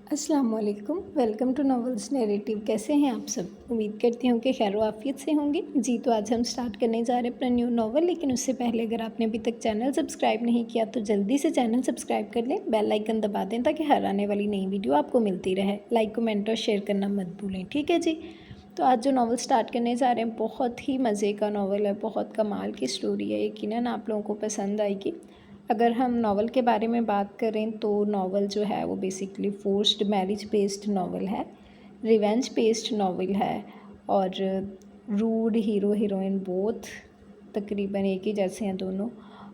अस्सलाम वालेकुम, welcome to novels narrative. कैसे हैं आप सब? उम्मीद करती हूँ कि खैर व आफियत से होंगे। जी तो आज हम स्टार्ट करने जा रहे हैं अपना न्यू नॉवल, लेकिन उससे पहले अगर आपने अभी तक चैनल सब्सक्राइब नहीं किया तो जल्दी से चैनल सब्सक्राइब कर लें, बेल आइकन दबा दें ताकि हर आने वाली नई वीडियो आपको मिलती रहे। लाइक कमेंट और शेयर करना मत भूलें, ठीक है जी। तो आज जो नॉवल स्टार्ट करने जा रहे हैं बहुत ही मज़े का नॉवल है, बहुत कमाल की स्टोरी है, यकीनन आप लोगों को पसंद आएगी। अगर हम नावल के बारे में बात करें तो नावल जो है वो basically forced marriage based novel है, रिवेंज बेस्ड नावल है और रूड हीरो हीरोइन बोथ तकरीबन एक ही जैसे हैं दोनों,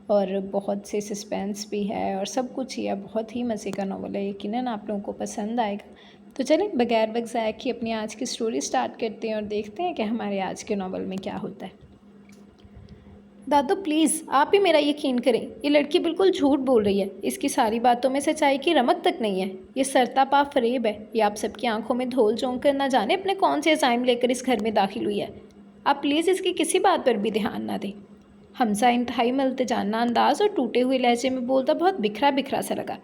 और बहुत से सस्पेंस भी है और सब कुछ ही है। बहुत ही मज़े का नावल है, यकीनन आप लोगों को पसंद आएगा। तो चलें बगैर वक्त ज़ाया कि अपनी आज की स्टोरी स्टार्ट करते हैं और देखते हैं कि हमारे आज के नावल में क्या होता है। दादू प्लीज़ आप ही मेरा यकीन करें, ये लड़की बिल्कुल झूठ बोल रही है। इसकी सारी बातों में सच्चाई की रमक तक नहीं है। ये सरतापा फरेब है। ये आप सबकी आंखों में धोल झोंक कर ना जाने अपने कौन से अज़ाइम लेकर इस घर में दाखिल हुई है। आप प्लीज़ इसकी किसी बात पर भी ध्यान ना दें। हमजा इंतहाई मल्तजाना अंदाज और टूटे हुए लहजे में बोलता बहुत बिखरा बिखरा सा लगा।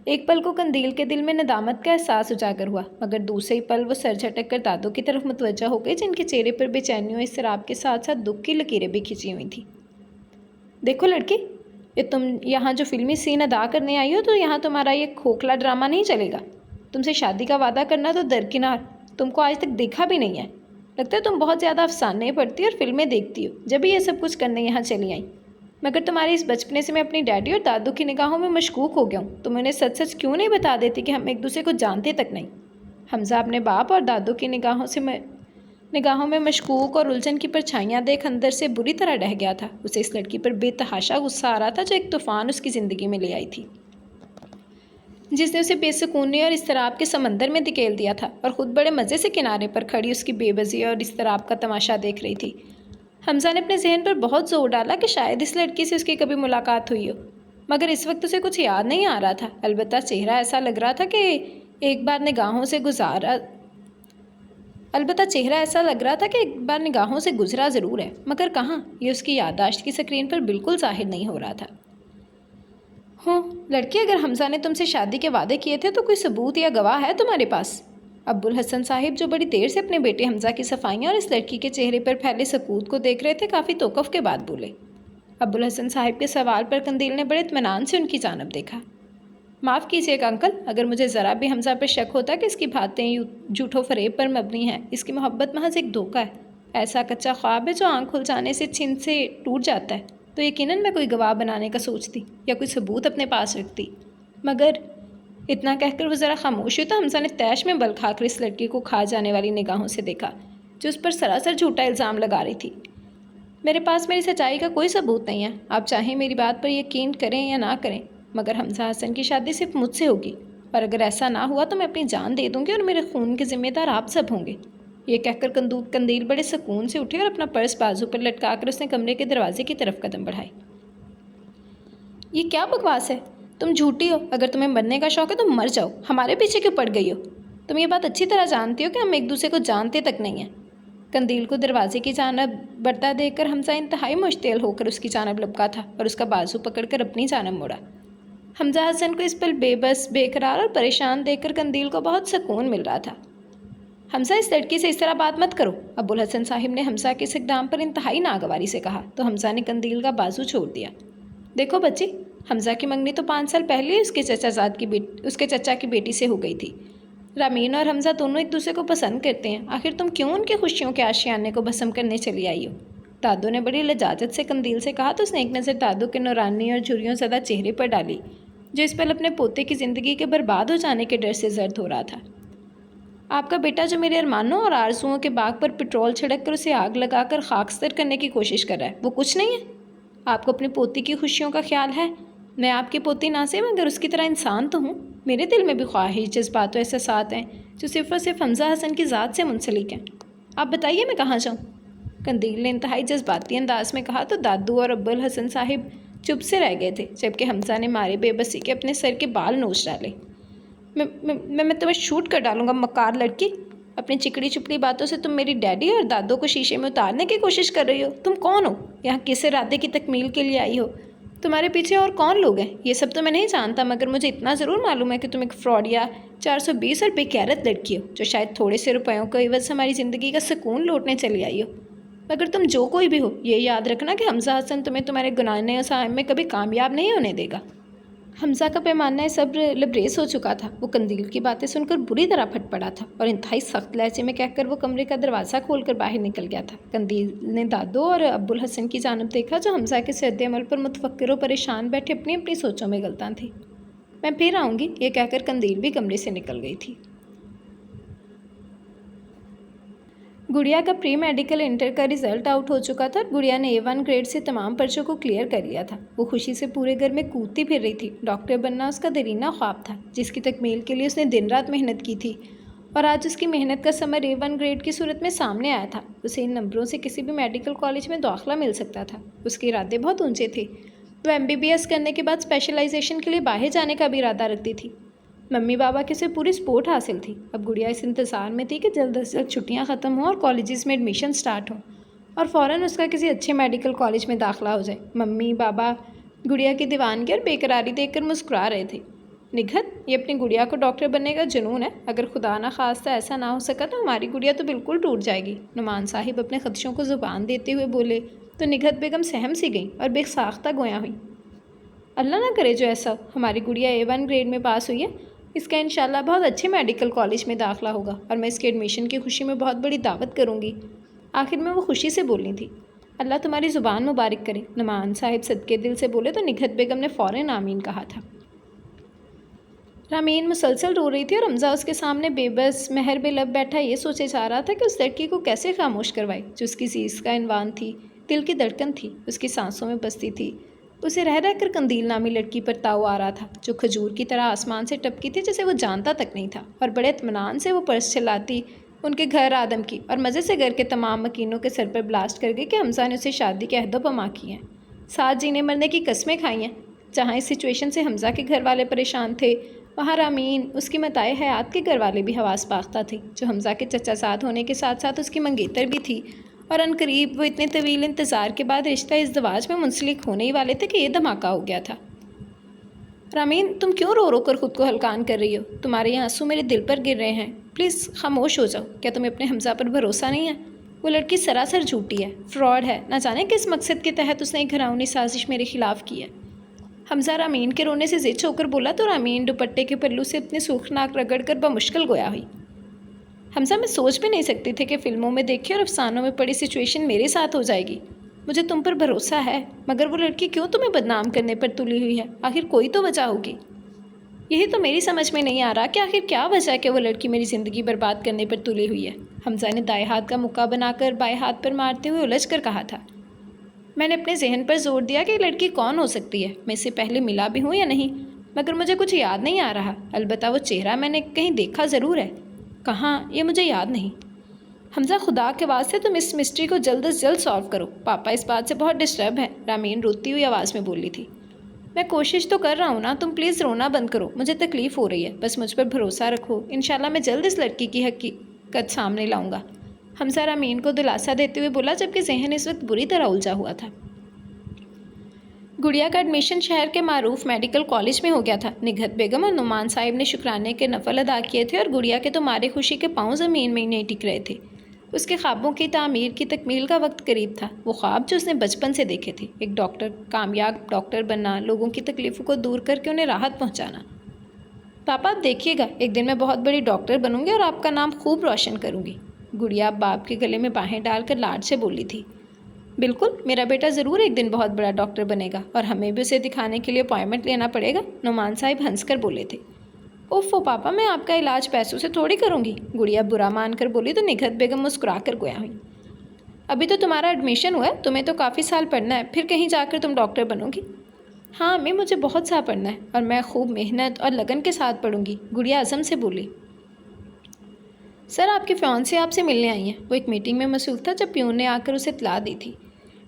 एक पल को कंदील के दिल में नदामत का एहसास उजागर हुआ, मगर दूसरे ही पल वो सर झटक कर दादू की तरफ मुतवज्जा हो गई, जिनके चेहरे पर बेचैनी और इसराब के साथ साथ दुख की लकीरें भी खिंची हुई थी। देखो लड़की, ये तुम यहाँ जो फिल्मी सीन अदा करने आई हो तो यहाँ तुम्हारा ये खोखला ड्रामा नहीं चलेगा। तुमसे शादी का वादा करना तो दरकिनार, तुमको आज तक देखा भी नहीं है। लगता है तुम बहुत ज़्यादा अफसाने पढ़ती और फिल्में देखती हो, जब भी ये सब कुछ करने यहाँ चली आई। मगर तुम्हारे इस बचपने से मैं अपनी डैडी और दादू की निगाहों में मशकूक हो गया हूँ। तुम उन्हें सच सच क्यों नहीं बता देती कि हम एक दूसरे को जानते तक नहीं। हमजा अपने बाप और दादू की निगाहों में मशकूक और उलझन की परछाइयाँ देख अंदर से बुरी तरह डह गया था। उसे इस लड़की पर बेतहाशा गुस्सा आ रहा था जो एक तूफ़ान उसकी ज़िंदगी में ले आई थी, जिसने उसे बेसुकूनी और इस्तराब के समंदर में धकेल दिया था और ख़ुद बड़े मज़े से किनारे पर खड़ी उसकी बेबसी और इस्तराब का तमाशा देख रही थी। हमजा ने अपने जहन पर बहुत ज़ोर डाला कि शायद इस लड़की से उसकी कभी मुलाकात हुई हो, मगर इस वक्त उसे कुछ याद नहीं आ रहा था। अलबत्ता चेहरा ऐसा लग रहा था कि एक बार निगाहों से गुजरा ज़रूर है, मगर कहाँ, ये उसकी याददाश्त की स्क्रीन पर बिल्कुल ज़ाहिर नहीं हो रहा था। लड़की, अगर हमजा ने तुमसे शादी के वादे किए थे तो कोई सबूत या गवाह है तुम्हारे पास? अब्बुल हसन साहिब, जो बड़ी देर से अपने बेटे हमजा की सफाइयाँ और इस लड़की के चेहरे पर फैले सकूत को देख रहे थे, काफ़ी तौक़ुफ़ के बाद बोले। अब्बुल हसन साहिब के सवाल पर कंदील ने बड़े इत्मीनान से उनकी जानिब देखा। माफ़ कीजिएगा अंकल, अगर मुझे ज़रा भी हमजा पर शक होता कि इसकी बातें झूठो फरेब पर मबनी हैं, इसकी मोहब्बत महज एक धोखा है, ऐसा कच्चा ख्वाब है जो आँख खुल जाने से छिन से टूट जाता है, तो यकीनन मैं कोई गवाह बनाने का सोचती या कोई सबूत अपने पास रखती। मगर इतना कहकर वो ज़रा खामोश हुई तो हमजा ने तैश में बल खाकर इस लड़की को खा जाने वाली निगाहों से देखा जो उस पर सरासर झूठा इल्ज़ाम लगा रही थी। मेरे पास मेरी सच्चाई का कोई सबूत नहीं है। आप चाहें मेरी बात पर यकीन करें या ना करें, मगर हमजा हसन की शादी सिर्फ मुझसे होगी, और अगर ऐसा ना हुआ तो मैं अपनी जान दे दूँगी और मेरे खून के ज़िम्मेदार आप सब होंगे। ये कहकर कंदील बड़े सुकून से उठी और अपना पर्स बाजू पर लटका कर उसने कमरे के दरवाजे की तरफ कदम बढ़ाए। ये क्या बकवास है? तुम झूठी हो। अगर तुम्हें मरने का शौक़ है तो मर जाओ, हमारे पीछे क्यों पड़ गई हो? तुम ये बात अच्छी तरह जानती हो कि हम एक दूसरे को जानते तक नहीं हैं। कंदील को दरवाजे की जानब बढ़ता देखकर हमजा इंतहाई मुश्तिल होकर उसकी जानब लपका था और उसका बाजू पकड़कर अपनी जानब मोड़ा। हमजा हसन को इस पर बेबस, बेकरार और परेशान देखकर कंदील को बहुत सुकून मिल रहा था। हमजा, इस लड़की से इस तरह बात मत करो, अब्बुल हसन साहिब ने हमजा के इस इक़दाम पर इंतहाई नागवारी से कहा, तो हमजा ने कंदील का बाजू छोड़ दिया। देखो बच्ची, हमजा की मंगनी तो 5 साल पहले ही उसके चचा की बेटी से हो गई थी। रामीन और हमजा दोनों एक दूसरे को पसंद करते हैं। आखिर तुम क्यों उनकी खुशियों के आशियाने को भस्म करने चली आई हो? दादू ने बड़ी लजाजत से कंदील से कहा, तो उसने एक नज़र दादू के नूरानी और झुर्रियों ज़दा चेहरे पर डाली, जो इस पल अपने पोते की ज़िंदगी के बर्बाद हो जाने के डर से जर्द हो रहा था। आपका बेटा जो मेरे अरमानों और आरज़ुओं के बाग पर पेट्रोल छिड़क कर उसे आग लगाकर खाकस्तर करने की कोशिश कर रहा है, वो कुछ नहीं है। आपको अपनी पोती की खुशियों का ख्याल है। मैं आपकी पोती ना से मगर उसकी तरह इंसान तो हूँ। मेरे दिल में भी ख्वाहिश, जज्बात और एहसासात हैं जो सिर्फ़ और सिर्फ हमजा हसन की ज़ात से मुंसलिक हैं। आप बताइए मैं कहाँ जाऊँ? कंदील ने इंतहाई जज्बाती अंदाज में कहा, तो दादू और अब्बुल हसन साहिब चुप से रह गए थे, जबकि हमजा ने मारे बेबसी के अपने सर के बाल नोच डाले। मैं तुम्हें शूट कर डालूँगा, मक्कार लड़की। अपनी चिकड़ी चुपड़ी बातों से तुम मेरी डैडी और दादू को शीशे में उतारने की कोशिश कर रही हो। तुम कौन हो? यहाँ किस इरादे की तकमील के लिए आई हो? تمہارے پیچھے اور کون لوگ ہیں یہ سب تو میں نہیں جانتا، مگر مجھے اتنا ضرور معلوم ہے کہ تم ایک فراڈ یا 420 اور بے غیرت لڑکی ہو جو شاید تھوڑے سے روپیوں کا عوض سے ہماری زندگی کا سکون لوٹنے چلی آئی ہو۔ مگر تم جو کوئی بھی ہو، یہ یاد رکھنا کہ حمزہ حسن تمہیں تمہارے گناہوں و سائم میں کبھی کامیاب نہیں ہونے دے گا۔ حمزہ کا پیمانہ صبر لبریز ہو چکا تھا۔ وہ قندیل کی باتیں سن کر بری طرح پھٹ پڑا تھا اور انتہائی سخت لہجے میں کہہ کر وہ کمرے کا دروازہ کھول کر باہر نکل گیا تھا۔ قندیل نے دادو اور ابو الحسن کی جانب دیکھا جو حمزہ کے رد عمل پر متفکر و پریشان بیٹھے اپنی اپنی سوچوں میں غلطاں تھی۔ میں پھر آؤں گی، یہ کہہ کر قندیل بھی کمرے سے نکل گئی تھی۔ گڑیا کا پری میڈیکل انٹر کا رزلٹ آؤٹ ہو چکا تھا اور گڑیا نے A1 گریڈ سے تمام پرچوں کو کلیئر کر لیا تھا۔ وہ خوشی سے پورے گھر میں کودتی پھر رہی تھی۔ ڈاکٹر بننا اس کا دیرینہ خواب تھا جس کی تکمیل کے لیے اس نے دن رات محنت کی تھی، اور آج اس کی محنت کا ثمر A1 گریڈ کی صورت میں سامنے آیا تھا۔ اسے ان نمبروں سے کسی بھی میڈیکل کالج میں داخلہ مل سکتا تھا۔ اس کے ارادے بہت اونچے تھے۔ وہ MBBS کرنے کے بعد اسپیشلائزیشن کے لیے باہر جانے کا بھی ارادہ رکھتی تھی۔ ممی بابا کی اسے پوری سپورٹ حاصل تھی۔ اب گڑیا اس انتظار میں تھی کہ جلد از جلد چھٹیاں ختم ہوں اور کالجز میں ایڈمیشن سٹارٹ ہوں اور فوراً اس کا کسی اچھے میڈیکل کالج میں داخلہ ہو جائے۔ ممی بابا گڑیا کی دیوانگی اور بے قراری دیکھ کر مسکرا رہے تھے۔ نگہت، یہ اپنی گڑیا کو ڈاکٹر بننے کا جنون ہے۔ اگر خدا نہ خواستہ ایسا نہ ہو سکا تو ہماری گڑیا تو بالکل ٹوٹ جائے گی۔ نعمان صاحب اپنے خدشوں کو زبان دیتے ہوئے بولے تو نگہت بیگم سہم سی گئیں اور بے ساختہ گویا ہوئیں۔ اللہ نہ کرے جو ایسا ہو۔ ہماری گڑیا A1 گریڈ میں پاس ہوئی ہے، اس کا انشاءاللہ بہت اچھے میڈیکل کالج میں داخلہ ہوگا اور میں اس کے ایڈمیشن کی خوشی میں بہت بڑی دعوت کروں گی۔ آخر میں وہ خوشی سے بولنی تھی۔ اللہ تمہاری زبان مبارک کرے، نعمان صاحب صدقے دل سے بولے تو نگہت بیگم نے فوراً آمین کہا تھا۔ رامین مسلسل رو رہی تھی اور حمزہ اس کے سامنے بے بس مہر بے لب بیٹھا یہ سوچے جا رہا تھا کہ اس لڑکی کو کیسے خاموش کروائے جو اس کی زیست کا عنوان تھی، دل کی دھڑکن تھی، اس کی سانسوں میں بستی تھی۔ اسے رہ رہ کر قندیل نامی لڑکی پر تاؤ آ رہا تھا جو کھجور کی طرح آسمان سے ٹپکی تھی جسے وہ جانتا تک نہیں تھا، اور بڑے اطمینان سے وہ پرس چلاتی ان کے گھر آدم کی اور مزے سے گھر کے تمام مکینوں کے سر پر بلاسٹ کر گئی کہ حمزہ نے اسے شادی کے عہد و پیما کی ہیں، ساتھ جینے مرنے کی قسمیں کھائی ہیں۔ جہاں اس سچویشن سے حمزہ کے گھر والے پریشان تھے، وہاں رامین اس کی متاع حیات کے گھر والے بھی حواس باختہ تھے، جو حمزہ کے چچا زاد ہونے کے ساتھ ساتھ اس کی منگیتر بھی تھی، اور ان قریب وہ اتنے طویل انتظار کے بعد رشتہ ازدواج میں منسلک ہونے ہی والے تھے کہ یہ دھماکہ ہو گیا تھا۔ رامین، تم کیوں رو رو کر خود کو ہلکان کر رہی ہو؟ تمہارے یہ آنسو میرے دل پر گر رہے ہیں، پلیز خاموش ہو جاؤ۔ کیا تمہیں اپنے حمزہ پر بھروسہ نہیں ہے؟ وہ لڑکی سراسر جھوٹی ہے، فراڈ ہے، نہ جانے کس مقصد کے تحت اس نے ایک گھراؤنی سازش میرے خلاف کی ہے۔ حمزہ رامین کے رونے سے زچ ہو کر بولا تو رامین دوپٹے کے پلو سے اپنے سوکھ ناک رگڑ کر بمشکل گویا ہوئی۔ حمزہ، میں سوچ بھی نہیں سکتی تھی کہ فلموں میں دیکھی اور افسانوں میں پڑی سچویشن میرے ساتھ ہو جائے گی۔ مجھے تم پر بھروسہ ہے، مگر وہ لڑکی کیوں تمہیں بدنام کرنے پر تلی ہوئی ہے؟ آخر کوئی تو وجہ ہوگی۔ یہی تو میری سمجھ میں نہیں آ رہا کہ آخر کیا وجہ ہے کہ وہ لڑکی میری زندگی برباد کرنے پر تلی ہوئی ہے۔ حمزہ نے دائیں ہاتھ کا مکہ بنا کر بائیں ہاتھ پر مارتے ہوئے الجھ کر کہا تھا۔ میں نے اپنے ذہن پر زور دیا کہ یہ لڑکی کون ہو سکتی ہے، میں اس سے پہلے ملا بھی ہوں یا نہیں، مگر مجھے کچھ یاد نہیں آ رہا۔ البتہ وہ چہرہ میں نے کہیں دیکھا ضرور ہے، کہاں یہ مجھے یاد نہیں۔ حمزہ، خدا کے واسطے تم اس مسٹری کو جلد از جلد سالو کرو، پاپا اس بات سے بہت ڈسٹرب ہیں، رامین روتی ہوئی آواز میں بولی تھی۔ میں کوشش تو کر رہا ہوں نا، تم پلیز رونا بند کرو، مجھے تکلیف ہو رہی ہے، بس مجھ پر بھروسہ رکھو، انشاءاللہ میں جلد اس لڑکی کی حقیقت سامنے لاؤں گا، حمزہ رامین کو دلاسا دیتے ہوئے بولا جبکہ ذہن اس وقت بری طرح الجھا ہوا تھا۔ گڑیا کا ایڈمیشن شہر کے معروف میڈیکل کالج میں ہو گیا تھا۔ نگہت بیگم اور نعمان صاحب نے شکرانے کے نفل ادا کیے تھے اور گڑیا کے تو مارے خوشی کے پاؤں زمین میں ہی نہیں ٹک رہے تھے۔ اس کے خوابوں کی تعمیر کی تکمیل کا وقت قریب تھا۔ وہ خواب جو اس نے بچپن سے دیکھے تھے، ایک ڈاکٹر، کامیاب ڈاکٹر بننا، لوگوں کی تکلیفوں کو دور کر کے انہیں راحت پہنچانا۔ پاپا آپ دیکھیے گا، ایک دن میں بہت بڑی ڈاکٹر بنوں گی اور آپ کا نام خوب روشن کروں گی، گڑیا باپ کے گلے میں باہیں ڈال کر لاڈ سے بولی تھی۔ بالکل، میرا بیٹا ضرور ایک دن بہت بڑا ڈاکٹر بنے گا اور ہمیں بھی اسے دکھانے کے لیے اپائنٹمنٹ لینا پڑے گا، نعمان صاحب ہنس کر بولے تھے۔ اوفو پاپا، میں آپ کا علاج پیسوں سے تھوڑی کروں گی، گڑیا برا مان کر بولی تو نگہت بیگم مسکرا کر گویا ہوئی۔ ابھی تو تمہارا ایڈمیشن ہوا ہے، تمہیں تو کافی سال پڑھنا ہے، پھر کہیں جا کر تم ڈاکٹر بنو گی۔ ہاں امی، مجھے بہت سا پڑھنا ہے اور میں خوب محنت اور لگن کے ساتھ پڑھوں گی، گڑیا عزم سے بولی۔ سر، آپ کے فیانسی آپ سے ملنے آئی ہیں۔ وہ ایک میٹنگ میں مصروف تھا جب پیون نے آ کر اسے اطلاع دی تھی۔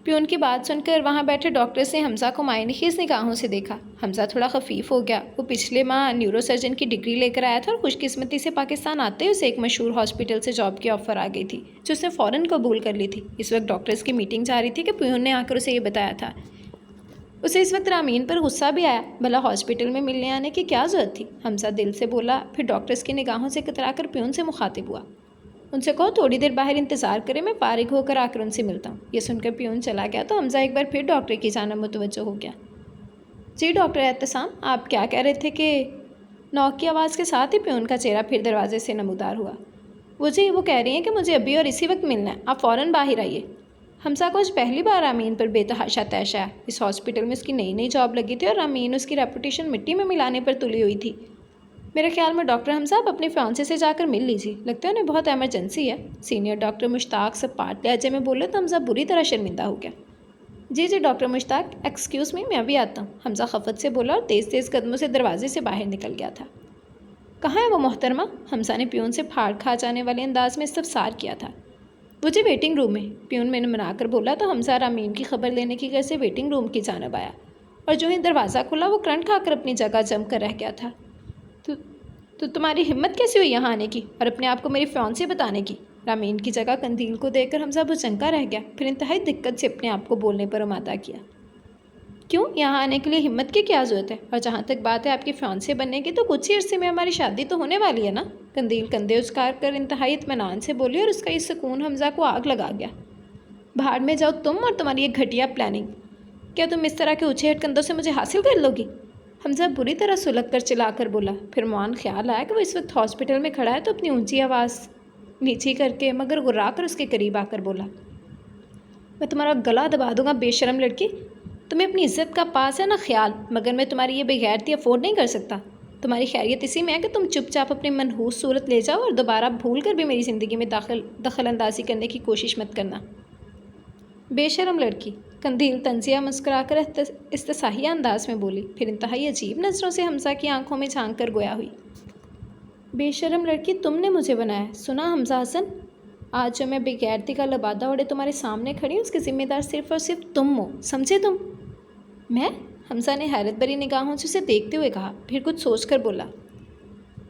پیون کی بات سن کر وہاں بیٹھے ڈاکٹر نے حمزہ کو معنی خیز نگاہوں سے دیکھا۔ حمزہ تھوڑا خفیف ہو گیا۔ وہ پچھلے ماہ نیورو سرجن کی ڈگری لے کر آیا تھا اور خوش قسمتی سے پاکستان آتے ہی اسے ایک مشہور ہاسپٹل سے جاب کی آفر آ گئی تھی جو اس نے فوراً قبول کر لی تھی۔ اس وقت ڈاکٹرز کی میٹنگ جا رہی تھی کہ پیون نے آ کر اسے یہ بتایا تھا۔ اسے اس وقت رامین پر غصہ بھی آیا، بھلا ہاسپٹل میں ملنے آنے کی کیا ضرورت تھی؟ حمزہ دل سے بولا، پھر ڈاکٹرز کی نگاہوں سے کترا کر پیون سے مخاطب ہوا، ان سے کہو تھوڑی دیر باہر انتظار کرے، میں فارغ ہو کر آ کر ان سے ملتا ہوں۔ یہ سن کر پیون چلا گیا تو حمزہ ایک بار پھر ڈاکٹر کی جانب متوجہ ہو گیا۔ جی ڈاکٹر احتسام، آپ کیا کہہ رہے تھے کہ… نوک کی آواز کے ساتھ ہی پیون کا چہرہ پھر دروازے سے نمودار ہوا۔ وہ کہہ رہی ہیں کہ مجھے ابھی اور اسی وقت ملنا ہے، آپ فوراً باہر آئیے۔ حمزہ کو آج پہلی بار رامین پر بے تحاشا طیش آیا۔ اس ہاسپٹل میں اس کی نئی جاب لگی تھی اور رامین اس کی ریپوٹیشن مٹی میں ملانے پر تلی ہوئی تھی۔ میرے خیال میں ڈاکٹر حمزہ آپ اپنے فیانسے سے جا کر مل لیجیے، لگتا ہے انہیں بہت ایمرجنسی ہے۔ سینئر ڈاکٹر مشتاق سپاٹ لہجے میں بولے تو حمزہ بری طرح شرمندہ ہو گیا۔ جی ڈاکٹر مشتاق، ایکسکیوز می، میں ابھی آتا ہوں، حمزہ خفت سے بولا اور تیز قدموں سے دروازے سے باہر نکل گیا تھا۔ کہاں ہے وہ محترمہ؟ حمزہ نے پیون سے پھاڑ کھا جانے والے انداز میں استفسار کیا تھا۔ وہ جی ویٹنگ روم میں، پیون میں نے منا کر بولا تو حمزہ رامین کی خبر لینے کی غرض سے ویٹنگ روم کی جانب آیا، اور جو ہی دروازہ کھلا وہ کرنٹ کھا کر اپنی جگہ جم کر رہ گیا تھا۔ تو تمہاری ہمت کیسی ہوئی یہاں آنے کی اور اپنے آپ کو میری فیانسی بتانے کی؟ رامین کی جگہ قندیل کو دیکھ کر حمزہ بھچنکا رہ گیا، پھر انتہائی دقت سے اپنے آپ کو بولنے پر آمادہ کیا۔ کیوں؟ یہاں آنے کے لیے ہمت کی کیا ضرورت ہے؟ اور جہاں تک بات ہے آپ کی فیانسے بننے کی، تو کچھ ہی عرصے میں ہماری شادی تو ہونے والی ہے نا؟ قندیل کندھے اچکار کر انتہائی اطمینان سے بولی اور اس کا یہ سکون حمزہ کو آگ لگا گیا۔ بھاڑ میں جاؤ تم اور تمہاری یہ گھٹیا پلاننگ، کیا تم اس طرح کے اونچے ہٹ کندھوں سے مجھے حاصل کر لو گی؟ حمزہ بری طرح سلگ کر چلا کر بولا، پھر معان خیال آیا کہ وہ اس وقت ہاسپٹل میں کھڑا ہے تو اپنی اونچی آواز نیچی کر کے مگر غرا کر اس کے قریب آ کر بولا، میں تمہارا گلا دبا دوں گا بے شرم لڑکی، تمہیں اپنی عزت کا پاس ہے نا خیال، مگر میں تمہاری یہ بے غیرتی افورڈ نہیں کر سکتا۔ تمہاری خیریت اسی میں ہے کہ تم چپ چاپ اپنی منحوس صورت لے جاؤ اور دوبارہ بھول کر بھی میری زندگی میں دخل اندازی کرنے کی کوشش مت کرنا۔ بے شرم لڑکی، قندیل طنزیہ مسکرا کر استثنائیہ انداز میں بولی، پھر انتہائی عجیب نظروں سے حمزہ کی آنکھوں میں جھانک کر گویا ہوئی۔ بے شرم لڑکی تم نے مجھے بنایا، سنا حمزہ حسن، آج جو میں بے غیرتی کا لبادہ اوڑے تمہارے سامنے کھڑی ہوں اس کی ذمہ دار صرف اور صرف تم ہو، سمجھے تم؟ میں؟ حمزہ نے حیرت بھری نگاہوں سے اسے دیکھتے ہوئے کہا، پھر کچھ سوچ کر بولا،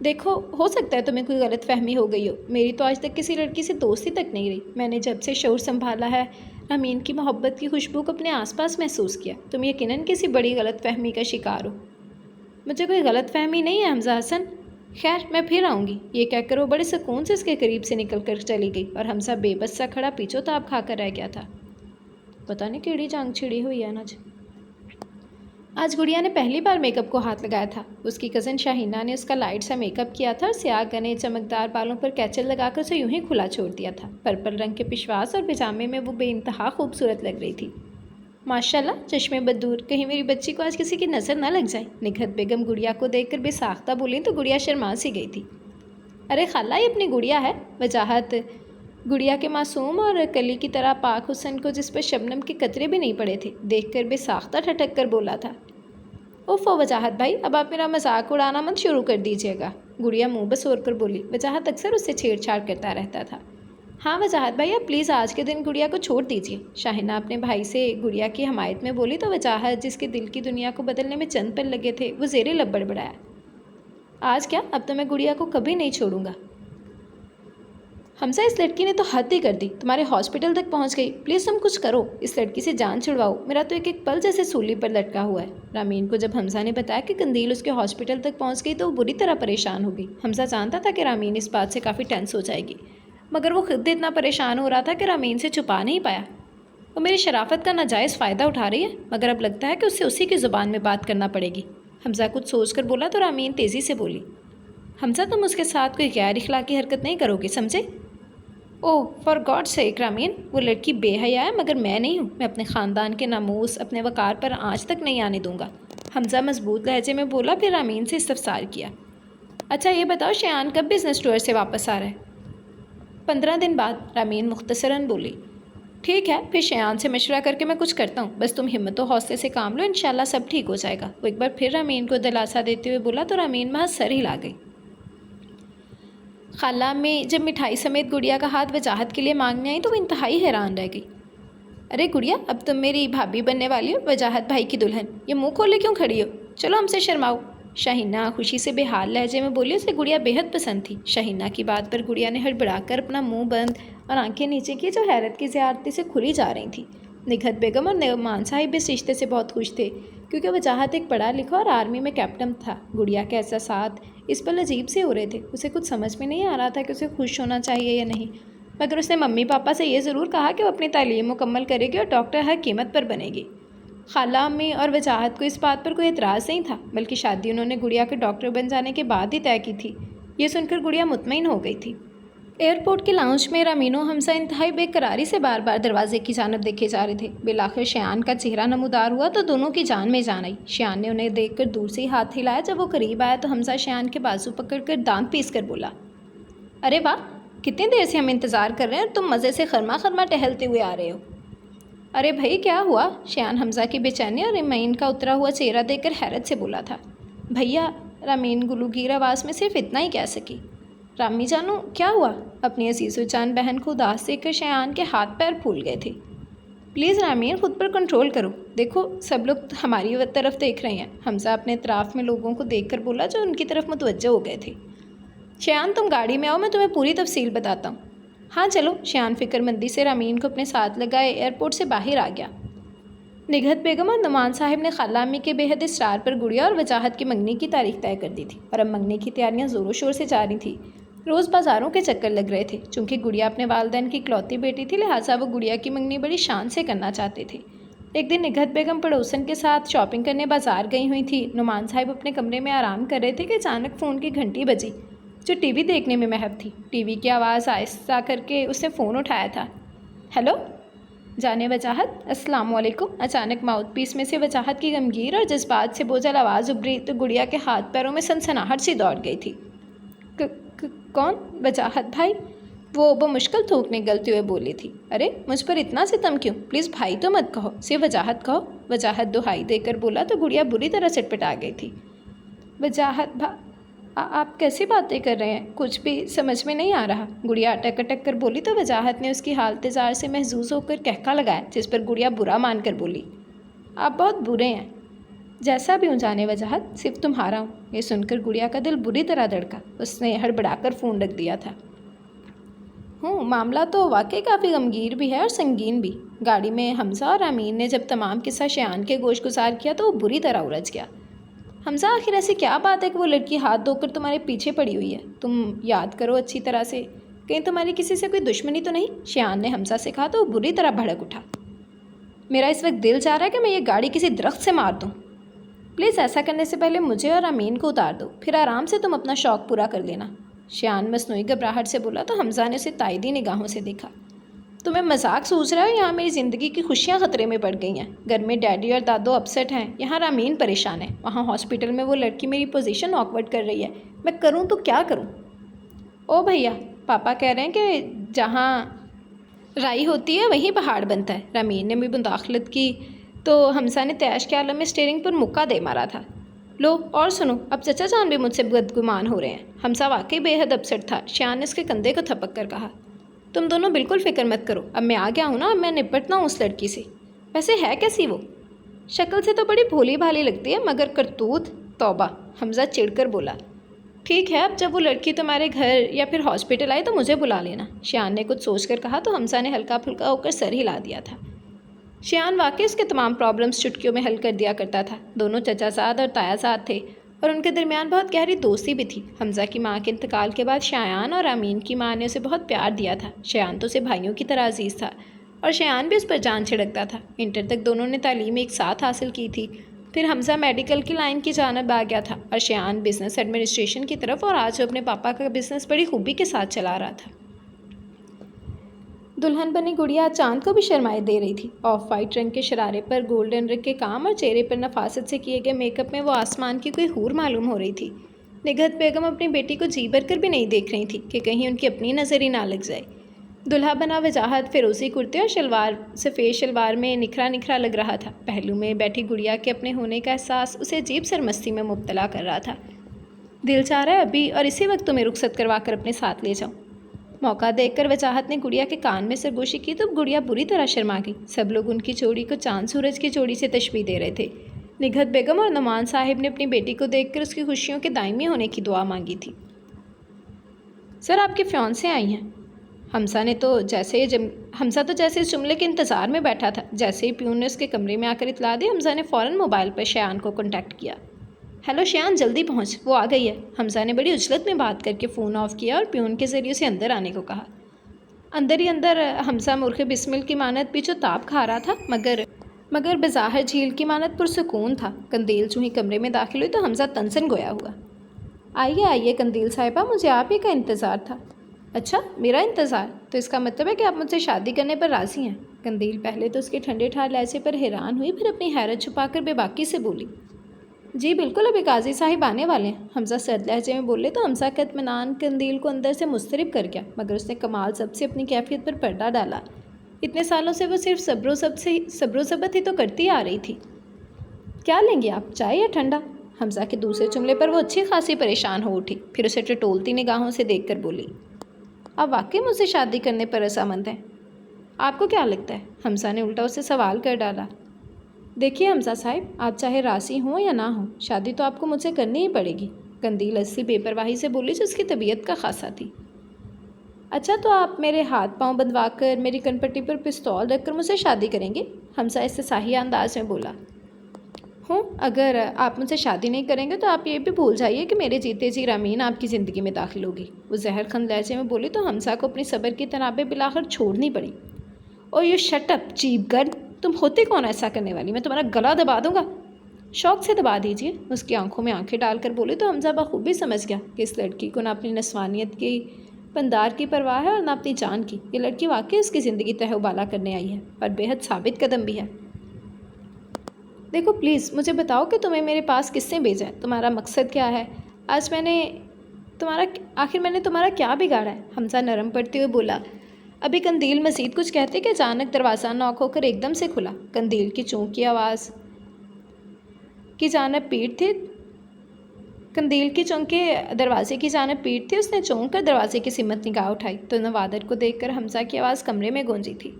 دیکھو ہو سکتا ہے تمہیں کوئی غلط فہمی ہو گئی ہو، میری تو آج تک کسی لڑکی سے دوستی تک نہیں رہی۔ میں نے جب سے شعور سنبھالا ہے، رامین کی محبت کی خوشبو کو اپنے آس پاس محسوس کیا، تم یقیناً کسی بڑی غلط فہمی کا شکار ہو۔ مجھے کوئی غلط فہمی نہیں ہے حمزہ حسن، خیر میں پھر آؤں گی۔ یہ کہہ کر وہ بڑے سکون سے اس کے قریب سے نکل کر چلی گئی اور حمزہ بے بس سا کھڑا پیچھو تاب کھا کر رہ گیا تھا۔ پتہ نہیں کیڑی جانگ چھڑی ہوئی ہے آج گڑیا نے پہلی بار میک اپ کو ہاتھ لگایا تھا۔ اس کی کزن شاہینہ نے اس کا لائٹ سا میک اپ کیا تھا اور سیاہ گنے چمکدار بالوں پر کیچل لگا کر اسے یوں ہی کھلا چھوڑ دیا تھا۔ پرپل رنگ کے پشواس اور پجامے میں وہ بے انتہا خوبصورت لگ رہی تھی۔ ماشاءاللہ، چشمے بدور، کہیں میری بچی کو آج کسی کی نظر نہ لگ جائے۔ نگہت بیگم گڑیا کو دیکھ کر بے ساختہ بولیں تو گڑیا شرما سی گئی تھی۔ ارے خالہ، یہ اپنی گڑیا ہے۔ وجاہت گڑیا کے معصوم اور کلی کی طرح پاک حسن کو، جس پر شبنم کے قطرے بھی نہیں پڑے تھے، دیکھ کر بے ساختہ ٹھٹک کر بولا تھا، اوفو وجاہت بھائی، اب آپ میرا مذاق اڑانا مت شروع کر دیجیے گا۔ گڑیا منہ بسور کر بولی۔ وجاہت اکثر اس سے چھیڑ چھاڑ کرتا رہتا تھا۔ ہاں وجاہت بھائی، آپ پلیز آج کے دن گڑیا کو چھوڑ دیجیے۔ شاہینہ اپنے بھائی سے گڑیا کی حمایت میں بولی تو وجاہت، جس کے دل کی دنیا کو بدلنے میں چند پل لگے تھے، وہ زیر لب بڑبڑایا، آج کیا؟ اب تو میں گڑیا کو کبھی نہیں چھوڑوں گا۔ حمزہ، اس لڑکی نے تو حد ہی کر دی، تمہارے ہاسپٹل تک پہنچ گئی، پلیز تم کچھ کرو، اس لڑکی سے جان چھڑواؤ، میرا تو ایک پل جیسے سولی پر لٹکا ہوا ہے۔ رامین کو جب حمزہ نے بتایا کہ قندیل اس کے ہاسپٹل تک پہنچ گئی تو وہ بری طرح پریشان ہو گئی۔ حمزہ جانتا تھا کہ رامین اس بات سے کافی ٹینس ہو جائے گی، مگر وہ خود اتنا پریشان ہو رہا تھا کہ رامین سے چھپا نہیں پایا۔ وہ میری شرافت کا ناجائز فائدہ اٹھا رہی ہے، مگر اب لگتا ہے کہ اسے اسی کی زبان میں بات کرنا پڑے گی۔ حمزہ کچھ سوچ کر بولا تو رامین تیزی سے بولی، حمزہ تم اس کے ساتھ کوئی غیر اخلاقی حرکت نہیں کرو گے، سمجھے؟ اوہ فار گاڈ سیک رامین، وہ لڑکی بے حیا ہے مگر میں نہیں ہوں، میں اپنے خاندان کے ناموس، اپنے وقار پر آنچ تک نہیں آنے دوں گا۔ حمزہ مضبوط لہجے میں بولا، پھر رامین سے استفسار کیا، اچھا یہ بتاؤ شیان کب بزنس ٹور سے واپس آ رہا ہے؟ 15 دن بعد، رامین مختصراً بولی۔ ٹھیک ہے، پھر شیان سے مشورہ کر کے میں کچھ کرتا ہوں، بس تم ہمت و حوصلے سے کام لو، انشاءاللہ سب ٹھیک ہو جائے گا۔ وہ ایک بار پھر رامین کو دلاسا دیتے ہوئے بولا تو رامین محض سر ہلا گئی۔ خالہ میں جب مٹھائی سمیت گڑیا کا ہاتھ وجاہت کے لیے مانگنے آئی تو وہ انتہائی حیران رہ گئی۔ ارے گڑیا، اب تم میری بھابھی بننے والی ہو، وجاہت بھائی کی دلہن، یہ منہ کھولے کیوں کھڑی ہو؟ چلو ہم سے شرماؤ۔ شاہینہ خوشی سے بے حال لہجے میں بولی، اسے گڑیا بے حد پسند تھی۔ شاہینہ کی بات پر گڑیا نے ہڑبڑا کر اپنا منہ بند اور آنکھیں نیچے کی جو حیرت کی زیادتی سے کھلی جا رہی تھی۔ निघत बेगम और नुमान साहिब भी इस रिश्ते से बहुत खुश थे क्योंकि वजाहत एक पढ़ा लिखा और आर्मी में कैप्टन था। गुड़िया के एहसासात इस पल अजीब से हो रहे थे। उसे कुछ समझ में नहीं आ रहा था कि उसे खुश होना चाहिए या नहीं, मगर उसने मम्मी पापा से ये ज़रूर कहा कि वो अपनी तालीम मुकम्मल करेगी और डॉक्टर हर कीमत पर बनेगी। खाला अम्मी और वजाहत को इस बात पर कोई एतराज़ नहीं था, बल्कि शादी उन्होंने गुड़िया के डॉक्टर बन जाने के बाद ही तय की थी। ये सुनकर गुड़िया मुतमईन हो गई थी। एयरपोर्ट के लाउंज में रामीन और हमजा इंतहाई बेकरारी से बार बार दरवाजे की जानिब देखे जा रहे थे। बिलाखिर शयान का चेहरा नमूदार हुआ तो दोनों की जान में जान आई। शयान ने उन्हें देखकर दूर से ही हाथ हिलाया। जब वो करीब आया तो हमजा शयान के बाजू पकड़कर दांत पीस कर बोला, अरे वाह, कितनी देर से हम इंतज़ार कर रहे हैं और तुम मज़े से खरमा खरमा टहलते हुए आ रहे हो। अरे भाई क्या हुआ? शयान हमजा की बेचैनी और रामीन का उतरा हुआ चेहरा देखकर हैरत से बोला था। भैया, रामीन गुलूगीर आवाज़ में सिर्फ इतना ही कह सकी। रामी जानू क्या हुआ? अपनी अजीज़ो जान बहन को उदास देखकर शयान के हाथ पैर फूल गए थे। प्लीज़ रामीन, खुद पर कंट्रोल करो। देखो सब लोग हमारी तरफ देख रहे हैं। हमजा अपने इतराफ़ में लोगों को देखकर बोला जो उनकी तरफ मुतवज्जो हो गए थे। शयान तुम गाड़ी में आओ, मैं तुम्हें पूरी तफसील बताता हूँ। हाँ चलो। शयान फ़िक्रमंदी से रामीन को अपने साथ लगाए एयरपोर्ट से बाहर आ गया। निघत बेगम और नुमान साहिब ने खाला अम्मी के बेहद इसरार पर गुड़िया और वजाहत की मंगनी की तारीख तय कर दी थी और अब मंगनी की तैयारियां ज़ोरों शोर से जारी थी। रोज़ बाज़ारों के चक्कर लग रहे थे। चूँकि गुड़िया अपने वालिदैन की इकलौती बेटी थी, लिहाजा वो गुड़िया की मंगनी बड़ी शान से करना चाहते थे। एक दिन निघत बेगम पड़ोसन के साथ शॉपिंग करने बाजार गई हुई थी। नुमान साहिब अपने कमरे में आराम कर रहे थे कि अचानक फ़ोन की घंटी बजी जो टीवी देखने में महव थी। टीवी की आवाज़ आहिस्ता करके उसने फ़ोन उठाया था। हेलो जाने वजाहत, अस्सलाम वालेकुम। अचानक माउथ पीस में से वजाहत की गमगीर और जज्बात से बोझल आवाज़ उभरी तो गुड़िया के हाथ पैरों में सनसनाहट सी दौड़ गई थी। कौन? वजाहत भाई, वो मुश्किल थूक निगलते हुए बोली थी। अरे मुझ पर इतना सितम क्यों? प्लीज़ भाई तो मत कहो, सिर्फ वजाहत कहो। वजाहत दुहाई देकर बोला तो गुड़िया बुरी तरह चटपटा गई थी। वजाहत आप कैसी बातें कर रहे हैं? कुछ भी समझ में नहीं आ रहा। गुड़िया अटक अटक कर बोली तो वजाहत ने उसकी हालत ज़ार से महजूज होकर कहका लगाया, जिस पर गुड़िया बुरा मानकर बोली, आप बहुत बुरे हैं। जैसा भी हूँ जाने वजाहत, सिर्फ तुम्हारा हूँ। ये सुनकर गुड़िया का दिल बुरी तरह धड़का। उसने हड़बड़ाकर फ़ोन रख दिया था। मामला तो वाकई काफ़ी गमगीर भी है और संगीन भी। गाड़ी में हमजा और अमीन ने जब तमाम किस्सा शयान के गोश गुजार किया तो वो बुरी तरह उलझ गया। हमजा, आखिर ऐसी क्या बात है कि वो लड़की हाथ धोकर तुम्हारे पीछे पड़ी हुई है? तुम याद करो अच्छी तरह से, कहीं तुम्हारी किसी से कोई दुश्मनी तो नहीं? शयान ने हमजा से कहा तो वो बुरी तरह भड़क उठा। मेरा इस वक्त दिल चाह रहा है कि मैं ये गाड़ी किसी दरख्त से मार दूँ। प्लीज़ ऐसा करने से पहले मुझे और अमीन को उतार दो, फिर आराम से तुम अपना शौक़ पूरा कर लेना। शयान मसनूई घबराहट से बोला तो हमजा ने उसे ताइदी निगाहों से देखा। तुम्हें मजाक सूझ रहा है? यहाँ मेरी ज़िंदगी की खुशियाँ ख़तरे में पड़ गई हैं। घर में डैडी और दादो अपसेट हैं, यहाँ रामीन परेशान है, वहाँ हॉस्पिटल में वो लड़की मेरी पोजीशन ऑकवर्ड कर रही है। मैं करूँ तो क्या करूँ? ओ भैया, पापा कह रहे हैं कि जहाँ राई होती है वहीं पहाड़ बनता है। रामीन ने भी मुदाखलत की तो हमजा ने तैश के आलम में स्टीयरिंग पर मुक्का दे मारा था। लो और सुनो, अब चचा जान भी मुझसे बदगुमान हो रहे हैं। हमजा वाकई बेहद अपसेट था। शयान ने उसके कंधे को थपक कर कहा, तुम दोनों बिल्कुल फ़िक्र मत करो, अब मैं आ गया हूँ ना, अब मैं निपटना हूँ उस लड़की से। वैसे है कैसी वो? शक्ल से तो बड़ी भोली भाली लगती है, मगर करतूत तौबा। हमजा चिढ़कर बोला। ठीक है, अब जब वो लड़की तुम्हारे घर या फिर हॉस्पिटल आए तो मुझे बुला लेना। शयान ने कुछ सोच कर कहा तो हमजा ने हल्का फुल्का होकर सर हिला दिया था। शयान वाकई उसके तमाम प्रॉब्लम्स चुटकियों में हल कर दिया करता था। दोनों चचाजाद और तायाजाद थे और उनके दरमियान बहुत गहरी दोस्ती भी थी। हमजा की माँ के इंतकाल के बाद शयान और अमीन की माँ ने उसे बहुत प्यार दिया था। शयान तो उसे भाइयों की तरह अजीज़ था और शयान भी उस पर जान छिड़कता था। इंटर तक दोनों ने तालीम एक साथ हासिल की थी। फिर हमजा मेडिकल की लाइन की जानब आ गया था और शयान बिज़नेस एडमिनिस्ट्रेशन की तरफ, और आज वो अपने पापा का बिज़नेस बड़ी खूबी के साथ चला रहा था। दुल्हन बनी गुड़िया चांद को भी शर्माए दे रही थी। ऑफ वाइट रंग के शरारे पर गोल्डन रंग के काम और चेहरे पर नफासत से किए गए मेकअप में वो आसमान की कोई हूर मालूम हो रही थी। निघत बेगम अपनी बेटी को जी भर कर भी नहीं देख रही थी कि कहीं उनकी अपनी नज़र ही ना लग जाए। दुल्हा बना वजाहत फिरोज़ी कुर्ते और शलवार सफ़ेद शलवार में निखरा निखरा लग रहा था। पहलू में बैठी गुड़िया के अपने होने का एहसास उसे अजीब सरमस्ती में मुब्तला कर रहा था। दिल चाह रहा है अभी और इसी वक्त तुम्हें रुखसत करवा कर अपने साथ ले जाऊँ। मौका देखकर वजाहत ने गुड़िया के कान में सरगोशी की तो गुड़िया बुरी तरह शर्मा गई। सब लोग उनकी जोड़ी को चांद सूरज की जोड़ी से तशबीह दे रहे थे। निघत बेगम और नुमान साहिब ने अपनी बेटी को देखकर उसकी खुशियों के दायमी होने की दुआ मांगी थी। सर, आपके फियांसे आई हैं। حمزہ تو جیسے اس جملے کے انتظار میں بیٹھا تھا۔ جیسے ہی پیون نے اس کے کمرے میں آ کر اطلاع دی، حمزہ نے فوراً موبائل پر شایان کو کانٹیکٹ کیا۔ ہیلو شایان، جلدی پہنچ، وہ آ گئی ہے۔ حمزہ نے بڑی عجلت میں بات کر کے فون آف کیا اور پیون کے ذریعے اسے اندر آنے کو کہا۔ اندر ہی اندر حمزہ مرغ بسمل کی مانت پیچھے تاپ کھا رہا تھا، مگر بظاہر جھیل کی مانت پرسکون تھا۔ قندیل چوں ہی کمرے میں داخل ہوئی تو حمزہ تنسن گویا ہوا۔ آئیے آئیے قندیل صاحبہ، مجھے آپ ہی کا انتظار تھا۔ اچھا، میرا انتظار؟ تو اس کا مطلب ہے کہ آپ مجھ سے شادی کرنے پر راضی ہیں؟ قندیل پہلے تو اس کے ٹھنڈے ٹھار لہجے پر حیران ہوئی، پھر اپنی حیرت چھپا کر بے باکی سے بولی، جی بالکل، ابھی قاضی صاحب آنے والے ہیں۔ حمزہ سرد لہجے میں بولے تو حمزہ کا اطمینان قندیل کو اندر سے مضطرب کر گیا، مگر اس نے کمال ضبط سے اپنی کیفیت پر پردہ ڈالا۔ اتنے سالوں سے وہ صرف صبر و ضبط ہی تو کرتی آ رہی تھی۔ کیا لیں گی آپ، چائے یا ٹھنڈا؟ حمزہ کے دوسرے جملے پر وہ اچھی خاصی پریشان ہو اٹھی، پھر اسے ٹٹولتی نگاہوں سے دیکھ کر بولی، آپ واقعی مجھ سے شادی کرنے پر رضامند ہیں؟ آپ کو کیا لگتا ہے؟ حمزہ نے الٹا اسے سوال کر ڈالا۔ دیکھیے حمزہ صاحب، آپ چاہے راضی ہوں یا نہ ہوں، شادی تو آپ کو مجھ سے کرنی ہی پڑے گی، قندیل ایسی بے پرواہی سے بولی جو اس کی طبیعت کا خاصہ تھی۔ اچھا، تو آپ میرے ہاتھ پاؤں بندھوا کر میری کنپٹی پر پستول رکھ کر مجھ سے شادی کریں گے؟ حمزہ اس سے ساہی انداز میں بولا۔ اگر آپ مجھ سے شادی نہیں کریں گے تو آپ یہ بھی بھول جائیے کہ میرے جیتے جی رامین آپ کی زندگی میں داخل ہوگی، وہ زہر خند لہجے میں بولی تو حمزہ کو اپنی صبر کی تنابیں بلا کر چھوڑنی پڑی۔ اور یو شٹ اپ چیپ گرد، تم ہوتے کون ایسا کرنے والی؟ میں تمہارا گلا دبا دوں گا۔ شوق سے دبا دیجیے، اس کی آنکھوں میں آنکھیں ڈال کر بولی تو حمزہ بخوبی سمجھ گیا کہ اس لڑکی کو نہ اپنی نسوانیت کی پندار کی پرواہ ہے اور نہ اپنی جان کی۔ یہ لڑکی واقعی اس کی زندگی تہہ و بالا کرنے آئی ہے، اور بے حد ثابت قدم بھی ہے۔ دیکھو پلیز مجھے بتاؤ کہ تمہیں میرے پاس کس نے بھیجا ہے، تمہارا مقصد کیا ہے؟ آخر میں نے تمہارا کیا بگاڑا ہے؟ حمزہ نرم پڑتے ہوئے بولا۔ ابھی قندیل مزید کچھ کہتے کہ اچانک دروازہ نوک ہو کر ایک دم سے کھلا۔ قندیل کی چونک کی آواز کی جانب پیٹ تھی، قندیل کی چونک کے دروازے کی جانب پیٹ تھی۔ اس نے چونک کر دروازے کی سمت نگاہ اٹھائی تو نوادر کو دیکھ کر حمزہ کی آواز کمرے میں گونجی تھی۔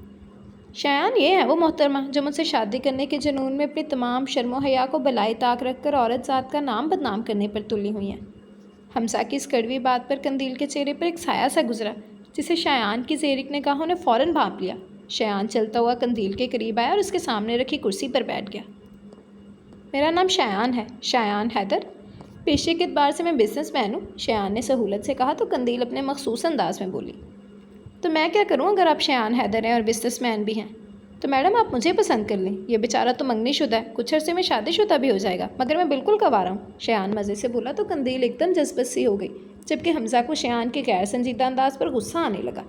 شایان، یہ ہے وہ محترمہ جو مجھ سے شادی کرنے کے جنون میں اپنی تمام شرم و حیا کو بالائے طاق رکھ کر عورت ذات کا نام بدنام کرنے پر تلی ہوئی ہیں۔ حمزہ کی اس کڑوی بات پر قندیل کے چہرے پر ایک سایہ سا گزرا، جسے شایان کی زیرک نگاہوں نے فوراً بھانپ لیا۔ شایان چلتا ہوا قندیل کے قریب آیا اور اس کے سامنے رکھی کرسی پر بیٹھ گیا۔ میرا نام شایان ہے، شایان حیدر، پیشے کے اعتبار سے میں بزنس مین ہوں، شایان نے سہولت سے کہا تو قندیل اپنے مخصوص انداز میں بولی۔ تو میں کیا کروں اگر آپ شایان حیدر ہیں اور بزنس مین بھی ہیں؟ تو میڈم آپ مجھے پسند کر لیں، یہ بیچارہ تو منگنی شدہ ہے، کچھ عرصے میں شادی شدہ بھی ہو جائے گا، مگر میں بالکل گوارا ہوں، شایان مزے سے بولا تو قندیل ایک دم جذبت سی ہو گئی، جبکہ حمزہ کو شایان کے غیر سنجیدہ انداز پر غصہ آنے لگا۔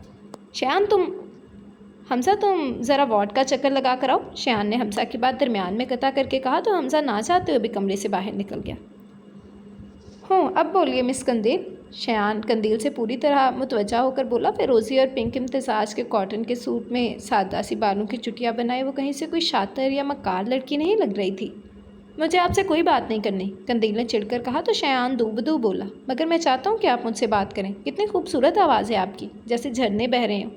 حمزہ تم ذرا وارڈ کا چکر لگا کر آؤ، شایان نے حمزہ کی بات درمیان میں قطع کر کے کہا تو حمزہ نہ چاہتے ہوئے بھی کمرے سے باہر نکل گیا۔ اب بولیے مس قندیل، شایان قندیل سے پوری طرح متوجہ ہو کر بولا۔ فیروزی اور پنک امتزاج کے کاٹن کے سوٹ میں سادہ سی بالوں کی چٹیاں بنائے وہ کہیں سے کوئی شاطر یا مکار لڑکی نہیں لگ رہی تھی۔ مجھے آپ سے کوئی بات نہیں کرنی، قندیل نے چڑھ کر کہا تو شایان دو بدو بولا، مگر میں چاہتا ہوں کہ آپ مجھ سے بات کریں، کتنی خوبصورت آواز ہے آپ کی، جیسے جھرنے بہہ رہے ہوں۔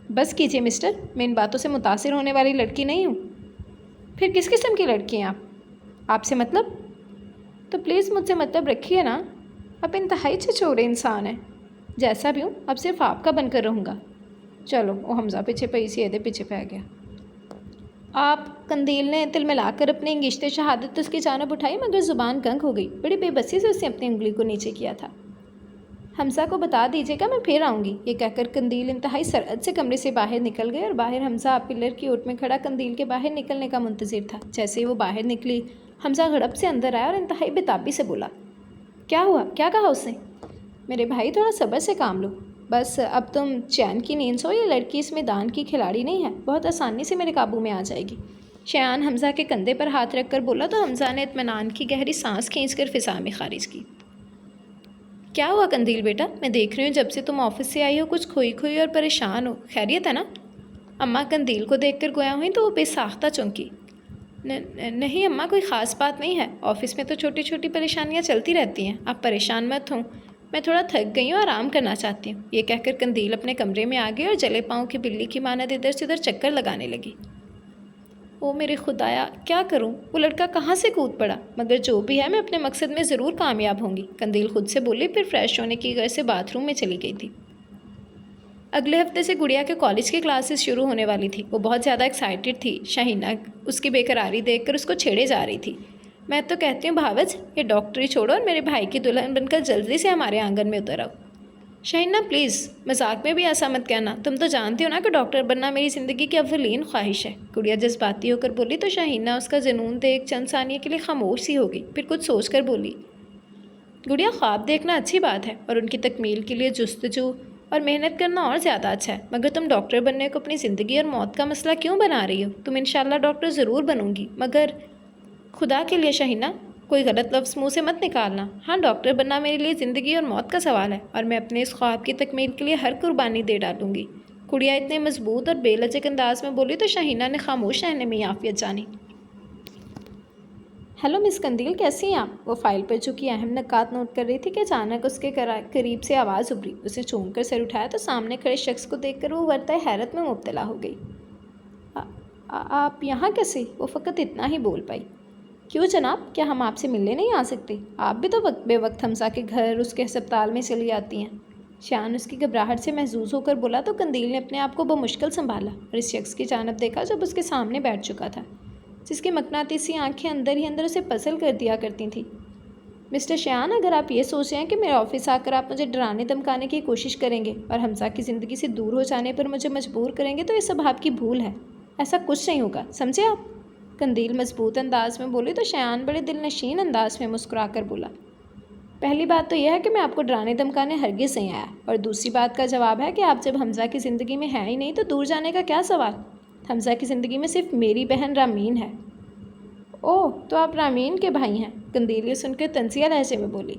بس کیجیے مسٹر، میں ان باتوں سے متاثر ہونے والی لڑکی نہیں ہوں۔ پھر کس قسم کی لڑکی ہیں آپ سے مطلب؟ تو پلیز مجھ سے مطلب رکھیے نا، آپ انتہائی چھچورے انسان ہیں۔ جیسا بھی ہوں اب صرف آپ کا بن کر رہوں گا۔ چلو، وہ حمزہ پیچھے پئی سی عہدے پیچھے پہ گیا۔ آپ، قندیل نے تل ملا کر اپنی انگشت شہادت اس کی جانب اٹھائی مگر زبان گنگ ہو گئی، بڑی بے بسی سے اس نے اپنی انگلی کو نیچے کیا تھا۔ حمزہ کو بتا دیجیے گا میں پھر آؤں گی، یہ کہہ کر قندیل انتہائی سرعت سے کمرے سے باہر نکل گئے اور باہر حمزہ پلر کی اوٹ میں کھڑا قندیل کے باہر نکلنے کا منتظر تھا۔ جیسے ہی وہ باہر نکلی حمزہ گھڑپ سے اندر آیا اور انتہائی بےتابی سے بولا، کیا ہوا؟ کیا کہا اس نے؟ میرے بھائی تھوڑا صبر سے کام لو، بس اب تم چین کی نیند سو، یہ لڑکی اس میدان کی کھلاڑی نہیں ہے، بہت آسانی سے میرے قابو میں آ جائے گی۔ شایان حمزہ کے کندھے پر ہاتھ رکھ کر بولا تو حمزہ نے اطمینان کی گہری سانس کھینچ کر فضا میں خارج کی۔ کیا ہوا قندیل بیٹا؟ میں دیکھ رہی ہوں جب سے تم آفس سے آئی ہو کچھ کھوئی اور پریشان ہو، خیریت ہے نا؟ اماں قندیل کو دیکھ کر گویا ہوئی تو وہ بے ساختہ چونکی۔ نہیں اماں، کوئی خاص بات نہیں ہے، آفس میں تو چھوٹی چھوٹی پریشانیاں چلتی رہتی ہیں، آپ پریشان مت ہوں، میں تھوڑا تھک گئی ہوں، آرام کرنا چاہتی ہوں۔ یہ کہہ کر قندیل اپنے کمرے میں آ گئی اور جلے پاؤں کی بلی کی مانند ادھر سے ادھر چکر لگانے لگی۔ او میرے خدایا، کیا کروں؟ وہ لڑکا کہاں سے کود پڑا؟ مگر جو بھی ہے میں اپنے مقصد میں ضرور کامیاب ہوں گی، قندیل خود سے بولی، پھر فریش ہونے کی غرض سے باتھ روم میں چلی گئی تھی۔ اگلے ہفتے سے گڑیا کے کالج کی کلاسز شروع ہونے والی تھی۔ وہ بہت زیادہ ایکسائٹیڈ تھی۔ شاہینہ اس کی بے قراری دیکھ کر اس کو چھیڑے جا رہی تھی۔ میں تو کہتی ہوں بھاوج، یہ ڈاکٹری چھوڑو اور میرے بھائی کی دلہن بن کر جلدی سے ہمارے آنگن میں اتر آؤ۔ شاہینہ پلیز، مذاق میں بھی ایسا مت کہنا، تم تو جانتی ہو نا کہ ڈاکٹر بننا میری زندگی کی اولین خواہش ہے۔ گڑیا جذباتی ہو کر بولی تو شاہینہ اس کا جنون دیکھ چند ثانیے کے لیے خاموش سی ہو گئی، پھر کچھ سوچ کر بولی، گڑیا خواب دیکھنا اچھی بات ہے اور ان کی تکمیل کے لیے جستجو اور محنت کرنا اور زیادہ اچھا ہے، مگر تم ڈاکٹر بننے کو اپنی زندگی اور موت کا مسئلہ کیوں بنا رہی ہو؟ تم انشاءاللہ ڈاکٹر ضرور بنوں گی، مگر خدا کے لیے شاہینہ کوئی غلط لفظ منہ سے مت نکالنا۔ ہاں، ڈاکٹر بننا میرے لیے زندگی اور موت کا سوال ہے اور میں اپنے اس خواب کی تکمیل کے لیے ہر قربانی دے ڈالوں گی۔ گڑیا اتنے مضبوط اور بے لچک انداز میں بولی تو شاہینہ نے خاموش رہنے میں عافیت جانی۔ ہیلو مس قندیل، کیسی ہیں آپ؟ وہ فائل پر چکی اہم نکات نوٹ کر رہی تھی کہ اچانک اس کے قریب سے آواز ابھری۔ اسے چونک کر سر اٹھایا تو سامنے کھڑے شخص کو دیکھ کر وہ ورطۂ حیرت میں مبتلا ہو گئی۔ آپ یہاں کیسے؟ وہ فقط اتنا ہی بول پائی۔ کیوں جناب، کیا ہم آپ سے ملنے نہیں آ سکتے؟ آپ بھی تو بے وقت حمزہ کے گھر اس کے ہسپتال میں چلی آتی ہیں۔ شیان اس کی گھبراہٹ سے محظوظ ہو کر بولا تو قندیل نے اپنے آپ کو بمشکل سنبھالا اور اس شخص کی جانب دیکھا جب اس کے سامنے بیٹھ چکا تھا، جس کی مقناطیسی آنکھیں اندر ہی اندر اسے پزل کر دیا کرتی تھیں۔ مسٹر شیان، اگر آپ یہ سوچ رہے ہیں کہ میرے آفس آ کر آپ مجھے ڈرانے دھمکانے کی کوشش کریں گے اور حمزہ کی زندگی سے دور ہو جانے پر مجھے مجبور کریں گے تو یہ سب آپ کی بھول ہے۔ ایسا کچھ نہیں ہوگا، سمجھے آپ؟ قندیل مضبوط انداز میں بولی تو شیان بڑے دل نشین انداز میں مسکرا کر بولا، پہلی بات تو یہ ہے کہ میں آپ کو ڈرانے دھمکانے ہرگز نہیں آیا، اور دوسری بات کا جواب ہے کہ آپ جب حمزہ کی زندگی میں ہیں ہی نہیں تو دور جانے کا کیا سوال؟ حمزہ کی زندگی میں صرف میری بہن رامین ہے۔ اوہ، تو آپ رامین کے بھائی ہیں؟ قندیل یہ سن کے طنزیہ لہجے میں بولی،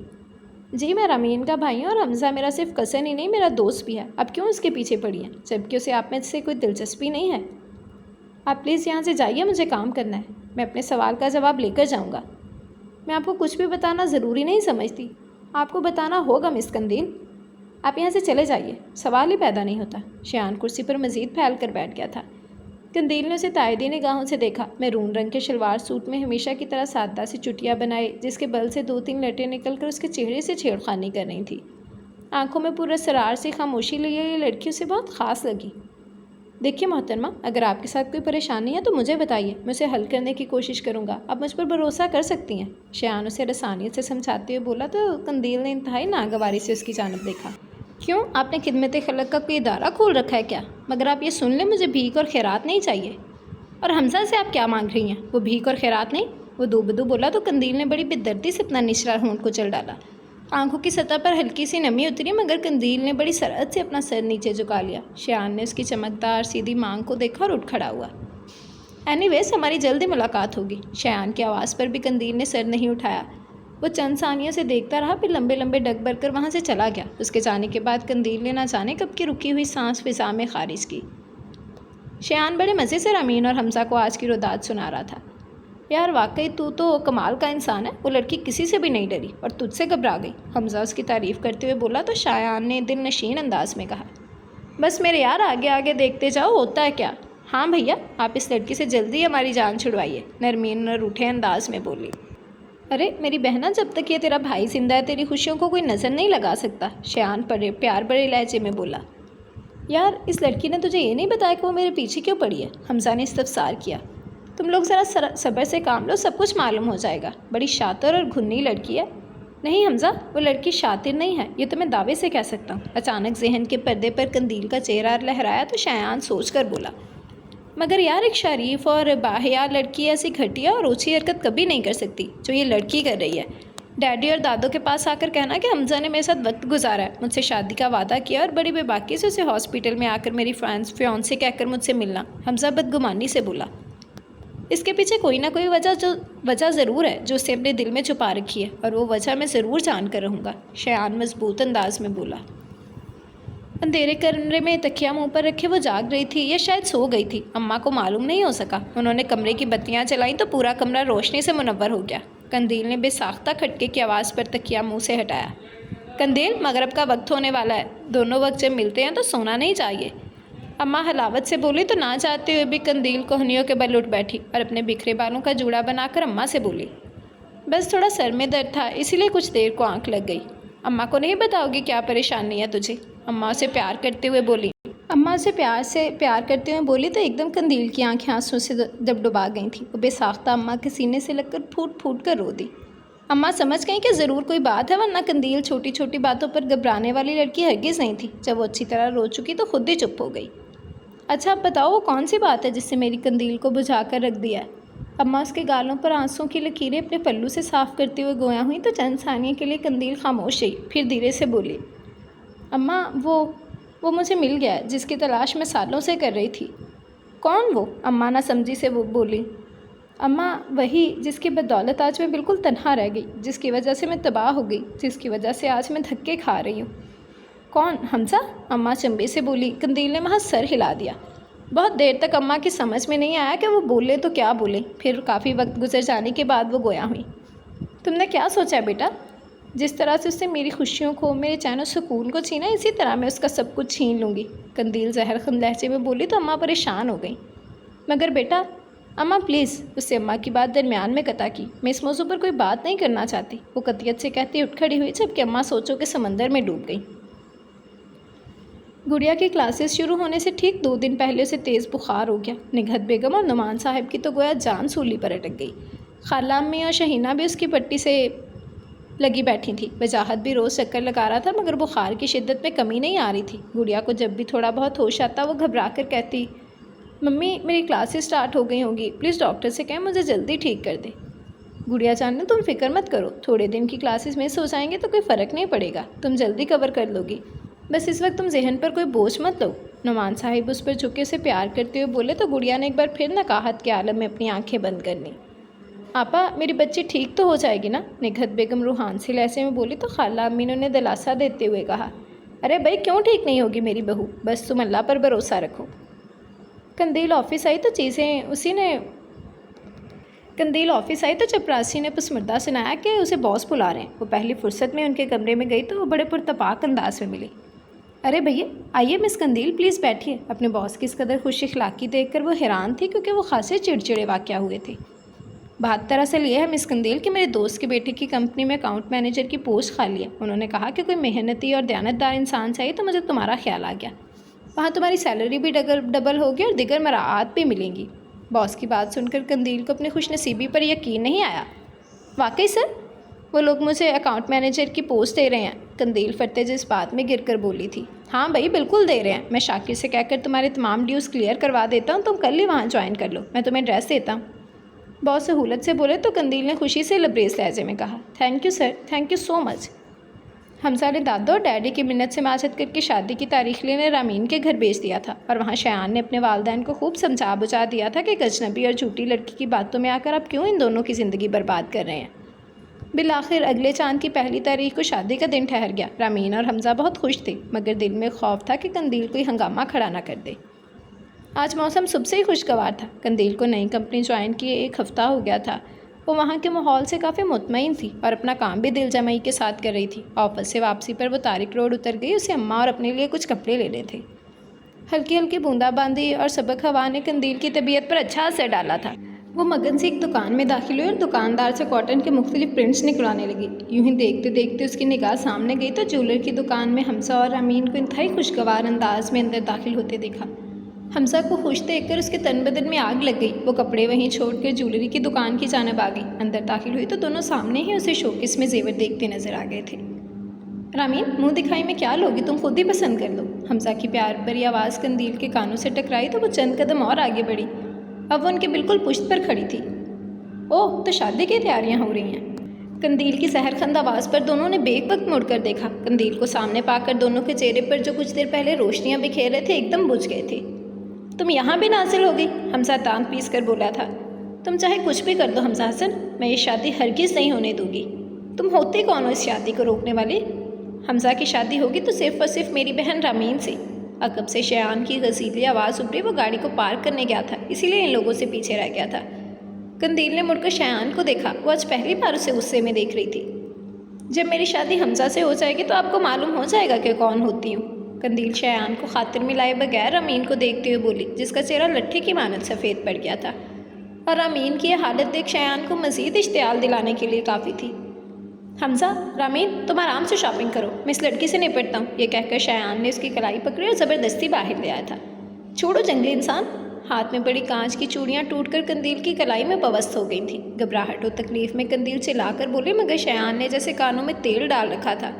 جی میں رامین کا بھائی ہوں اور حمزہ میرا صرف کزن ہی نہیں، میرا دوست بھی ہے۔ اب کیوں اس کے پیچھے پڑی ہیں جبکہ اسے آپ میں سے کوئی دلچسپی نہیں ہے؟ آپ پلیز یہاں سے جائیے، مجھے کام کرنا ہے، میں اپنے سوال کا جواب لے کر جاؤں گا۔ میں آپ کو کچھ بھی بتانا ضروری نہیں سمجھتی، آپ کو بتانا ہوگا مس قندیل، آپ یہاں سے چلے جائیے، سوال ہی پیدا نہیں ہوتا۔ شیان کرسی پر مزید پھیل کر بیٹھ گیا تھا۔ قندیل نے اسے تائیدی نگاہوں سے دیکھا۔ میرون رنگ کے شلوار سوٹ میں ہمیشہ کی طرح سادہ سی چٹیاں بنائے، جس کے بل سے 2-3 لٹیں نکل کر اس کے چہرے سے چھیڑخانی کر رہی تھی۔ آنکھوں میں پورا اسرار سے خاموشی لیے یہ لڑکی اسے بہت خاص لگی۔ دیکھیے محترمہ، اگر آپ کے ساتھ کوئی پریشانی ہے تو مجھے بتائیے، میں اسے حل کرنے کی کوشش کروں گا، آپ مجھ پر بھروسہ کر سکتی ہیں۔ شیان اسے رسانیت سے سمجھاتے ہوئے بولا تو قندیل نے انتہائی ناگواری سے اس کی جانب دیکھا۔ کیوں، آپ نے خدمت خلق کا کوئی ادارہ کھول رکھا ہے کیا؟ مگر آپ یہ سن لیں، مجھے بھیک اور خیرات نہیں چاہیے۔ اور حمزہ سے آپ کیا مانگ رہی ہیں؟ وہ بھیک اور خیرات نہیں، وہ دو بدو بولا تو قندیل نے بڑی بے دردی سے اپنا نچلا ہونٹ کو چل ڈالا۔ آنکھوں کی سطح پر ہلکی سی نمی اتری مگر قندیل نے بڑی سرعت سے اپنا سر نیچے جھکا لیا۔ شیان نے اس کی چمکدار سیدھی مانگ کو دیکھا اور اٹھ کھڑا ہوا۔ اینی ویز، ہماری جلدی ملاقات ہوگی۔ شیان کی آواز پر بھی قندیل نے سر نہیں اٹھایا۔ وہ چند ثانیوں سے دیکھتا رہا، پھر لمبے لمبے ڈگ بھر کر وہاں سے چلا گیا۔ اس کے جانے کے بعد قندیل نے نہ جانے کب کی رکی ہوئی سانس فضا میں خارج کی۔ شیان بڑے مزے سے رامین اور حمزہ کو آج کی روداد سنا رہا تھا۔ یار واقعی تو کمال کا انسان ہے، وہ لڑکی کسی سے بھی نہیں ڈری اور تجھ سے گھبرا گئی، حمزہ اس کی تعریف کرتے ہوئے بولا تو شیان نے دل نشین انداز میں کہا، بس میرے یار آگے آگے دیکھتے جاؤ، ہوتا ہے کیا؟ ہاں بھیا، آپ اس لڑکی سے جلدی ہماری جان چھڑوائیے، نرمین نے روٹھے انداز میں بولی۔ ارے میری بہنا، جب تک یہ تیرا بھائی زندہ ہے تیری خوشیوں کو کوئی نظر نہیں لگا سکتا، شیان پیار بڑے لہجے میں بولا۔ یار اس لڑکی نے تجھے یہ نہیں بتایا کہ وہ میرے پیچھے کیوں پڑی ہے؟ حمزہ نے استفسار کیا۔ تم لوگ ذرا صبر سے کام لو، سب کچھ معلوم ہو جائے گا، بڑی شاطر اور گھنی لڑکی ہے۔ نہیں حمزہ، وہ لڑکی شاطر نہیں ہے، یہ تو میں دعوے سے کہہ سکتا ہوں۔ اچانک ذہن کے پردے پر قندیل کا چہرہ لہرایا تو شیان سوچ کر بولا، مگر یار ایک شریف اور باحیا لڑکی ایسی گھٹیا اور اوچھی حرکت کبھی نہیں کر سکتی جو یہ لڑکی کر رہی ہے۔ ڈیڈی اور دادوں کے پاس آ کر کہنا کہ حمزہ نے میرے ساتھ وقت گزارا ہے، مجھ سے شادی کا وعدہ کیا اور بڑی بے باکی سے اسے ہاسپٹل میں آ کر میری فیونسے کہہ کر مجھ سے ملنا۔ حمزہ بدگمانی سے بولا، اس کے پیچھے کوئی نہ کوئی وجہ ضرور ہے جو اسے اپنے دل میں چھپا رکھی ہے، اور وہ وجہ میں ضرور جان کر رہوں گا، شیان مضبوط انداز میں بولا۔ اندھیرے کمرے میں تکیہ منہ پر رکھے وہ جاگ رہی تھی یا شاید سو گئی تھی، اماں کو معلوم نہیں ہو سکا۔ انہوں نے کمرے کی بتیاں جلائیں تو پورا کمرہ روشنی سے منور ہو گیا۔ قندیل نے بے ساختہ کھٹکے کی آواز پر تکیہ منہ سے ہٹایا۔ قندیل، مغرب کا وقت ہونے والا ہے، دونوں وقت جب ملتے ہیں تو سونا نہیں چاہیے، اماں حلاوت سے بولی تو نہ چاہتے ہوئے بھی قندیل کوہنیوں کے بل اٹھ بیٹھی اور اپنے بکھرے بالوں کا جوڑا بنا کر اماں سے بولی، بس تھوڑا سر میں درد تھا اسی لیے کچھ دیر کو آنکھ لگ گئی، اماں کو نہیں بتاؤ گی کیا پریشانی ہے تجھے؟ अम्मा उसे प्यार करते हुए बोली। अम्मा उसे प्यार करते हुए बोली तो एकदम कंदील की आंखें आंसू से डबडबा गई थी। वो बेसाख्ता अम्मा के सीने से लगकर फूट फूट कर रो दी। अम्मा समझ गई कि ज़रूर कोई बात है, वरना कंदील छोटी छोटी बातों पर घबराने वाली लड़की हरगिज़ नहीं थी। जब वो अच्छी तरह रो चुकी तो खुद ही चुप हो गई। अच्छा अब बताओ वो कौन सी बात है जिससे मेरी कंदील को बुझा कर रख दिया है? अम्मा उसके गालों पर आंसुओं की लकीरें अपने पल्लू से साफ करते हुए गोया हुई तो चंद सानियों के लिए कंदील खामोश रही, फिर धीरे से बोली। अम्मा वो मुझे मिल गया है जिसकी तलाश मैं सालों से कर रही थी। कौन वो? अम्मा ना समझी से वो बोली। अम्मा वही जिसकी बदौलत आज मैं बिल्कुल तन्हा रह गई, जिसकी वजह से मैं तबाह हो गई, जिसकी वजह से आज मैं धक्के खा रही हूँ। कौन? हमजा? अम्मा चंबे से बोली। कंदील ने वहाँ सर हिला दिया। बहुत देर तक अम्मा की समझ में नहीं आया कि वो बोले तो क्या बोले। फिर काफ़ी वक्त गुजर जाने के बाद वो गोया हुई। तुमने क्या सोचा है बेटा? जिस तरह से उसने मेरी खुशियों को, मेरे चैन और सुकून को छीना, इसी तरह मैं उसका सब कुछ छीन लूँगी। कंदील जहरखंद लहजे में बोली तो अम्मा परेशान हो गई। मगर बेटा, अम्मा प्लीज़, उससे अम्मा की बात दरमियान में कता की। मैं इस मौजू पर कोई बात नहीं करना चाहती, वो कतियत से कहती उठ खड़ी हुई, जबकि अम्मा सोचों के समंदर में डूब गई। गुड़िया की क्लासेस शुरू होने से ठीक 2 दिन पहले उसे तेज़ बुखार हो गया। निघत बेगम और नुमान साहब की तो गोया जान सूली पर अटक गई। खाला अम्मी और शहीना भी उसकी पट्टी से लगी बैठी थी। वजाहत भी रोज़ चक्कर लगा रहा था, मगर बुखार की शिद्दत में कमी नहीं आ रही थी। गुड़िया को जब भी थोड़ा बहुत होश आता वो घबरा कर कहती, मम्मी मेरी क्लासेस स्टार्ट हो गई होंगी, प्लीज़ डॉक्टर से कहें मुझे जल्दी ठीक कर दे। गुड़िया जान, तुम फिक्र मत करो, थोड़े दिन की क्लासेस मिस हो जाएंगे तो कोई फ़र्क नहीं पड़ेगा, तुम जल्दी कवर कर लोगी। बस इस वक्त तुम जहन पर कोई बोझ मत लो। नुमान साहिब उस पर झुके से प्यार करते हुए बोले तो गुड़िया ने एक बार फिर नकाहत के आलम में अपनी आंखें बंद कर लीं। आपा मेरी बच्ची ठीक तो हो जाएगी ना? निघत बेगम रूहान से लहजे में बोली तो खाला अम्मी ने उन्हें दिलासा देते हुए कहा, अरे भाई क्यों ठीक नहीं होगी मेरी बहू, बस तुम अल्लाह पर भरोसा रखो। कंदील ऑफिस आई तो चपरासी ने पुसमुर्दा सुनाया कि उसे बॉस बुला रहे हैं। वो पहली फुर्सत में उनके कमरे में गई तो वो बड़े पुरतपाक अंदाज में मिली। अरे भैया आइए मिस कंदील, प्लीज़ बैठिए। अपने बॉस की इस कदर खुश इखलाकी देखकर वो हैरान थी, क्योंकि वो खासे चिड़चिड़े वाक़या हुए थे। बात दरअसल ये है मिस कंदील कि मेरे दोस्त के बेटे की कंपनी में अकाउंट मैनेजर की पोस्ट खाली है। उन्होंने कहा कि कोई मेहनती और दयानतदार इंसान चाहिए, तो मुझे तुम्हारा ख्याल आ गया। वहाँ तुम्हारी सैलरी भी डबल होगी और दिगर मराआत भी मिलेंगी। बॉस की बात सुनकर कंदील को अपनी खुशनसीबी पर यकीन नहीं आया। वाकई सर, वो लोग मुझे अकाउंट मैनेजर की पोस्ट दे रहे हैं। कंदील फटते जिस बात में गिरकर बोली थी। हाँ भाई बिल्कुल दे रहे हैं। मैं शाकिर से कहकर तुम्हारे तमाम ड्यूज़ क्लियर करवा देता हूँ, तुम कल ही वहाँ ज्वाइन कर लो, मैं तुम्हें ड्रेस देता हूँ। बॉस सहूलत से बोले तो कंदील ने खुशी से लबरेज लहजे में कहा, thank you sir, thank you so much. Hamza ने दादा और डैडी की मिन्नत से माजत करके शादी की तारीख लेने रामीन के घर भेज दिया था, और वहाँ शयान ने अपने वालिदैन को खूब समझा बुझा दिया था कि एक अजनबी और झूठी लड़की की बातों में आकर आप क्यों इन दोनों की ज़िंदगी बर्बाद कर रहे हैं। बिलाखिर अगले चांद की पहली तारीख को शादी का दिन ठहर गया। रामीन और हमजा बहुत खुश थे, मगर दिल में खौफ था कि कंदील कोई हंगामा खड़ा ना कर दे। आज मौसम सुबह से ही खुशगवार था। कंदील को नई कंपनी ज्वाइन किए 1 हफ़्ता हो गया था। वो वहाँ के माहौल से काफ़ी मुतमईन थी और अपना काम भी दिल जमाई के साथ कर रही थी। ऑफिस से वापसी पर वो तारिक रोड उतर गई। उसे अम्मा और अपने लिए कुछ कपड़े लेने थे। हल्की हल्की बूंदाबांदी और सबक हवा ने कंदील की तबीयत पर अच्छा असर डाला था। वो मगन से एक दुकान में दाखिल हुई और दुकानदार से कॉटन के मुख्तलिफ प्रिंट्स निकलवाने लगी। यूं ही देखते देखते उसकी निगाह सामने गई तो ज्वेलर की दुकान में हमजा और अमीन को इंतहाई खुशगवार अंदाज में अंदर दाखिल होते देखा। हमजा को खुश देखकर उसके तन बदन में आग लग गई। वो कपड़े वहीं छोड़कर ज्वेलरी की दुकान की जानिब आ गई। अंदर दाखिल हुई तो दोनों सामने ही उसे शोकेस में जेवर देखते नजर आ गए थे। रामीन, मुंह दिखाई में क्या लोगी, तुम खुद ही पसंद कर लो। हमजा की प्यार भरी आवाज़ कंदील के कानों से टकराई तो वो चंद कदम और आगे बढ़ी। अब वो उनके बिल्कुल पुश्त पर खड़ी थी। ओह, तो शादी की तैयारियां हो रही हैं। कंदील की सहरखंद आवाज़ पर दोनों ने बेक वक्त मुड़कर देखा। कंदील को सामने पाकर दोनों के चेहरे पर जो कुछ देर पहले रोशनियां बिखेर रहे थे एकदम बुझ गए थे। तुम यहाँ भी नाजिल हो गई, हमजा दांत पीस कर बोला था। तुम चाहे कुछ भी कर दो हमजा हसन, मैं ये शादी हरगिज़ नहीं होने दूंगी। तुम होते कौन हो इस शादी को रोकने वाले? हमजा की शादी होगी तो सिर्फ और सिर्फ मेरी बहन रामीन से। अकब से शयान की गसीली आवाज़ उभरी। वो गाड़ी को पार्क करने गया था, इसीलिए इन लोगों से पीछे रह गया था। कंदील ने मुड़कर शयान को देखा। वो आज पहली बार उसे गुस्से में देख रही थी। जब मेरी शादी हमजा से हो जाएगी तो आपको मालूम हो जाएगा कि कौन होती हूँ। कंदील शयान को खातिर में लाए बगैर अमीन को देखते हुए बोली, जिसका चेहरा लट्ठे की मानद सफ़ेद पड़ गया था, और अमीन की यह हालत देख शयान को मज़ीद इश्तियाल दिलाने के लिए काफ़ी थी। हमजा, रामीन, तुम आराम से शॉपिंग करो, मैं इस लड़की से निपटता हूँ, ये कहकर शयान ने उसकी कलाई पकड़ी और ज़बरदस्ती बाहर ले आया था। छोड़ो जंगली इंसान। हाथ में पड़ी कांच की चूड़ियाँ टूटकर कंदील की कलाई में पवस्त हो गई थी। घबराहट और तकलीफ में कंदील चिल्लाकर बोले, मगर शयान ने जैसे कानों में तेल डाल रखा था।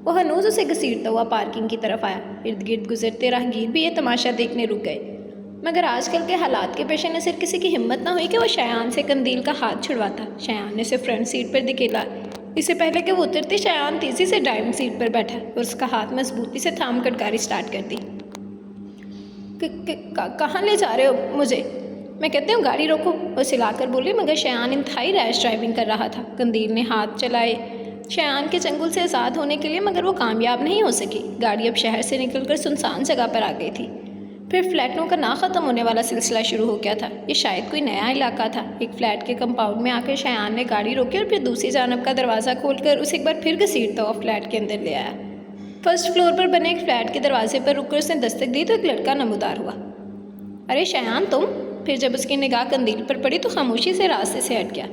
वो हनूज उसे घसीटता हुआ पार्किंग की तरफ आया। इर्द गिर्द गुजरते राहगीर भी ये तमाशा देखने रुक गए, मगर आजकल के हालात के पेश नज़र किसी की हिम्मत ना हुई कि वो शयान से कंदील का हाथ छुड़वाता। शयान ने उसे फ्रंट सीट पर धकेला। इससे पहले कि वो उतरती, शयान तेज़ी से ड्राइविंग सीट पर बैठा और उसका हाथ मजबूती से थाम कर गाड़ी स्टार्ट कर दी। कहाँ ले जा रहे हो मुझे? मैं कहती हूँ गाड़ी रोको, वो सिलाकर बोली, मगर शयान इंतहाई रैश ड्राइविंग कर रहा था। कंदील ने हाथ चलाए शयान के चंगुल से आज़ाद होने के लिए, मगर वो कामयाब नहीं हो सकी। गाड़ी अब शहर से निकलकर सुनसान जगह पर आ गई थी। फिर फ्लैटों का ना ख़त्म होने वाला सिलसिला शुरू हो गया था। ये शायद कोई नया इलाका था। एक फ़्लैट के कंपाउंड में आकर शयान ने गाड़ी रोकी और फिर दूसरी जानब का दरवाज़ा खोलकर उसे एक बार फिर घसीटता हुआ फ्लैट के अंदर ले आया। फर्स्ट फ्लोर पर बने एक फ़्लैट के दरवाजे पर रुककर उसने दस्तक दी तो एक लड़का नमूदार हुआ। अरे शयान, तुम? फिर जब उसकी निगाह कंदील पर पड़ी तो खामोशी से रास्ते से हट गया।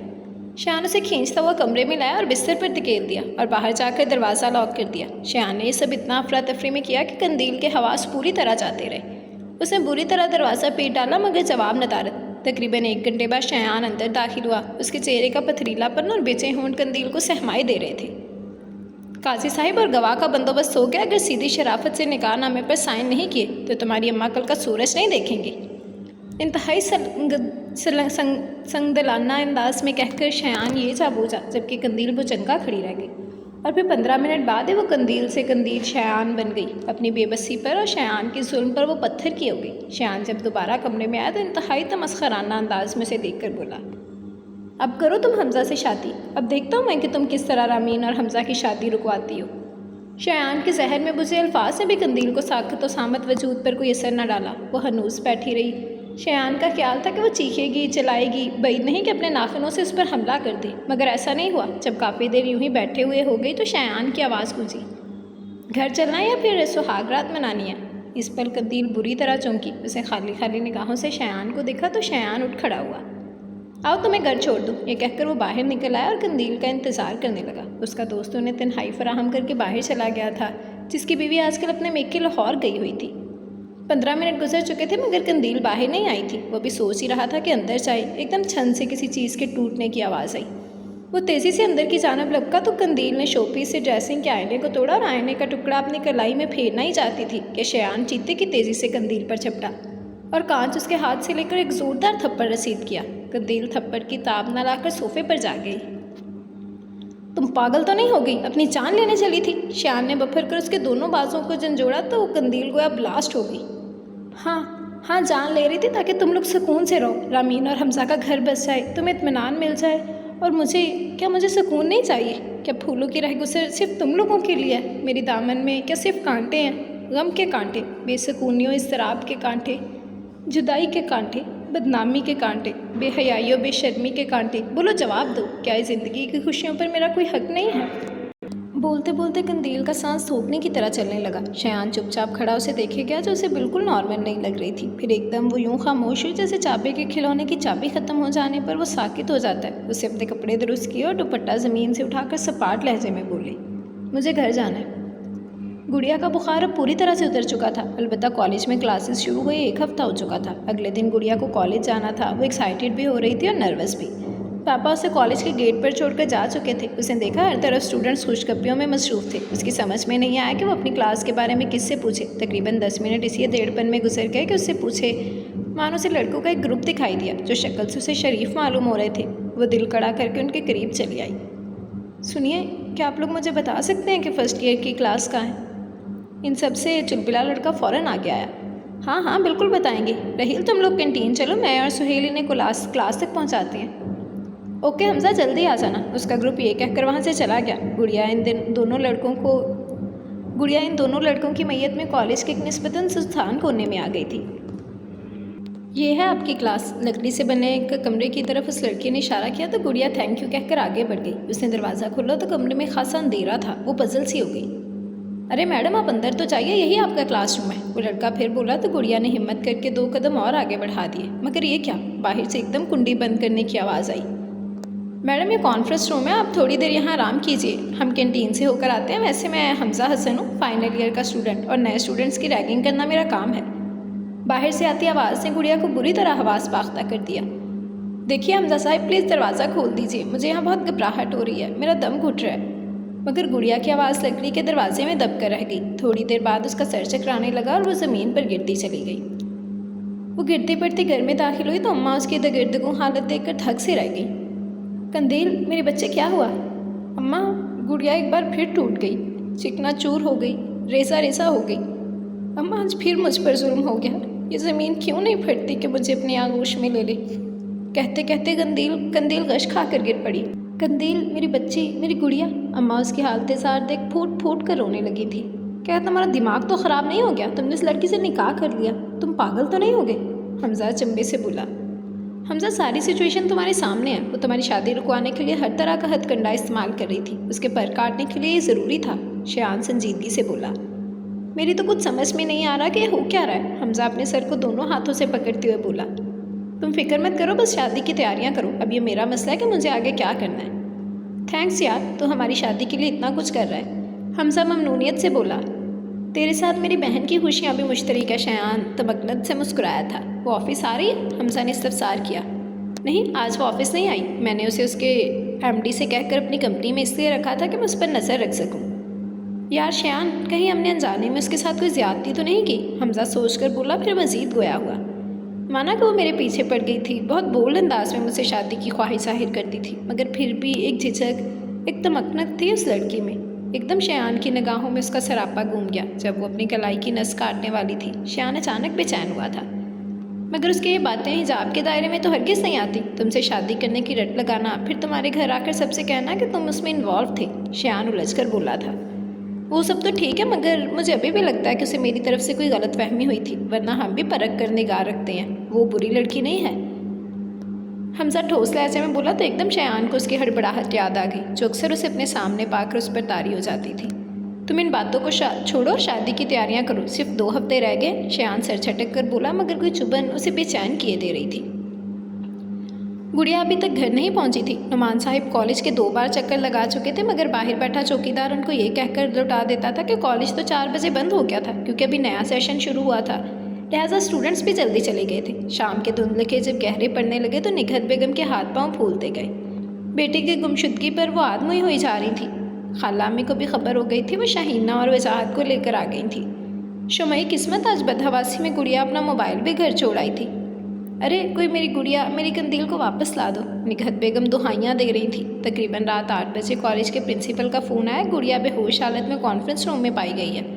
शयान उसे खींचता हुआ कमरे में लाया और बिस्तर पर धकेल दिया और बाहर जाकर दरवाज़ा लॉक कर दिया। शयान ने यह सब इतना अफरा तफरी में किया कि कंदील के हवास पूरी तरह जाते रहे। उसने बुरी तरह दरवाज़ा पीट डाला, मगर जवाब न तारत। तकरीबन 1 घंटे बाद शयान अंदर दाखिल हुआ। उसके चेहरे का पथरीलापन और बेचे होंठ कंदील को सहमाए दे रहे थे। काजी साहिब और गवाह का बंदोबस्त हो गया। अगर सीधी शराफत से निकाह नामे पर साइन नहीं किए तो तुम्हारी अम्मा कल का सूरज नहीं देखेंगी। इंतहाई संगदलाना अंदाज में कहकर शयान ये जा बूझा, जबकि कंदील भुजंगा खड़ी रह गई। और फिर 15 मिनट बाद ही वो कंदील से कंदील शयान बन गई। अपनी बेबसी पर और शयान की जुल्म पर वो पत्थर की हो गई। शयान जब दोबारा कमरे में आया तो इंतहाई तमस्खराना अंदाज में उसे देखकर बोला, अब करो तुम हमजा से शादी। अब देखता हूँ मैं कि तुम किस तरह रामीन और हमजा की शादी रुकवाती हो। शयान के जहर में बुझे अल्फाज ने भी कंदील को साकत और सामत वजूद पर कोई असर न डाला। वो हनूस बैठी रही। शयान का ख्याल था कि वो चीखेगी, चलाएगी, बैद नहीं कि अपने नाखूनों से उस पर हमला कर दे, मगर ऐसा नहीं हुआ। जब काफ़ी देर यूं ही बैठे हुए हो गई तो शयान की आवाज़ गूंजी, घर चलना है या फिर सुहागरात मनानी है? इस पर कंदील बुरी तरह चौंकी। उसे खाली खाली निगाहों से शयान को देखा तो शयान उठ खड़ा हुआ। आओ तुम्हें घर छोड़ दूँ, ये कहकर वो बाहर निकल आया और कंदील का इंतज़ार करने लगा। उसका दोस्त उन्हें तन्हाई फराहम करके बाहर चला गया था, जिसकी बीवी आजकल अपने मेके लाहौर गई हुई थी। 15 मिनट गुजर चुके थे, मगर कंदील बाहर नहीं आई थी। वो भी सोच ही रहा था कि अंदर जाए। एकदम छन से किसी चीज़ के टूटने की आवाज़ आई। वो तेज़ी से अंदर की जानब लपका तो कंदील ने शोपीस से ड्रेसिंग के आईने को तोड़ा और आईने का टुकड़ा अपनी कलाई में फेरना ही चाहती थी कि शयान चीते की तेज़ी से कंदील पर झपटा और कांच उसके हाथ से लेकर एक ज़ोरदार थप्पड़ रसीद किया। कंदील थप्पड़ की ताब न लाकर सोफे पर जा गई। तुम पागल तो नहीं हो गई? अपनी जान लेने चली थी? शयान ने बफर कर उसके दोनों बाजों को झंझोड़ा तो कंदील गोया ब्लास्ट हो गई। हाँ, जान ले रही थी ताकि तुम लोग सुकून से रहो, रामीन और हमजा का घर बस जाए, तुम्हें इत्मीनान मिल जाए। और मुझे सुकून नहीं चाहिए? क्या फूलों की रहगुसर सिर्फ तुम लोगों के लिए है? मेरी दामन में क्या सिर्फ कांटे हैं? गम के कांटे, बेसुकूनियों, इज़्तिराब के कांटे, जुदाई के कांटे, बदनामी के कांटे, बेहयाइयों बेशर्मी के कांटे। बोलो, जवाब दो, क्या इस ज़िंदगी की खुशियों पर मेरा कोई हक नहीं है? बोलते बोलते कंदील का सांस थूकने की तरह चलने लगा। शयान चुपचाप खड़ा उसे देखे गया, जो उसे बिल्कुल नॉर्मल नहीं लग रही थी। फिर एकदम वो यूं खामोश हुई जैसे चाबी के खिलौने की चाबी ख़त्म हो जाने पर वो साकित हो जाता है। उसे अपने कपड़े दुरुस्त किए और दुपट्टा ज़मीन से उठाकर सपाट लहजे में बोली, मुझे घर जाना है। गुड़िया का बुखार अब पूरी तरह से उतर चुका था। अलबत्ता कॉलेज में क्लासेस शुरू हुए 1 हफ्ता हो चुका था। अगले दिन गुड़िया को कॉलेज जाना था। वो एक्साइटेड भी हो रही थी और नर्वस भी। पापा उसे कॉलेज के गेट पर छोड़कर जा चुके थे। उसे देखा हर तरफ स्टूडेंट्स खुशखबरियों में मसरूफ़ थे। उसकी समझ में नहीं आया कि वो अपनी क्लास के बारे में किससे पूछे। तकरीबन 10 मिनट इसी देड़पन में गुजर गए कि उससे पूछे। मानो उसे लड़कों का एक ग्रुप दिखाई दिया जो शक्ल से उसे शरीफ मालूम हो रहे थे। वो दिल कड़ा करके उनके करीब चली आई। सुनिए, क्या आप लोग मुझे बता सकते हैं कि फ़र्स्ट ईयर की क्लास कहाँ है? इन सब से चुलबुला लड़का फ़ौरन आगे आया। हाँ, बिल्कुल बताएंगे। रहील, तुम लोग कैंटीन चलो, मैं और सुहेल इन्हें क्लास तक पहुँचाते हैं। ओके हमजा, जल्दी आ जाना। उसका ग्रुप ये कहकर वहाँ से चला गया। गुड़िया इन दोनों लड़कों की मैयत में कॉलेज के एक निस्बतन सुनसान कोने में आ गई थी। ये है आपकी क्लास। लकड़ी से बने एक कमरे की तरफ उस लड़की ने इशारा किया तो गुड़िया थैंक यू कहकर आगे बढ़ गई। उसने दरवाज़ा खोला तो कमरे में खासा अंधेरा था। वो पजल सी हो गई। अरे मैडम, आप अंदर तो जाइए, यही आपका क्लासरूम है। वो लड़का फिर बोला तो गुड़िया ने हिम्मत करके 2 कदम और आगे बढ़ा दिए। मगर ये क्या? बाहर से एकदम कुंडी बंद करने की आवाज़ आई। मैडम ये कॉन्फ्रेंस रूम है, आप थोड़ी देर यहाँ आराम कीजिए, हम कैंटीन से होकर आते हैं। वैसे मैं हमजा हसन हूँ, फाइनल ईयर का स्टूडेंट, और नए स्टूडेंट्स की रैगिंग करना मेरा काम है। बाहर से आती आवाज़ ने गुड़िया को बुरी तरह हवास बाख्ता कर दिया। देखिए हमजा साहब, प्लीज़ दरवाज़ा खोल दीजिए, मुझे यहाँ बहुत घबराहट हो रही है, मेरा दम घुट रहा है। मगर गुड़िया की आवाज़ लकड़ी के दरवाजे में दब कर रह गई। थोड़ी देर बाद उसका सर चकराने लगा और वो ज़मीन पर गिरती चली गई। वो गिरती पड़ती घर में दाखिल हुई तो अम्मा उसकी दगड़दगू हालत देखकर थक से रह गई। कंदील, मेरे बच्चे क्या हुआ? अम्मा, गुड़िया एक बार फिर टूट गई, चिकना चूर हो गई, रेसा रेसा हो गई। अम्मा, आज फिर मुझ पर जुल्म हो गया, ये ज़मीन क्यों नहीं फटती कि मुझे अपनी आगोश में ले ले। कहते कहते कंदील गश खा कर गिर पड़ी। कंदील, मेरी बच्ची, मेरी गुड़िया। अम्मा उसकी हालत ज़ार देख फूट फूट कर रोने लगी थी। क्या तुम्हारा दिमाग तो ख़राब नहीं हो गया? तुमने इस लड़की से निकाह कर लिया, तुम पागल तो नहीं हो गए? हमजा चंबे से बोला। हमजा, सारी सिचुएशन तुम्हारे सामने है। वो तुम्हारी शादी रुकवाने के लिए हर तरह का हथकंडा इस्तेमाल कर रही थी, उसके पर काटने के लिए ये ज़रूरी था। शयान संजीदगी से बोला। मेरी तो कुछ समझ में नहीं आ रहा कि ये हो क्या रहा है। हमजा अपने सर को दोनों हाथों से पकड़ते हुए बोला। तुम फिक्र मत करो, बस शादी की तैयारियां करो। अब ये मेरा मसला है कि मुझे आगे क्या करना है। थैंक्स यार, तो हमारी शादी के लिए इतना कुछ कर रहा है। हमजा ममनूनियत से बोला। तेरे साथ मेरी बहन की खुशियाँ भी मुश्तरक है। शयान तमकनत से मुस्कुराया था। वो ऑफिस आ रही है? हमजा ने इस्तफसार किया। नहीं, आज वो ऑफिस नहीं आई। मैंने उसे उसके एमडी से कहकर अपनी कंपनी में इसलिए रखा था कि मैं उस पर नज़र रख सकूं। यार शयान, कहीं हमने अनजाने में उसके साथ कोई ज़्यादती तो नहीं की? हमजा सोचकर बोला, फिर मज़ीद गोया हुआ। माना कि वो मेरे पीछे पड़ गई थी, बहुत बोल्ड अंदाज में मुझसे शादी की ख्वाहिश जाहिर करती थी, मगर फिर भी एक झिझक, एक तमकनत थी उस लड़की में। एकदम शयान की निगाहों में उसका सरापा घूम गया। जब वो अपनी कलाई की नस काटने वाली थी, शयान अचानक बेचैन हुआ था। मगर उसकी ये बातें हिजाब के दायरे में तो हरगिज़ नहीं आती। तुमसे शादी करने की रट लगाना, फिर तुम्हारे घर आकर सबसे कहना कि तुम उसमें इन्वॉल्व थे। शयान उलझकर बोला था। वो सब तो ठीक है, मगर मुझे अभी भी लगता है कि उसे मेरी तरफ से कोई गलतफहमी हुई थी, वरना हम भी परख कर निगाह रखते हैं। वो बुरी लड़की नहीं है। हमजा ठोस लहजे में बोला तो एकदम शयान को उसकी हड़बड़ाहट याद आ गई, जो अक्सर उसे अपने सामने पाकर उस पर तारी हो जाती थी। तुम इन बातों को छोड़ो, शादी की तैयारियां करो, सिर्फ 2 हफ्ते रह गए। शयान सर झटक कर बोला, मगर कोई चुभन उसे बेचैन किए दे रही थी। गुड़िया अभी तक घर नहीं पहुंची थी। नुमान साहिब कॉलेज के 2 बार चक्कर लगा चुके थे, मगर बाहर बैठा चौकीदार उनको ये कहकर लौटा देता था कि कॉलेज तो 4 बजे बंद हो गया था, क्योंकि अभी नया सेशन शुरू हुआ था। लिहाजा स्टूडेंट्स भी जल्दी चले गए थे। शाम के धुंधले जब गहरे पड़ने लगे तो निघत बेगम के हाथ पांव फूलते गए। बेटी की गुमशुदगी पर वो आदमुई हुई जा रही थी। खाला अम्मी को भी खबर हो गई थी। वो शाहीना और वजाहत को लेकर आ गई थी। शुमाई किस्मत, आज बदहवासी में गुड़िया अपना मोबाइल भी घर छोड़ आई थी। अरे कोई मेरी गुड़िया, मेरी कंदील को वापस ला दो। निघत बेगम दुहाइयाँ दे रही थी। तकरीबन रात 8 बजे कॉलेज के प्रिंसिपल का फ़ोन आया। गुड़िया बेहोश हालत में कॉन्फ्रेंस रूम में पाई गई है।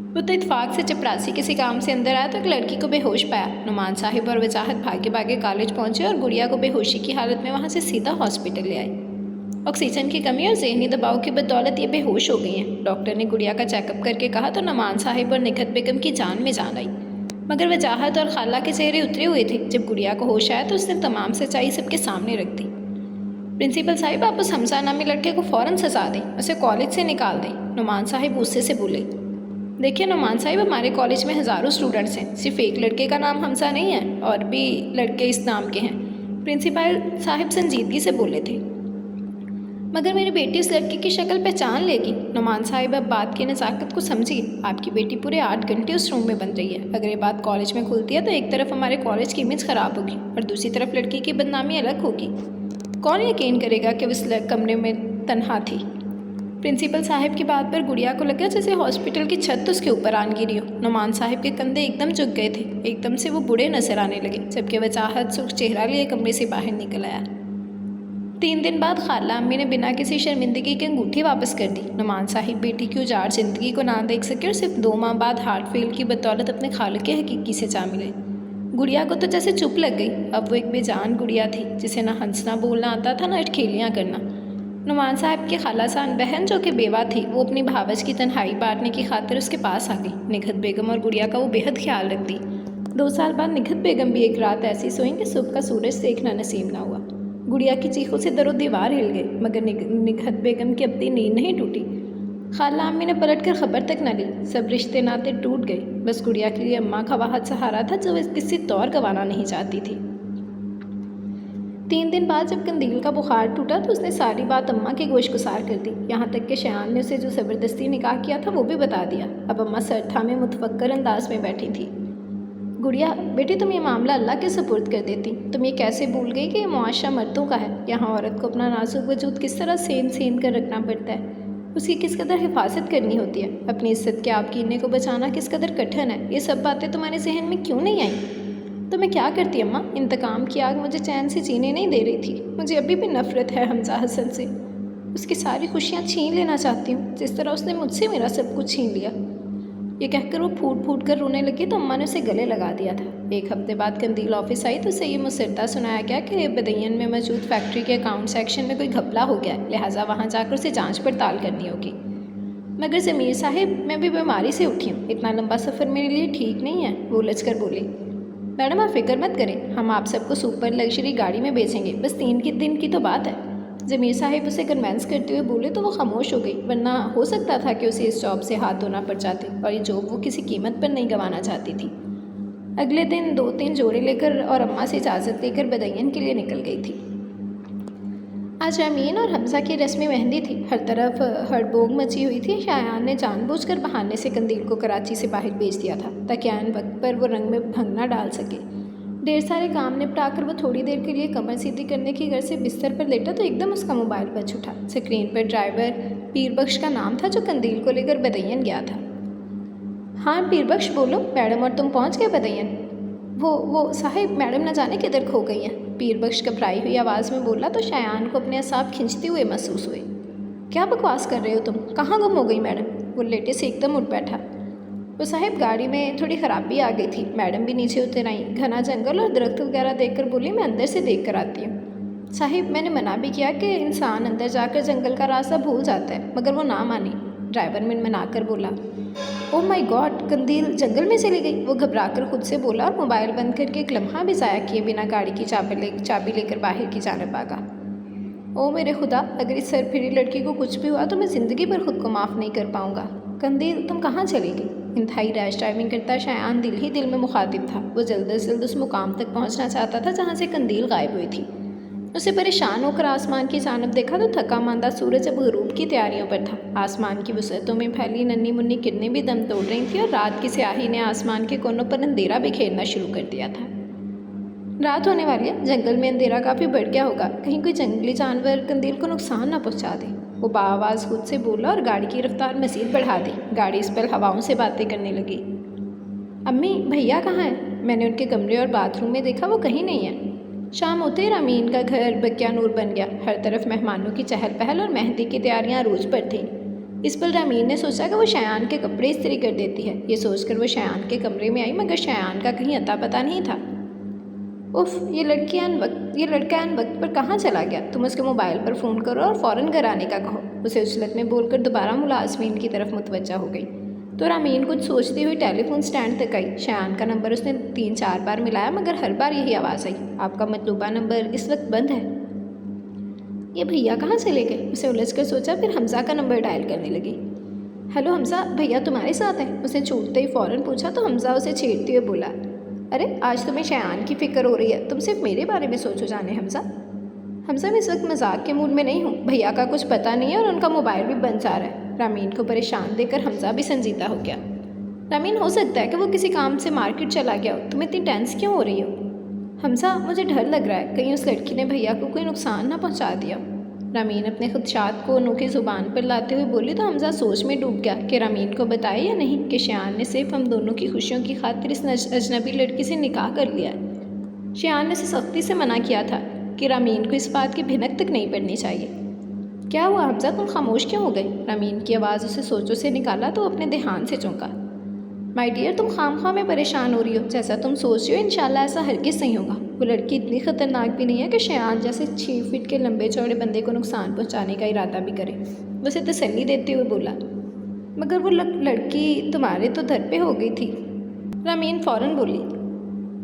वो तो इत्तेफाक से चपरासी किसी काम से अंदर आया तो एक लड़की को बेहोश पाया। नुमान साहिब और वजाहत भागे भागे कॉलेज पहुंचे और गुड़िया को बेहोशी की हालत में वहां से सीधा हॉस्पिटल ले आए। ऑक्सीजन की कमी और ज़हनी दबाव की बदौलत ये बेहोश हो गई हैं। डॉक्टर ने गुड़िया का चेकअप करके कहा तो नुमान साहिब और निघत बेगम की जान में जान आई। मगर वजाहत और खाला के चेहरे उतरे हुए थे। जब गुड़िया को होश आया तो उसने तमाम सच्चाई सबके सामने रख दी। प्रिंसिपल साहिब, आप उस हमजा नामी लड़के को फ़ौरन सजा दें, उसे कॉलेज से निकाल दें। नुमान साहिब गुस्से से बोले। देखिए नुमान साहिब, हमारे कॉलेज में हज़ारों स्टूडेंट्स हैं, सिर्फ एक लड़के का नाम हमजा नहीं है, और भी लड़के इस नाम के हैं। प्रिंसिपल साहिब संजीदगी से बोले थे। मगर मेरी बेटी उस लड़की की शक्ल पहचान लेगी। नुमान साहिब, अब बात की नज़ाकत को समझिए। आपकी बेटी पूरे 8 घंटे उस रूम में बंद रही है। अगर ये बात कॉलेज में खुलती है तो एक तरफ हमारे कॉलेज की इमेज ख़राब होगी और दूसरी तरफ लड़की की बदनामी अलग होगी। कौन यकीन करेगा कि उस कमरे में तन्हा थी? प्रिंसिपल साहिब की बात पर गुड़िया को लगा जैसे हॉस्पिटल की छत उसके ऊपर आन गिरी हो। नुमान साहिब के कंधे एकदम झुक गए थे। एकदम से वो बूढ़े नजर आने लगे, जबकि वजाहत सुर्ख चेहरा लिए कमरे से बाहर निकल आया। 3 दिन बाद खाला अम्मी ने बिना किसी शर्मिंदगी की अंगूठी वापस कर दी। नुमान साहिब बेटी की उजाड़ जिंदगी को ना देख सके और सिर्फ 2 माह बाद हार्ट फेल की बदौलत अपने खालिक के हकीकी से जा मिले। गुड़िया को तो जैसे चुप लग गई। अब वो एक बेजान गुड़िया थी, जिसे ना हंसना बोलना आता था, ना अटखेलियाँ करना। नुमान साहब की खालासान बहन, जो कि बेवा थी, वो अपनी भावज की तन्हाई बांटने की खातिर उसके पास आ गई। निघत बेगम और गुड़िया का वो बेहद ख्याल रखती। 2 साल बाद निघत बेगम भी एक रात ऐसी सोई कि सुबह का सूरज देखना नसीब ना हुआ। गुड़िया की चीखों से दरो दीवार हिल गई, मगर निघत बेगम की अपनी नींद नहीं टूटी। खाला अम्मी ने पलट कर खबर तक न ली। सब रिश्ते नाते टूट गए। बस गुड़िया के लिए अम्मा का वाहद सहारा था, जो किसी तौर गंवाना नहीं चाहती थी। 3 दिन बाद जब قندیل کا بخار ٹوٹا تو اس نے ساری بات اماں کے گوش گزار کر دی، یہاں تک کہ شایان نے اسے جو زبردستی نکاح کیا تھا وہ بھی بتا دیا۔ اب اماں سر تھامے متفکر انداز میں بیٹھی تھی۔ گڑیا بیٹی، تم یہ معاملہ اللہ کے سپرد کر دیتی، تم یہ کیسے بھول گئی کہ یہ معاشرہ مردوں کا ہے؟ یہاں عورت کو اپنا نازک وجود کس طرح سین کر رکھنا پڑتا ہے، اس کی کس قدر حفاظت کرنی ہوتی ہے، اپنی عزت کے آپ کینے کو بچانا کس قدر کٹھن ہے، یہ سب باتیں تمہارے ذہن میں کیوں نہیں آئیں؟ تو میں کیا کرتی اماں، انتقام کی آگ مجھے چین سے جینے نہیں دے رہی تھی، مجھے ابھی بھی نفرت ہے حمزہ حسن سے، اس کی ساری خوشیاں چھین لینا چاہتی ہوں جس طرح اس نے مجھ سے میرا سب کچھ چھین لیا۔ یہ کہہ کر وہ پھوٹ پھوٹ کر رونے لگی تو اماں نے اسے گلے لگا دیا تھا۔ 1 ہفتے بعد قندیل آفس آئی تو اسے یہ مسردہ سنایا گیا کہ بدین میں موجود فیکٹری کے اکاؤنٹ سیکشن میں کوئی گھپلہ ہو گیا ہے، لہٰذا وہاں جا کر اسے جانچ پڑتال کرنی ہوگی۔ مگر ضمیر صاحب، میں بھی بیماری سے اٹھی ہوں، اتنا لمبا سفر میرے لیے ٹھیک نہیں ہے، وہ الجھ کر بولی۔ میڈم آپ فکر مت کریں، ہم آپ سب کو سپر لگژری گاڑی میں بھیجیں گے، بس 3 دن کی تو بات ہے۔ ضمیر صاحب اسے کنوینس کرتے ہوئے بولے تو وہ خاموش ہو گئی، ورنہ ہو سکتا تھا کہ اسے اس جاب سے ہاتھ دھونا پڑ جاتے، اور یہ جاب وہ کسی قیمت پر نہیں گنوانا چاہتی تھی۔ اگلے دن 2-3 جوڑے لے کر اور اماں سے اجازت لے کر بدین کے لیے نکل گئی تھی۔ آج رامین اور حمزہ کی رسم مہندی تھی، ہر طرف ہڑبونگ مچی ہوئی تھی۔ شایان نے جان بوجھ کر بہانے سے قندیل کو کراچی سے باہر بھیج دیا تھا تاکہ عین وقت پر وہ رنگ میں بھنگ نہ ڈال سکے۔ ڈھیر سارے کام نپٹا کر وہ تھوڑی دیر کے لیے کمر سیدھی کرنے کی غرض سے بستر پر لیٹا تو ایک دم اس کا موبائل بج اٹھا۔ اسکرین پر ڈرائیور پیر بخش کا نام تھا جو قندیل کو لے کر بدین گیا تھا۔ ہاں پیر بخش بولو، میڈم اور تم پہنچ گئے بدین؟ وہ صاحب، میڈم نہ جانے کدھر کھو گئی ہیں، پیر بخش گھبرائی ہوئی آواز میں بولا تو شایان کو اپنے اعصاب کھنچتے ہوئے محسوس ہوئے۔ کیا بکواس کر رہے ہو تم، کہاں گم ہو گئی میڈم؟ وہ لیٹے سے ایک دم اٹھ بیٹھا۔ وہ صاحب گاڑی میں تھوڑی خرابی آ گئی تھی، میڈم بھی نیچے اتر آئیں، گھنا جنگل اور درخت وغیرہ دیکھ کر بولی میں اندر سے دیکھ کر آتی ہوں۔ صاحب میں نے منع بھی کیا کہ انسان اندر جا کر جنگل کا راستہ بھول جاتا ہے، مگر وہ نہ مانی، ڈرائیور منمنا کر بولا۔ او مائی گاڈ، قندیل جنگل میں چلی گئی؟ وہ گھبرا کر خود سے بولا اور موبائل بند کر کے ایک لمحہ بھی ضائع کیے بنا گاڑی کی چابی لے کر باہر کی جانب آگا۔ او میرے خدا، اگر اس سر پھری لڑکی کو کچھ بھی ہوا تو میں زندگی بھر خود کو معاف نہیں کر پاؤں گا۔ قندیل تم کہاں چلی گئی؟ انتہائی ریش ڈرائیونگ کرتا شایان دل ہی دل میں مخاطب تھا، وہ جلد از جلد اس مقام تک پہنچنا چاہتا تھا جہاں سے قندیل غائب ہوئی تھی۔ اسے پریشان ہو کر آسمان کی جانب دیکھا تو تھکا ماندہ سورج اب غروب کی تیاریوں پر تھا۔ آسمان کی وسعتوں میں پھیلی ننھی منھی کرنیں بھی دم توڑ رہی تھیں اور رات کی سیاہی نے آسمان کے کونوں پر اندھیرا بکھیرنا شروع کر دیا تھا۔ رات ہونے والی ہے، جنگل میں اندھیرا کافی بڑھ گیا ہوگا، کہیں کوئی جنگلی جانور قندیل کو نقصان نہ پہنچا دے، وہ بآواز خود سے بولا اور گاڑی کی رفتار مزید بڑھا دی۔ گاڑی اس پر ہواؤں سے باتیں کرنے لگی۔ امی بھیا کہاں ہیں؟ میں نے ان کے کمرے اور باتھ روم میں دیکھا، وہ کہیں نہیں ہیں۔ شام ہوتے ہی رامین کا گھر بکیا نور بن گیا، ہر طرف مہمانوں کی چہل پہل اور مہندی کی تیاریاں عروج پر تھیں۔ اس پر رامین نے سوچا کہ وہ شایان کے کپڑے استری کر دیتی ہے، یہ سوچ کر وہ شایان کے کمرے میں آئی مگر شایان کا کہیں اتا پتہ نہیں تھا۔ اف، یہ لڑکا عین وقت پر کہاں چلا گیا؟ تم اس کے موبائل پر فون کرو اور فوراً گھر آنے کا کہو، اسے اجلت میں بول کر دوبارہ ملازمین کی طرف متوجہ ہو گئی تو رامین کچھ سوچتے ہوئے ٹیلی فون سٹینڈ تک آئی۔ شایان کا نمبر اس نے 3-4 بار ملایا مگر ہر بار یہی آواز آئی، آپ کا مطلوبہ نمبر اس وقت بند ہے۔ یہ بھیا کہاں چلے گئے؟ اسے الجھ کر سوچا، پھر حمزہ کا نمبر ڈائل کرنے لگی۔ ہیلو حمزہ، بھیا تمہارے ساتھ ہیں؟ اسے چھوٹتے ہی فوراً پوچھا تو حمزہ اسے چھیڑتے ہوئے بولا، ارے آج تمہیں شایان کی فکر ہو رہی ہے، تم صرف میرے بارے میں سوچو جانے حمزہ۔ حمزہ میں اس وقت مذاق کے موڈ میں نہیں ہوں، بھیا کا کچھ پتہ نہیں ہے اور ان کا موبائل بھی بند جا رہا ہے۔ رامین کو پریشان دیکھ کر حمزہ بھی سنجیدہ ہو گیا۔ رامین ہو سکتا ہے کہ وہ کسی کام سے مارکیٹ چلا گیا ہو، تم اتنی ٹینس کیوں ہو رہی ہو؟ حمزہ مجھے ڈر لگ رہا ہے کہیں اس لڑکی نے بھیا کو کوئی نقصان نہ پہنچا دیا۔ رامین اپنے خدشات کو انوکھی زبان پر لاتے ہوئے بولی تو حمزہ سوچ میں ڈوب گیا کہ رامین کو بتائے یا نہیں کہ شایان نے صرف ہم دونوں کی خوشیوں کی خاطر اس اجنبی لڑکی سے نکاح کر لیا ہے۔ شایان نے اسے سختی سے منع کیا تھا کہ رامین کو اس بات کی بھنک تک نہیں پڑنی چاہیے۔ کیا ہوا حمزہ، تم خاموش کیوں ہو گئے؟ رامین کی آواز اسے سوچوں سے نکالا تو اپنے دھیان سے چونکا۔ مائی ڈیئر، تم خواہ میں پریشان ہو رہی ہو، جیسا تم سوچ رہی ہو انشاءاللہ ایسا ہرگز نہیں ہوگا۔ وہ لڑکی اتنی خطرناک بھی نہیں ہے کہ شایان جیسے 6 فٹ کے لمبے چوڑے بندے کو نقصان پہنچانے کا ارادہ بھی کرے، وہ اسے تسلی دیتے ہوئے بولا۔ مگر وہ لڑکی تمہارے تو در پہ ہو گئی تھی۔ رامین فوراً بولی،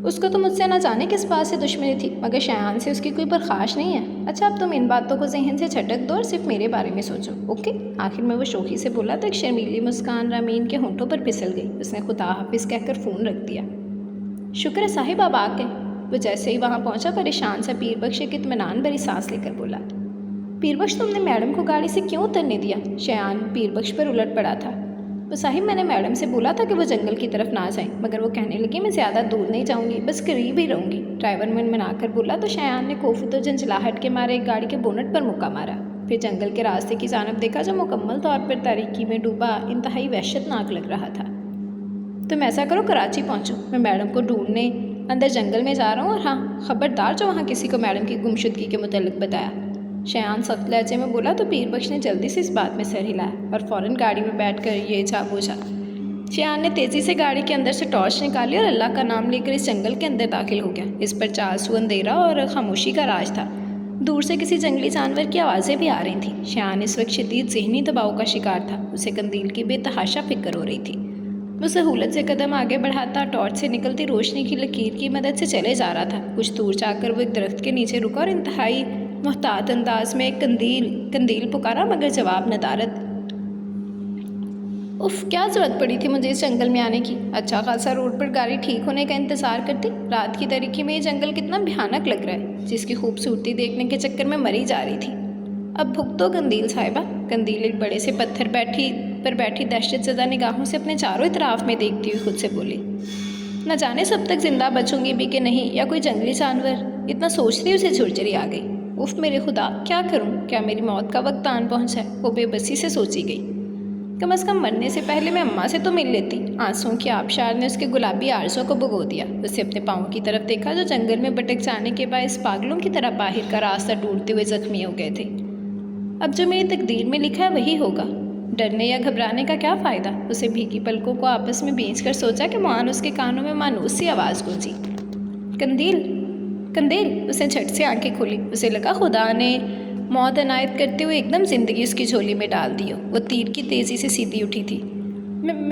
اس کو تو مجھ سے نہ جانے کس بات سے دشمنی تھی، مگر شایان سے اس کی کوئی پرخاش نہیں ہے۔ اچھا اب تم ان باتوں کو ذہن سے جھٹک دو اور صرف میرے بارے میں سوچو، اوکے؟ آخر میں وہ شوخی سے بولا تو ایک شرمیلی مسکان رامین کے ہونٹوں پر پھسل گئی۔ اس نے خدا حافظ کہہ کر فون رکھ دیا۔ شکر ہے صاحب آپ آ گئے، وہ جیسے ہی وہاں پہنچا پریشان سا پیر بخش ایک اطمینان بھری سانس لے کر بولا، پیر بخش تم نے میڈم کو گاڑی سے کیوں اترنے دیا؟ شایان پیر بخش پر الٹ پڑا تھا۔ تو صاحب میں نے میڈم سے بولا تھا کہ وہ جنگل کی طرف نہ جائیں، مگر وہ کہنے لگی میں زیادہ دور نہیں جاؤں گی، بس قریب ہی رہوں گی، ڈرائیور منمنا کر بولا۔ تو شایان نے کوفت و جنجلاہٹ کے مارے ایک گاڑی کے بونٹ پر مکہ مارا، پھر جنگل کے راستے کی جانب دیکھا جو مکمل طور پر تاریکی میں ڈوبا انتہائی وحشتناک لگ رہا تھا۔ تم ایسا کرو کراچی پہنچو، میں میڈم کو ڈھونڈنے اندر جنگل میں جا رہا ہوں، اور ہاں خبردار جو وہاں کسی کو میڈم کی گمشدگی کے متعلق بتایا، شایان سخت لہجے میں بولا۔ تو پیر بخش نے جلدی سے اس بات میں سر ہلایا اور فوراً گاڑی میں بیٹھ کر یہ جا بوجھا۔ شایان نے تیزی سے گاڑی کے اندر سے ٹارچ نکالی اور اللہ کا نام لے کر اس جنگل کے اندر داخل ہو گیا۔ اس پر چار سو اندھیرا اور خاموشی کا راج تھا، دور سے کسی جنگلی جانور کی آوازیں بھی آ رہی تھیں۔ شایان اس وقت شدید ذہنی دباؤ کا شکار تھا، اسے قندیل کی بے تحاشا فکر ہو رہی تھی۔ وہ سہولت سے قدم آگے بڑھاتا ٹارچ سے نکلتی روشنی کی لکیر کی مدد سے چلے جا رہا تھا۔ کچھ دور جا کر وہ ایک درخت کے نیچے رکا اور انتہائی محتاط انداز میں قندیل پکارا، مگر جواب ندارد۔ اف کیا ضرورت پڑی تھی مجھے اس جنگل میں آنے کی؟ اچھا خاصا روڈ پر گاڑی ٹھیک ہونے کا انتظار کرتی۔ رات کی تاریکی میں یہ جنگل کتنا بھیانک لگ رہا ہے، جس کی خوبصورتی دیکھنے کے چکر میں مری جا رہی تھی۔ اب بھگتو قندیل صاحبہ۔ قندیل ایک بڑے سے پتھر پر بیٹھی دہشت زدہ نگاہوں سے اپنے چاروں اطراف میں دیکھتی ہوئی خود سے بولی، نہ جانے سب تک زندہ بچوں گی بھی کہ نہیں، یا کوئی جنگلی جانور۔ اتنا سوچتی اسے جھرجھری آ گئی۔ اف میرے خدا، کیا کروں؟ کیا میری موت کا وقت آن پہنچا ہے؟ وہ بے بسی سے سوچی گئی۔ کم از کم مرنے سے پہلے میں اماں سے تو مل لیتی۔ آنسوؤں کی آبشار نے اس کے گلابی آرزوں کو بھگو دیا۔ اسے اپنے پاؤں کی طرف دیکھا جو جنگل میں بھٹک جانے کے باعث پاگلوں کی طرح باہر کا راستہ ڈھونڈتے ہوئے زخمی ہو گئے تھے۔ اب جو میری تقدیر میں لکھا ہے وہی ہوگا، ڈرنے یا گھبرانے کا کیا فائدہ؟ اسے بھیگی پلکوں کو آپس میں بھینچ کر سوچا کہ معان اس کے کانوں میں مانوس سی آواز گونجی، قندیل قندیل۔ اسے جھٹ سے آنکھیں کھولی، اسے لگا خدا نے موت عنایت کرتے ہوئے ایک دم زندگی اس کی جھولی میں ڈال دی ہو۔ وہ تیر کی تیزی سے سیدھی اٹھی تھی۔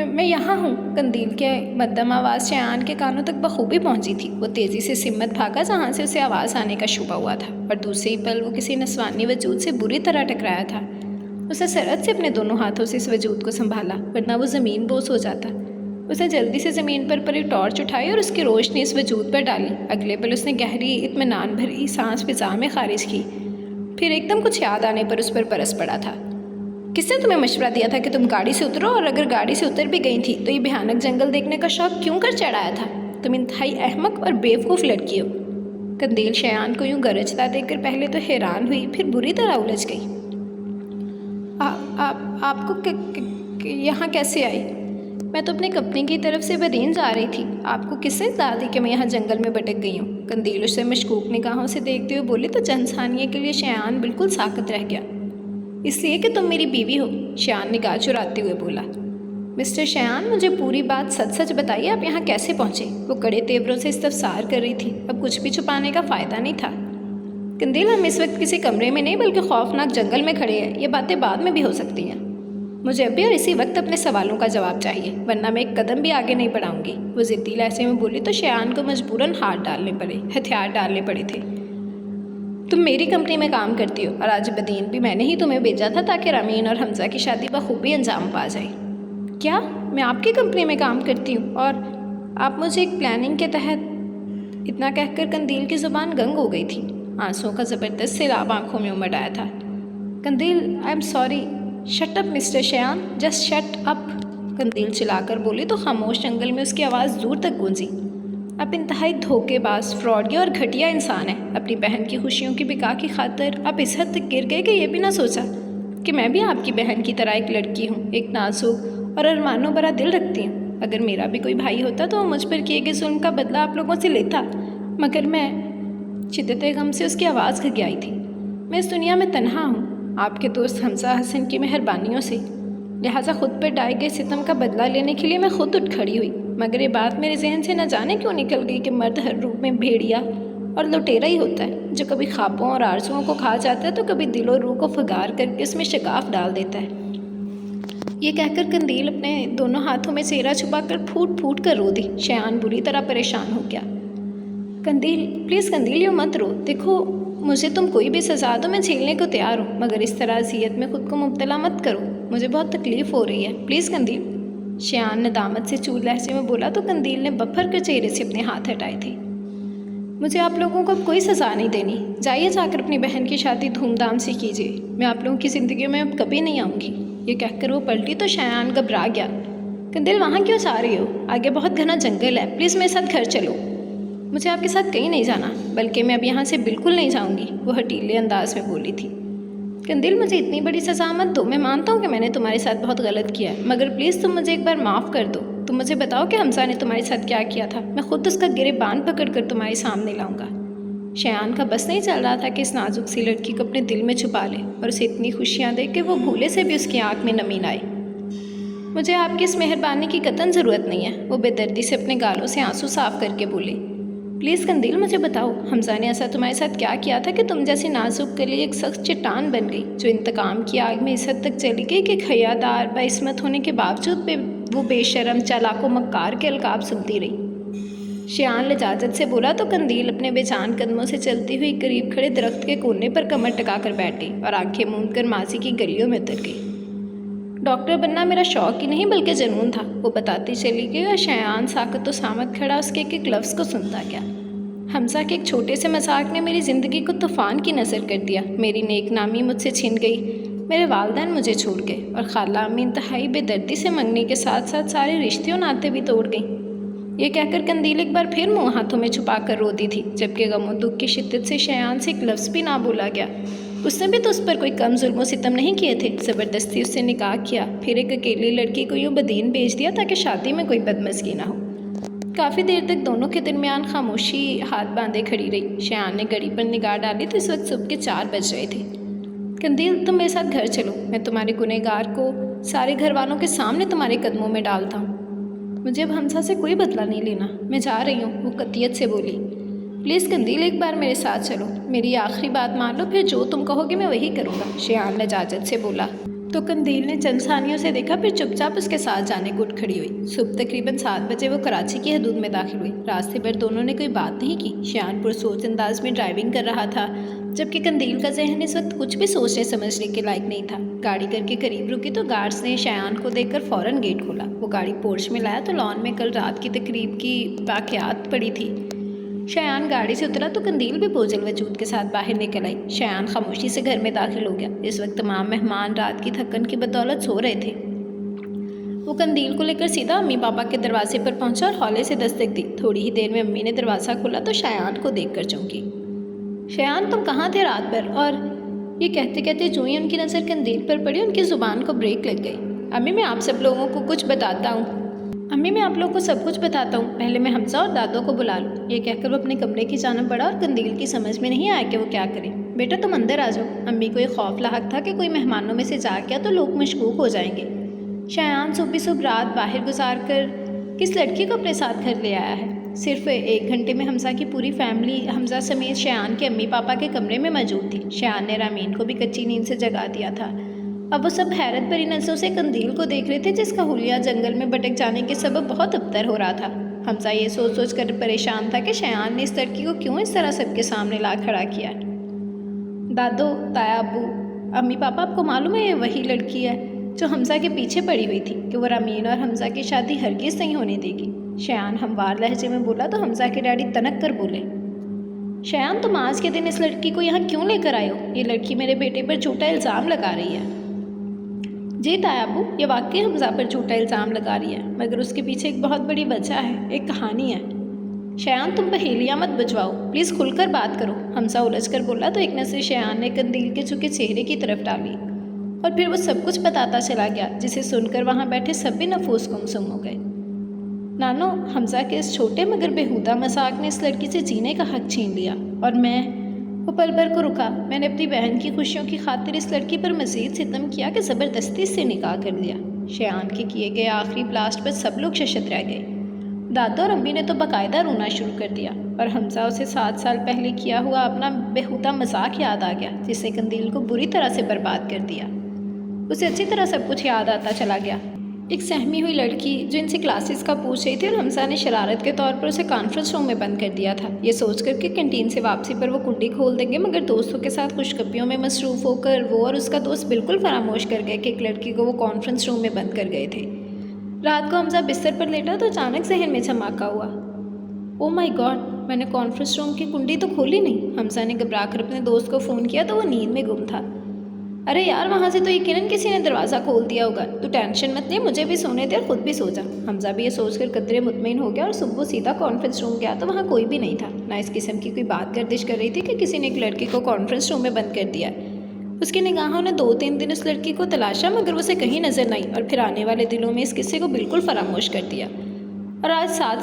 میں یہاں ہوں۔ قندیل کے مدھم آواز شایان کے کانوں تک بخوبی پہنچی تھی۔ وہ تیزی سے سمت بھاگا جہاں سے اسے آواز آنے کا شبہ ہوا تھا، اور دوسرے ہی پل وہ کسی نسوانی وجود سے بری طرح ٹکرایا تھا۔ اسے سرعت سے اپنے دونوں ہاتھوں سے اس وجود کو سنبھالا، ورنہ وہ زمین بوس ہو جاتا۔ اسے جلدی سے زمین پر پڑی ٹارچ اٹھائی اور اس کی روشنی اس وجود پر ڈالی۔ اگلے پل اس نے گہری اطمینان بھری سانس فضا میں خارج کی، پھر ایک دم کچھ یاد آنے پر اس پر برس پڑا تھا۔ کس نے تمہیں مشورہ دیا تھا کہ تم گاڑی سے اترو؟ اور اگر گاڑی سے اتر بھی گئی تھی تو یہ بھیانک جنگل دیکھنے کا شوق کیوں کر چڑھایا تھا؟ تم انتہائی احمق اور بیوقوف لڑکی ہو۔ قندیل شایان کو یوں گرجتا دیکھ کر پہلے تو حیران ہوئی، پھر بری طرح الجھ گئی۔ آپ کو یہاں کیسے آئی؟ میں تو اپنی کمپنی کی طرف سے بدین جا رہی تھی۔ آپ کو کس نے اطلاع دی کہ میں یہاں جنگل میں بھٹک گئی ہوں؟ قندیل اسے مشکوک نگاہوں سے دیکھتے ہوئے بولی۔ تو چند ثانیے کے لیے شایان بالکل ساکت رہ گیا۔ اس لیے کہ تم میری بیوی ہو، شایان نگاہ چراتے ہوئے بولا۔ مسٹر شایان، مجھے پوری بات سچ سچ بتائیے، آپ یہاں کیسے پہنچے؟ وہ کڑے تیوروں سے استفسار کر رہی تھی۔ اب کچھ بھی چھپانے کا فائدہ نہیں تھا۔ قندیل، ہم اس وقت کسی کمرے میں نہیں بلکہ خوفناک جنگل میں کھڑے ہیں۔ یہ باتیں بعد میں بھی ہو سکتی ہیں۔ مجھے ابھی اور اسی وقت اپنے سوالوں کا جواب چاہیے، ورنہ میں ایک قدم بھی آگے نہیں بڑھاؤں گی۔ وہ ضدی لہجے میں بولی تو شایان کو مجبوراً ہتھیار ڈالنے پڑے تھے۔ تم میری کمپنی میں کام کرتی ہو، اور آج بدین بھی میں نے ہی تمہیں بھیجا تھا تاکہ رامین اور حمزہ کی شادی بخوبی انجام پا جائے۔ کیا میں آپ کی کمپنی میں کام کرتی ہوں؟ اور آپ مجھے ایک پلاننگ کے تحت؟ اتنا کہہ کر قندیل کی زبان گنگ ہو گئی تھی۔ آنسوؤں کا زبردست سیلاب آنکھوں میں امڑ آیا تھا۔ Qandeel, I am sorry. Shut up mister Shayan, just shut up, Qandeel چلا کر بولی تو خاموش جنگل میں اس کی آواز دور تک گونجی۔ آپ انتہائی دھوکے باز، فراڈی اور گھٹیا انسان ہیں۔ اپنی بہن کی خوشیوں کی بقا کی خاطر آپ اس حد تک گر گئے کہ یہ بھی نہ سوچا کہ میں بھی آپ کی بہن کی طرح ایک لڑکی ہوں، ایک نازک اور ارمانوں بھرا دل رکھتی ہوں۔ اگر میرا بھی کوئی بھائی ہوتا تو وہ مجھ پر کیے گئے ظلم کا بدلہ آپ لوگوں سے لیتا، مگر میں… شدت غم سے اس کی آواز گھگیائی تھی۔ میں اس دنیا میں تنہا ہوں، آپ کے دوست حمزہ حسن کی مہربانیوں سے، لہٰذا خود پر ڈائے گئے ستم کا بدلہ لینے کے لیے میں خود اٹھ کھڑی ہوئی۔ مگر یہ بات میرے ذہن سے نہ جانے کیوں نکل گئی کہ مرد ہر روپ میں بھیڑیا اور لٹیرا ہی ہوتا ہے، جو کبھی خوابوں اور آرزوؤں کو کھا جاتا ہے تو کبھی دل و روح کو فگار کر کے اس میں شگاف ڈال دیتا ہے۔ یہ کہہ کر قندیل اپنے دونوں ہاتھوں میں چہرہ چھپا کر پھوٹ پھوٹ کر رو دی۔ شایان بری طرح پریشان ہو گیا۔ قندیل، پلیز قندیل، یوں مت رو۔ دیکھو، مجھے تم کوئی بھی سزا دو، میں جھیلنے کو تیار ہوں، مگر اس طرح اذیت میں خود کو مبتلا مت کرو، مجھے بہت تکلیف ہو رہی ہے، پلیز قندیل، شایان ندامت سے چور لہجے میں بولا تو قندیل نے بپھر کر چہرے سے اپنے ہاتھ ہٹائے تھے۔ मुझे आप लोगों को अब कोई सज़ा नहीं देनी। जाइए जाकर अपनी बहन की शादी धूमधाम से कीजिए। मैं आप लोगों की ज़िंदगी में अब कभी नहीं आऊँगी। ये कहकर वो पलटी तो शयान घबरा गया। कंदिल, वहाँ क्यों जा रही हो? आगे बहुत घना जंगल है, प्लीज़ मेरे साथ घर चलो। मुझे आपके साथ कहीं नहीं जाना, बल्कि मैं अब यहाँ से बिल्कुल नहीं जाऊँगी, वो हठीले अंदाज में बोली थी। कंदिल, मुझे इतनी बड़ी सज़ा मत दो। मैं मानता हूँ कि मैंने तुम्हारे साथ बहुत गलत किया है, मगर प्लीज़ तुम मुझे एक बार माफ़ कर दो। तुम मुझे बताओ कि हमजा ने तुम्हारे साथ क्या किया था। मैं खुद उसका गिरेबान पकड़ कर तुम्हारे सामने लाऊंगा। शयान का बस नहीं चल रहा था कि इस नाजुक सी लड़की को अपने दिल में छुपा ले और उसे इतनी खुशियाँ दे कि वो भूले से भी उसकी आँख में नमी न आए। मुझे आपकी इस मेहरबानी की कतई ज़रूरत नहीं है, वो बेदर्दी से अपने गालों से आंसू साफ करके बोली। प्लीज़ कंदील, मुझे बताओ, हमजा ने ऐसा तुम्हारे साथ क्या किया था कि तुम जैसी नाजुक के लिए एक सख्त चट्टान बन गई, जो इंतकाम की आग में इस हद तक चली गई कि हयादार बाइस्मत होने के बावजूद वो बेशरम चालाको मक्कार के अलकाब सुनती रही। शयान लजाजत से बोला तो कंदील अपने बेजान कदमों से चलती हुई करीब खड़े दरख्त के कोने पर कमर टिका कर बैठी और आंखें मूंद कर माजी की गलियों में उतर गई। डॉक्टर बनना मेरा शौक ही नहीं बल्कि जुनून था, वो बताती चली गई और शयान साकत तो सामत खड़ा उसके एक एक लफ्ज़ को सुनता गया। हमजा के एक छोटे से मजाक ने मेरी ज़िंदगी को तूफ़ान की नज़र कर दिया। मेरी नेक नामी मुझसे छिन गई, मेरे वालिदैन मुझे छोड़ गए और खाला अम्मी इंतहाई बेदर्दी से मंगने के साथ साथ सारे रिश्ते और नाते भी तोड़ गईं। ये कहकर कंदील एक बार फिर मुँह हाथों में छुपा कर रो दी थी, जबकि गम दुख की शिद्दत से शयान से एक लफ्ज़ भी ना बोला गया। उसने भी तो उस पर कोई कम जुल्म सितम नहीं किए थे। ज़बरदस्ती उससे निकाह किया, फिर एक अकेली लड़की को यूँ बदीन भेज दिया ताकि शादी में कोई बदमज़गी ना हो। काफ़ी देर तक दोनों के दरमियान खामोशी हाथ बांधे खड़ी रही। शयान ने घड़ी पर निगाह डाली तो इस वक्त सुबह के 4 बज रहे थे। कंदील, तुम मेरे साथ घर चलो, मैं तुम्हारे गुनहगार को सारे घर वालों के सामने तुम्हारे कदमों में डालता हूँ। मुझे अब हमजा से कोई बदला नहीं लेना, मैं जा रही हूँ, वो कतियत से बोली। प्लीज़ कंदील, एक बार मेरे साथ चलो, मेरी आखिरी बात मान लो, फिर जो तुम कहोगे मैं वही करूँगा, शयान ने इजाज़त से बोला। तो कंदील ने चंद सानियों से देखा, फिर चुपचाप उसके साथ जाने को उठ खड़ी हुई। सुबह तकरीबन 7 बजे वो कराची की हदूद में दाखिल हुई। रास्ते भर दोनों ने कोई बात नहीं की। शयान पुरसोच अंदाज में ड्राइविंग कर रहा था, जबकि कंदील का जहन इस वक्त कुछ भी सोचने समझने के लायक नहीं था। गाड़ी करके करीब रुकी तो गार्ड्स ने शयान को देखकर फ़ौरन गेट खोला। वो गाड़ी पोर्च में लाया तो लॉन में कल रात की तकरीब की वाक़यात पड़ी थी। शयान गाड़ी से उतरा तो कंदील भी बोझल वजूद के साथ बाहर निकल आई। शयान खामोशी से घर में दाखिल हो गया। इस वक्त तमाम मेहमान रात की थकन की बदौलत सो रहे थे। वो कंदील को लेकर सीधा अम्मी पापा के दरवाजे पर पहुंचा और हौले से दस्तक दी। थोड़ी ही देर में अम्मी ने दरवाज़ा खोला तो शयान को देख कर चौंकी। शयान, तुम कहाँ थे रात भर? और ये कहते कहते जो ही उनकी नज़र कंदील पर पड़ी, उनकी ज़ुबान को ब्रेक लग गई। अम्मी, मैं आप सब लोगों को कुछ बताता हूँ। अम्मी, मैं आप लोगों को सब कुछ बताता हूँ, पहले मैं हमजा और दादों को बुला लूँ। ये कहकर वो अपने कमरे की जानब बढ़ा और कंदील की समझ में नहीं आया कि वो क्या करे। बेटा, तुम अंदर आ जाओ। अम्मी को एक खौफ लाहक था कि कोई मेहमानों में से जा गया तो लोग मशकूक हो जाएंगे। शयान सुबह रात बाहर गुजार कर किस लड़की को अपने साथ घर ले आया है? सिर्फ 1 घंटे में हमजा की पूरी फैमिली हमजा समेत शयान के अम्मी पापा के कमरे में मौजूद थी। शयान ने रामीन को भी कच्ची नींद से जगा दिया था। अब वो सब हैरत भरी नज़रों से कंदील को देख रहे थे, जिसका हुलिया जंगल में भटक जाने के सबब बहुत अबतर हो रहा था। हमजा ये सोच सोच कर परेशान था कि शयान ने इस लड़की को क्यों इस तरह सबके सामने ला खड़ा किया। दादो, ताया, अब्बू, अम्मी पापा, आपको मालूम है ये वही लड़की है जो हमजा के पीछे पड़ी हुई थी कि वो रामीन और हमजा की शादी हरगिज़ नहीं होने देगी। शयान हमवार लहजे में बोला तो हमजा के डैडी तनक कर बोले, शयान, तुम आज के दिन इस लड़की को यहाँ क्यों लेकर आए हो? ये लड़की मेरे बेटे पर झूठा इल्ज़ाम लगा रही है। जी ताया अब्बू, ये वाकई हमजा पर झूठा इल्ज़ाम लगा रही है, मगर उसके पीछे एक बहुत बड़ी वजह है, एक कहानी है। शयान, तुम पहेलियाँ मत बुझवाओ, प्लीज़ खुलकर बात करो, हमजा उलझ कर बोला तो एक नज़र शयान ने कंदील के झुके चेहरे की तरफ डाली और फिर वो सब कुछ बताता चला गया, जिसे सुनकर वहाँ बैठे सभी नफूस गुमसुम हो गए। नानो, हमजा के इस छोटे मगर बेहुदा मजाक ने इस लड़की से जीने का हक छीन लिया और वो पल भर को रुका। मैंने अपनी बहन की खुशियों की खातिर इस लड़की पर मज़ीद सितम किया कि ज़बरदस्ती से निकाह कर लिया। शयान के किए गए आखिरी ब्लास्ट पर सब लोग शशत रह गए। दादा और अम्मी ने तो बाकायदा रोना शुरू कर दिया और हमजा उसे 7 साल पहले किया हुआ अपना बेहुदा मजाक याद आ गया, जिसने कंदील को बुरी तरह से बर्बाद कर दिया। उसे अच्छी तरह सब कुछ याद आता चला गया। एक सहमी हुई लड़की जो इनसे क्लासेस का पूछ रही थी और हमजा ने शरारत के तौर पर उसे कॉन्फ्रेंस रूम में बंद कर दिया था, ये सोच कर कि कैंटीन से वापसी पर वो कुंडी खोल देंगे, मगर दोस्तों के साथ खुशखबरियों में मसरूफ़ होकर वो और उसका दोस्त बिल्कुल फरामोश कर गए कि एक लड़की को वो कॉन्फ्रेंस रूम में बंद कर गए थे। रात को हमजा बिस्तर पर लेटा तो अचानक जहन में धमाका हुआ। ओ माय गॉड, मैंने कॉन्फ्रेंस रूम की कुंडी तो खोली नहीं। हमजा ने घबरा कर अपने दोस्त को फ़ोन किया तो वो नींद में गुम था। अरे यार, वहाँ से तो यकीनन किसी ने दरवाज़ा खोल दिया होगा। तू टेंशन मत ले, मुझे भी सोने दे और खुद भी सो जा। हमजा भी ये सोचकर कदरे मुतमईन हो गया और सुबह सीधा कॉन्फ्रेंस रूम गया तो वहाँ कोई भी नहीं था। ना इस किस्म की कोई बात गर्दिश कर रही थी कि किसी ने एक लड़की को कॉन्फ्रेंस रूम में बंद कर दिया। उसकी निगाहों ने 2-3 दिन उस लड़की को तलाशा मगर उसे कहीं नज़र नहीं और फिर आने वाले दिनों में इस किस्से को बिल्कुल फरामोश कर दिया। और आज 7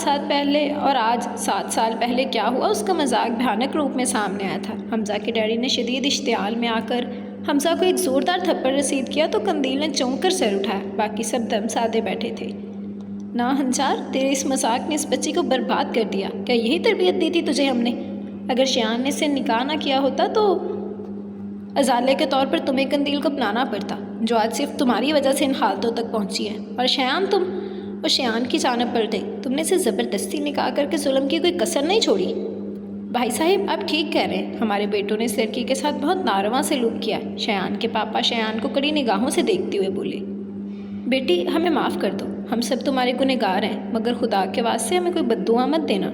साल पहले क्या हुआ उसका मजाक भयानक रूप में सामने आया था। हमजा के डैडी ने शदीद इश्तियाल में आकर हमजा को एक ज़ोरदार थप्पड़ रसीद किया तो कंदील ने चौंक कर सर उठाया। बाकी सब दम साधे बैठे थे। ना हंजार, तेरे इस मजाक ने इस बच्ची को बर्बाद कर दिया। क्या यही तरबियत दी थी तुझे हमने? अगर शयान ने इससे निकाह ना किया होता तो अजाले के तौर पर तुम्हें कंदील को अपनाना पड़ता, जो आज सिर्फ तुम्हारी वजह से इन हालतों तक पहुंची है। और शयान की जानिब पर गई। तुमने इसे ज़बरदस्ती निकाह करके जुल्म की कोई कसर नहीं छोड़ी। भाई साहब, आप ठीक कह रहे हैं। हमारे बेटों ने इस लड़की के साथ बहुत नारवा सलूक किया। शयान के पापा शयान को कड़ी निगाहों से देखते हुए बोले, बेटी हमें माफ़ कर दो, हम सब तुम्हारे गुनहगार हैं, मगर खुदा के वास्ते हमें कोई बद्दुआ मत देना,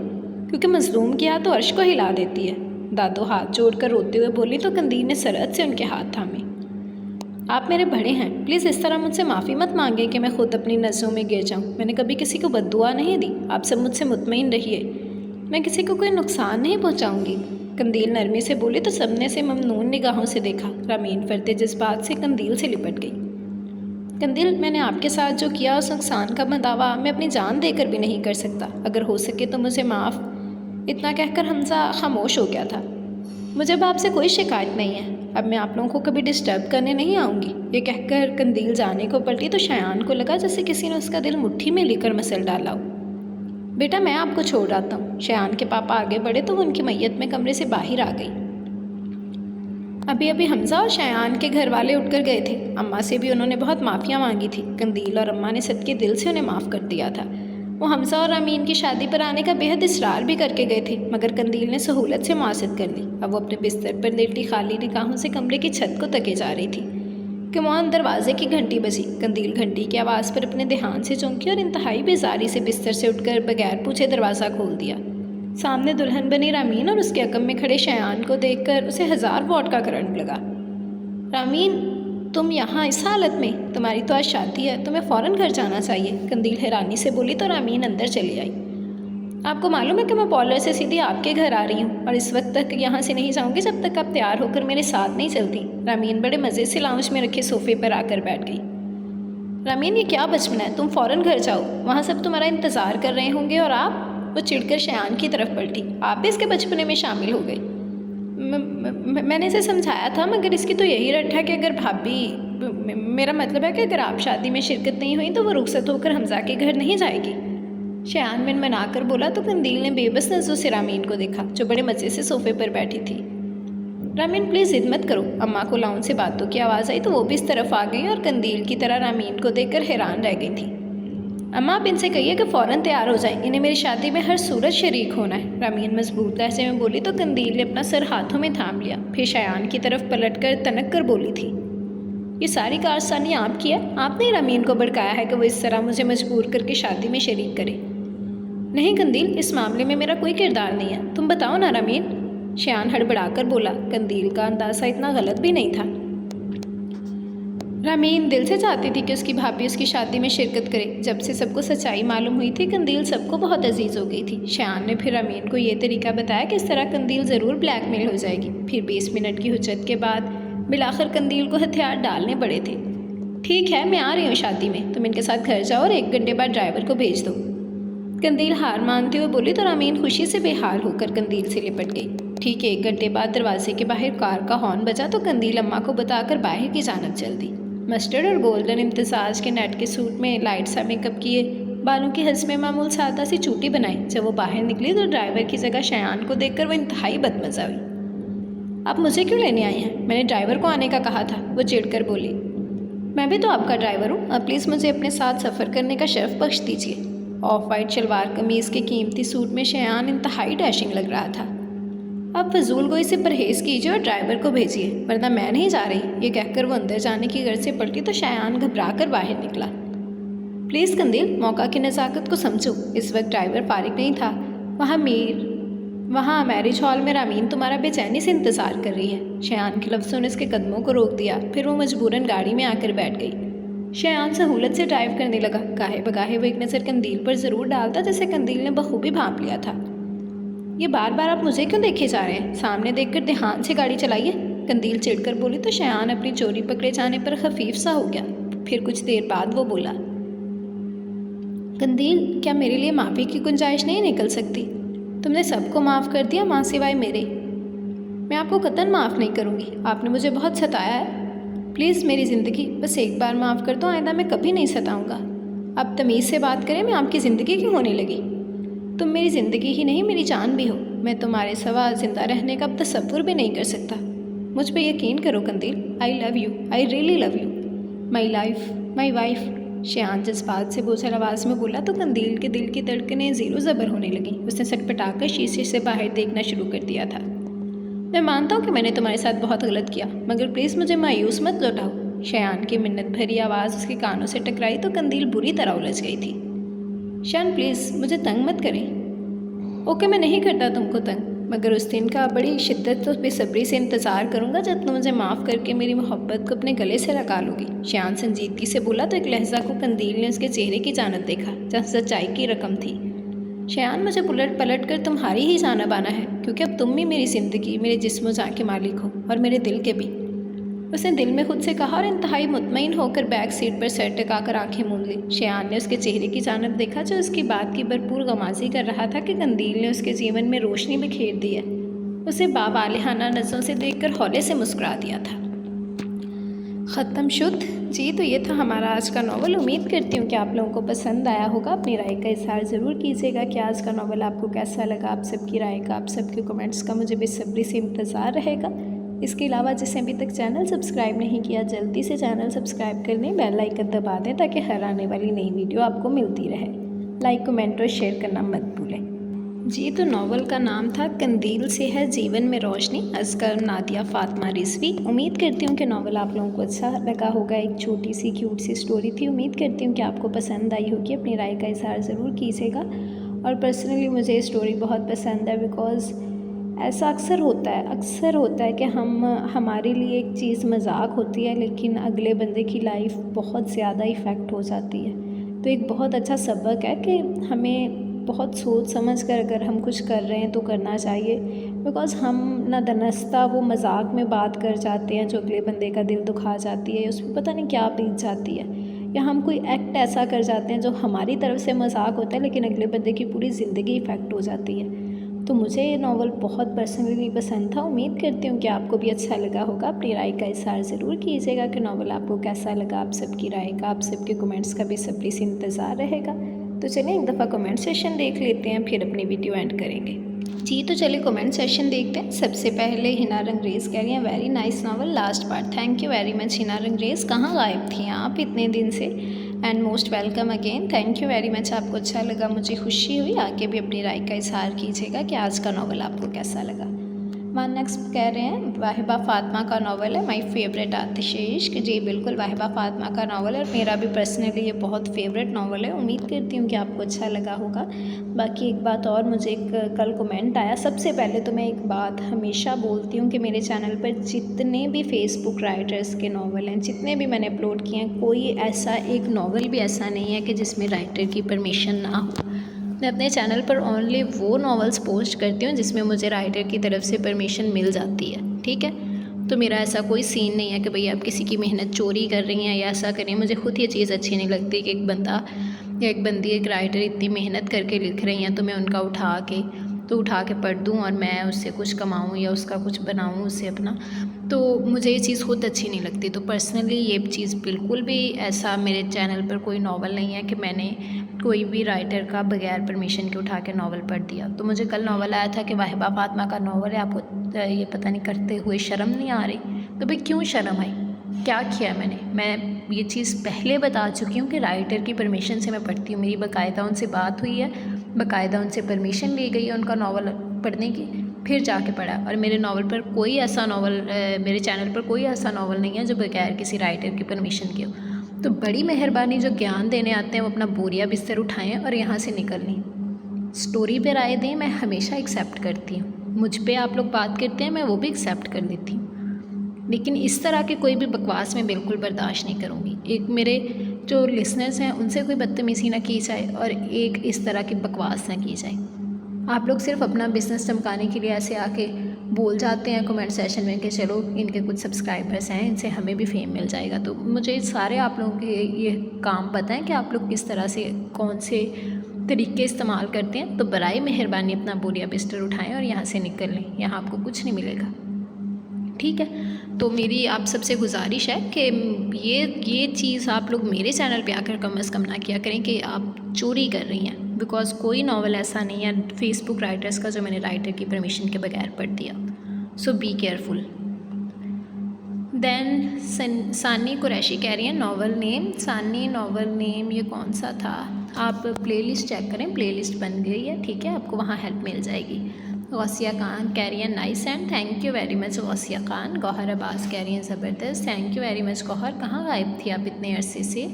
क्योंकि मजलूम की याद तो अर्श को हिला देती है। दादो हाथ जोड़कर रोते हुए बोली तो कंदील ने सरहद से उनके हाथ थामे। आप मेरे बड़े हैं, प्लीज़ इस तरह मुझसे माफ़ी मत मांगे कि मैं खुद अपनी नज़रों में गिर जाऊँ। मैंने कभी किसी को बद्दुआ नहीं दी। आप सब मुझसे मुतमईन रहिए, मैं किसी को कोई नुकसान नहीं पहुँचाऊँगी। कंदील नरमी से बोली तो सबने से ममनून निगाहों से देखा। रामीन फरते जज्बात से कंदील से लिपट गई। कंदील, मैंने आपके साथ जो किया उस नुकसान का दावा मैं अपनी जान देकर भी नहीं कर सकता। अगर हो सके तो मुझे माफ़। इतना कहकर हमजा खामोश हो गया था। मुझे अब आपसे कोई शिकायत नहीं है। अब मैं आप लोगों को कभी डिस्टर्ब करने नहीं आऊँगी। ये कहकर कंदील जाने को पलटी तो शयान को लगा जैसे किसी ने उसका दिल मुट्ठी में लेकर मसल डाला हो। बेटा मैं आपको छोड़ आता हूँ। शयान के पापा आगे बढ़े तो वो उनकी मैयत में कमरे से बाहर आ गई। अभी अभी हमजा और शयान के घर वाले उठकर गए थे। अम्मा से भी उन्होंने बहुत माफ़ियाँ मांगी थी। कंदील और अम्मा ने सदके दिल से उन्हें माफ़ कर दिया था। वो हमजा और अमीन की शादी पर आने का बेहद इसरार भी करके गए थे, मगर कंदील ने सहूलत से मुआसत कर ली। अब वो अपने बिस्तर पर लेटी खाली निगाहों से कमरे की छत को तके जा रही थी कि वहाँ दरवाजे की घंटी बजी। कंदील घंटी की आवाज़ पर अपने ध्यान से चौंकी और इंतहाई बेजारी से बिस्तर से उठकर बगैर पूछे दरवाज़ा खोल दिया। सामने दुल्हन बनी रामीन और उसके अकम में खड़े शयान को देखकर उसे 1000 वॉट का करंट लगा। रामीन, तुम यहाँ इस हालत में? तुम्हारी तो आज शादी है, तुम्हें फ़ौरन घर जाना चाहिए। कंदील हैरानी से बोली तो रामीन अंदर चली आई। आपको मालूम है कि मैं पॉलर से सीधी आपके घर आ रही हूँ और इस वक्त तक यहाँ से नहीं जाऊँगी जब तक आप तैयार होकर मेरे साथ नहीं चलती। रामीन बड़े मज़े से लाउंज में रखे सोफे पर आकर बैठ गई। रामीन, ये क्या बचपना है? तुम फ़ौरन घर जाओ, वहाँ सब तुम्हारा इंतज़ार कर रहे होंगे। और आप? वो चिढ़कर शयान की तरफ पलटी। आप भी इसके बचपने में शामिल हो गई। मैंने इसे समझाया था, मगर इसकी तो यही रट है कि अगर भाभी, मेरा मतलब है कि अगर आप शादी में शिरकत नहीं हुई तो वो रुखसत होकर हमजा के घर नहीं जाएगी। शयान मिनमना कर बोला तो कंदील ने बेबस नज़रों से रामीन को देखा, जो बड़े मज़े से सोफे पर बैठी थी। रामीन प्लीज़ ज़िद मत करो। अम्मा को लाउंज से बातों की आवाज़ आई तो वो भी इस तरफ आ गई और कंदील की तरह रामीन को देखकर हैरान रह गई थी। अम्मा, आप इनसे कहिए कि फ़ौरन तैयार हो जाएं, इन्हें मेरी शादी में हर सूरत शरीक होना है। रामीन मजबूत लहजे में बोली तो कंदील ने अपना सर हाथों में थाम लिया। फिर शयान की तरफ पलट कर तनक कर बोली थी, ये सारी कारस्तानी आपकी है। आपने रामीन को भड़काया है कि वो इस तरह मुझे मजबूर करके शादी में शरीक करे। नहीं कंदील, इस मामले में मेरा कोई किरदार नहीं है, तुम बताओ ना रामीन। शयान हड़बड़ाकर बोला। कंदील का अंदाज़ा इतना गलत भी नहीं था। रामीन दिल से चाहती थी कि उसकी भाभी उसकी शादी में शिरकत करे। जब से सबको सच्चाई मालूम हुई थी कंदील सबको बहुत अजीज़ हो गई थी। शयान ने फिर रामीन को ये तरीका बताया कि इस तरह कंदील ज़रूर ब्लैकमेल हो जाएगी। फिर 20 मिनट की हुज्जत के बाद बिलाखिर कंदील को हथियार डालने पड़े थे। ठीक है, मैं आ रही हूँ शादी में, तुम इनके साथ घर जाओ और 1 घंटे बाद ड्राइवर को भेज दो। कंदील हार मानते हुए बोली तो रामीन खुशी से बेहाल होकर कंदील से लिपट गई। ठीक 1 घंटे बाद दरवाजे के बाहर कार का हॉर्न बजा तो कंदील अम्मा को बताकर बाहर की जानब चल दी। मस्टर्ड और गोल्डन इम्तिजाज के नेट के सूट में लाइट सा मेकअप किए, बालों की हस्बे मामूल सादा सी चूटी बनाई। जब वो बाहर निकली तो ड्राइवर की जगह शयान को देखकर वो इंतहाई बदमज़ा हुई। आप मुझे क्यों लेने आई हैं? मैंने ड्राइवर को आने का कहा था, वो चिढ़कर बोली। मैं भी तो आपका ड्राइवर हूँ, अब प्लीज़ मुझे अपने साथ सफ़र करने का शर्फ बख्श दीजिए। ऑफ वाइट शलवार कमीज़ के कीमती सूट में शयान इंतहाई डैशिंग लग रहा था। अब फजूल गोई से परहेज़ कीजिए और ड्राइवर को भेजिए, वरना मैं नहीं जा रही। ये कहकर वो अंदर जाने की गर्ज से पलटी तो शयान घबरा कर बाहर निकला। प्लीज़ कंदील, मौका की नज़ाकत को समझो। इस वक्त ड्राइवर फारिग नहीं था। وہاں میرج ہال میں رامین تمہارا بے چینی سے انتظار کر رہی ہے۔ شایان کے لفظوں نے اس کے قدموں کو روک دیا، پھر وہ مجبوراً گاڑی میں آ کر بیٹھ گئی۔ شایان سہولت سے ڈرائیو کرنے لگا۔ گاہے بگاہے وہ ایک نظر قندیل پر ضرور ڈالتا جیسے قندیل نے بخوبی بھانپ لیا تھا۔ یہ بار بار آپ مجھے کیوں دیکھے جا رہے ہیں؟ سامنے دیکھ کر دھیان سے گاڑی چلائیے، قندیل چڑھ کر بولی تو شایان اپنی چوری پکڑے جانے پر خفیف سا ہو گیا۔ پھر کچھ دیر بعد وہ بولا، قندیل کیا میرے لیے معافی کی گنجائش نہیں نکل سکتی؟ تم نے سب کو معاف کر دیا ماں سوائے میرے۔ میں آپ کو قطعاً معاف نہیں کروں گی، آپ نے مجھے بہت ستایا ہے۔ پلیز میری زندگی بس ایک بار معاف کر دو، آئندہ میں کبھی نہیں ستاؤں گا۔ اب تمیز سے بات کریں، میں آپ کی زندگی کیوں ہونے لگی؟ تم میری زندگی ہی نہیں میری جان بھی ہو، میں تمہارے سوا زندہ رہنے کا اب تصور بھی نہیں کر سکتا۔ مجھ پہ یقین کرو Qandeel, I love you, I really love you, my life, my wife. Shayan جذبات سے بوجھل آواز میں بولا تو قندیل کے دل کی دھڑکنیں زیر و زبر ہونے لگیں۔ اس نے سٹپٹا کر شیشے سے باہر دیکھنا شروع کر دیا تھا۔ میں مانتا ہوں کہ میں نے تمہارے ساتھ بہت غلط کیا، مگر پلیز مجھے مایوس مت لوٹاؤ۔ شایان کی منت بھری آواز اس کے کانوں سے ٹکرائی تو قندیل بری طرح الجھ گئی تھی۔ شایان پلیز مجھے تنگ مت کریں۔ اوکے میں نہیں کرتا تم کو تنگ، مگر اس دن کا بڑی شدت اور بے صبری سے انتظار کروں گا جب تم مجھے معاف کر کے میری محبت کو اپنے گلے سے لگا لو گی۔ شایان سنجیدگی سے بولا تو ایک لہجہ کو قندیل نے اس کے چہرے کی جانب دیکھا جہاں سچائی کی رقم تھی۔ شایان مجھے پلٹ کر تمہاری ہی جانب آنا ہے، کیونکہ اب تم بھی میری زندگی، میرے جسم و جاں کے مالک ہو اور میرے دل کے بھی۔ اس نے دل میں خود سے کہا اور انتہائی مطمئن ہو کر بیک سیٹ پر سر ٹکا کر آنکھیں موند لی۔ شایان نے اس کے چہرے کی جانب دیکھا جو اس کی بات کی بھرپور غمازی کر رہا تھا کہ قندیل نے اس کے جیون میں روشنی بکھیر دی ہے۔ اسے باوالہانہ نظروں سے دیکھ کر ہولے سے مسکرا دیا تھا۔ ختم شد؟ جی تو یہ تھا ہمارا آج کا ناول۔ امید کرتی ہوں کہ آپ لوگوں کو پسند آیا ہوگا۔ اپنی رائے کا اظہار ضرور کیجیے گا کہ آج کا ناول آپ کو کیسا لگا۔ آپ سب کی رائے کا، آپ سب کے کمنٹس کا مجھے بے صبری سے انتظار رہے گا۔ اس کے علاوہ جسے ابھی تک چینل سبسکرائب نہیں کیا، جلدی سے چینل سبسکرائب کر لیں، بیل آئکن دبا دیں تاکہ ہر آنے والی نئی ویڈیو آپ کو ملتی رہے۔ لائک، کمنٹ اور شیئر کرنا مت بھولیں۔ جی تو ناول کا نام تھا قندیل سے ہے جیون میں روشنی، اذکر نادیہ فاطمہ رضوی۔ امید کرتی ہوں کہ ناول آپ لوگوں کو اچھا لگا ہوگا۔ ایک چھوٹی سی کیوٹ سی سٹوری تھی۔ امید کرتی ہوں کہ آپ کو پسند آئی ہوگی۔ اپنی رائے کا اظہار ضرور کیجیے گا۔ اور پرسنلی مجھے یہ سٹوری بہت پسند ہے، بیکاز ایسا اکثر ہوتا ہے کہ ہمارے لیے ایک چیز مذاق ہوتی ہے لیکن اگلے بندے کی لائف بہت زیادہ افیکٹ ہو جاتی ہے۔ تو ایک بہت اچھا سبق ہے کہ ہمیں بہت سوچ سمجھ کر اگر ہم کچھ کر رہے ہیں تو کرنا چاہیے، بیکاز ہم نہ دانستہ وہ مذاق میں بات کر جاتے ہیں جو اگلے بندے کا دل دکھا جاتی ہے، اس میں پتہ نہیں کیا بیت جاتی ہے، یا ہم کوئی ایکٹ ایسا کر جاتے ہیں جو ہماری طرف سے مذاق ہوتا ہے لیکن اگلے بندے کی پوری زندگی افیکٹ ہو جاتی ہے۔ تو مجھے یہ ناول بہت پرسنلی پسند تھا۔ امید کرتی ہوں کہ آپ کو بھی اچھا لگا ہوگا۔ اپنی رائے کا اظہار ضرور کیجیے گا کہ ناول آپ کو کیسا لگا۔ آپ سب کی رائے کا، آپ سب کے کمنٹس کا بے صبری سے انتظار رہے گا۔ تو چلیں ایک دفعہ کمنٹ سیشن دیکھ لیتے ہیں، پھر اپنی ویڈیو اینڈ کریں گے۔ جی تو چلیں کمنٹ سیشن دیکھتے ہیں۔ سب سے پہلے ہنا رنگریز کہہ رہی ہیں very nice novel, last part. Thank you very مچ ہنا رنگریز، کہاں غائب تھیں آپ اتنے دن سے؟ And most welcome again, thank you very مچ، آپ کو اچھا لگا، مجھے خوشی ہوئی۔ آگے بھی اپنی رائے کا اظہار کیجیے گا کہ آج کا ناول آپ کو کیسا لگا۔ نیکسٹ کہہ رہے ہیں واہبہ فاطمہ کا ناول ہے مائی فیوریٹ آتش عشق۔ جی بالکل واہبہ فاطمہ کا ناول ہے اور میرا بھی پرسنلی یہ بہت فیوریٹ ناول ہے۔ امید کرتی ہوں کہ آپ کو اچھا لگا ہوگا۔ باقی ایک بات اور، مجھے ایک کل کمنٹ آیا۔ سب سے پہلے تو میں ایک بات ہمیشہ بولتی ہوں کہ میرے چینل پر جتنے بھی فیس بک رائٹرس کے ناول ہیں، جتنے بھی میں نے اپلوڈ کیے ہیں، کوئی ایسا ایک ناول بھی ایسا نہیں ہے کہ جس میں رائٹر کی پرمیشن نہ ہو۔ میں اپنے چینل پر اونلی وہ ناولز پوسٹ کرتی ہوں جس میں مجھے رائٹر کی طرف سے پرمیشن مل جاتی ہے، ٹھیک ہے؟ تو میرا ایسا کوئی سین نہیں ہے کہ بھئی آپ کسی کی محنت چوری کر رہی ہیں یا ایسا کریں۔ مجھے خود یہ چیز اچھی نہیں لگتی کہ ایک بندہ یا ایک بندی، ایک رائٹر اتنی محنت کر کے لکھ رہی ہیں تو میں ان کا اٹھا کے پڑھ دوں اور میں اس سے کچھ کماؤں یا اس کا کچھ بناؤں اس سے اپنا، تو مجھے یہ چیز خود اچھی نہیں لگتی۔ تو پرسنلی یہ چیز بالکل بھی ایسا میرے چینل پر کوئی ناول نہیں ہے کہ میں نے کوئی بھی رائٹر کا بغیر پرمیشن کے اٹھا کے ناول پڑھ دیا۔ تو مجھے کل ناول آیا تھا کہ واہبہ فاطمہ کا ناول ہے، آپ کو یہ پتہ نہیں کرتے ہوئے شرم نہیں آ رہی؟ تو بھئی کیوں شرم آئی؟ کیا کیا میں یہ چیز پہلے بتا چکی ہوں کہ رائٹر کی پرمیشن سے میں پڑھتی ہوں۔ میری باقاعدہ ان سے بات ہوئی ہے، باقاعدہ ان سے پرمیشن لی گئی ہے ان کا ناول پڑھنے کی، پھر جا کے پڑھا۔ اور میرے ناول پر کوئی ایسا ناول، میرے چینل پر کوئی ایسا ناول نہیں ہے جو بغیر کسی رائٹر کی پرمیشن کے ہو۔ تو بڑی مہربانی جو گیان دینے آتے ہیں وہ اپنا بوریا بستر اٹھائیں اور یہاں سے نکل لیں۔ स्टोरी पे राय दें, मैं हमेशा एक्सेप्ट करती हूँ। मुझ पे आप लोग बात करते हैं, मैं वो भी एक्सेप्ट कर लेती हूँ, लेकिन इस तरह के कोई भी बकवास मैं बिल्कुल बर्दाश्त नहीं करूँगी। एक मेरे जो लिसनर्स हैं उनसे कोई बदतमीज़ी ना की जाए, और एक इस तरह की बकवास ना की जाए। आप लोग सिर्फ अपना बिज़नेस चमकाने के लिए ऐसे आके बोल जाते हैं कमेंट सेशन में कि चलो इनके कुछ सब्सक्राइबर्स हैं, इनसे हमें भी फेम मिल जाएगा। तो मुझे सारे आप लोगों के ये काम पता है कि आप लोग किस तरह से कौन से तरीके इस्तेमाल करते हैं। तो बराए मेहरबानी अपना बोरिया बिस्तर उठाएं और यहाँ से निकल लें, यहाँ आपको कुछ नहीं मिलेगा, ठीक है। तो मेरी आप सबसे गुजारिश है कि ये चीज़ आप लोग मेरे चैनल पे आकर कम से कम ना किया करें कि आप चोरी कर रही हैं, बिकॉज़ कोई नावल ऐसा नहीं है फेसबुक राइटर्स का जो मैंने राइटर की परमिशन के बगैर पढ़ दिया। सो बी केयरफुल। देन सानी कुरैशी कह रही हैं नावल नेम, सानी नावल नेम ये कौन सा था? आप प्लेलिस्ट चेक करें, प्लेलिस्ट बन गई है, ठीक है, आपको वहाँ हेल्प मिल जाएगी। गौसिया खान कह रही हैं nice and thank you very much Gausia Khan. Gauhar Abbas कह रही हैं ज़बरदस्त, thank you very much Gauhar, कहाँ गायब थी आप इतने अरसे से?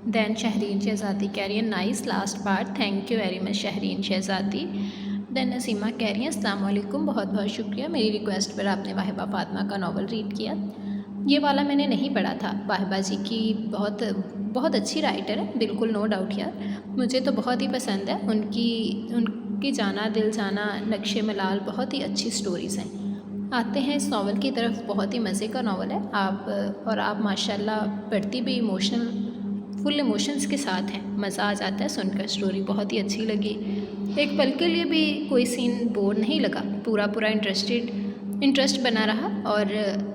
देन शहरीन शहज़ादी कह रही है nice last part, thank you very much Shahreen Shahzadi. Then Naseema कह रही हैं अस्सलाम वालेकुम, बहुत बहुत शुक्रिया, मेरी रिक्वेस्ट पर आपने वाहिबा फातिमा का नावल रीड किया। ये वाला मैंने नहीं पढ़ा था। वाहिबा जी की बहुत अच्छी राइटर है, बिल्कुल नो डाउट यार, मुझे तो बहुत ही पसंद है उनकी जाना दिल जाना, नक्शे मलाल, बहुत ही अच्छी स्टोरीज़ हैं। आते हैं इस नावल की तरफ, बहुत ही मज़े का नावल है। आप माशाल्लाह पढ़ती भी फुल इमोशंस के साथ हैं, मज़ा आ जाता है सुनकर, स्टोरी बहुत ही अच्छी लगी। एक पल के लिए भी कोई सीन बोर नहीं लगा, पूरा इंटरेस्ट बना रहा। और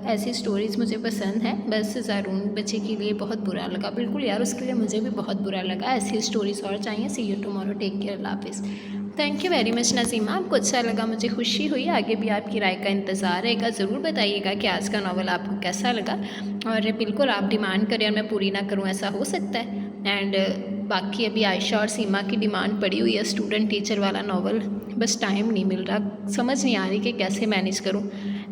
ऐसी स्टोरीज़ मुझे पसंद हैं। बस ज़ारून बच्चे के लिए बहुत बुरा लगा, बिल्कुल यार उसके लिए मुझे भी बहुत बुरा लगा। ऐसी स्टोरीज़ और चाहिए। सी यू टुमारो, टेक केयर, अल्लाह हाफिज़। थैंक यू वेरी मच नज़ीमा, आपको अच्छा लगा, मुझे खुशी हुई। आगे भी आपकी राय का इंतज़ार रहेगा, ज़रूर बताइएगा कि आज का नावल आपको कैसा लगा। और बिल्कुल आप डिमांड करें और मैं पूरी ना करूँ, ऐसा हो सकता है। एंड बाकी अभी आयशा और सीमा की डिमांड पड़ी हुई है स्टूडेंट टीचर वाला नावल, बस टाइम नहीं मिल रहा, समझ नहीं आ रही कि कैसे मैनेज करूँ।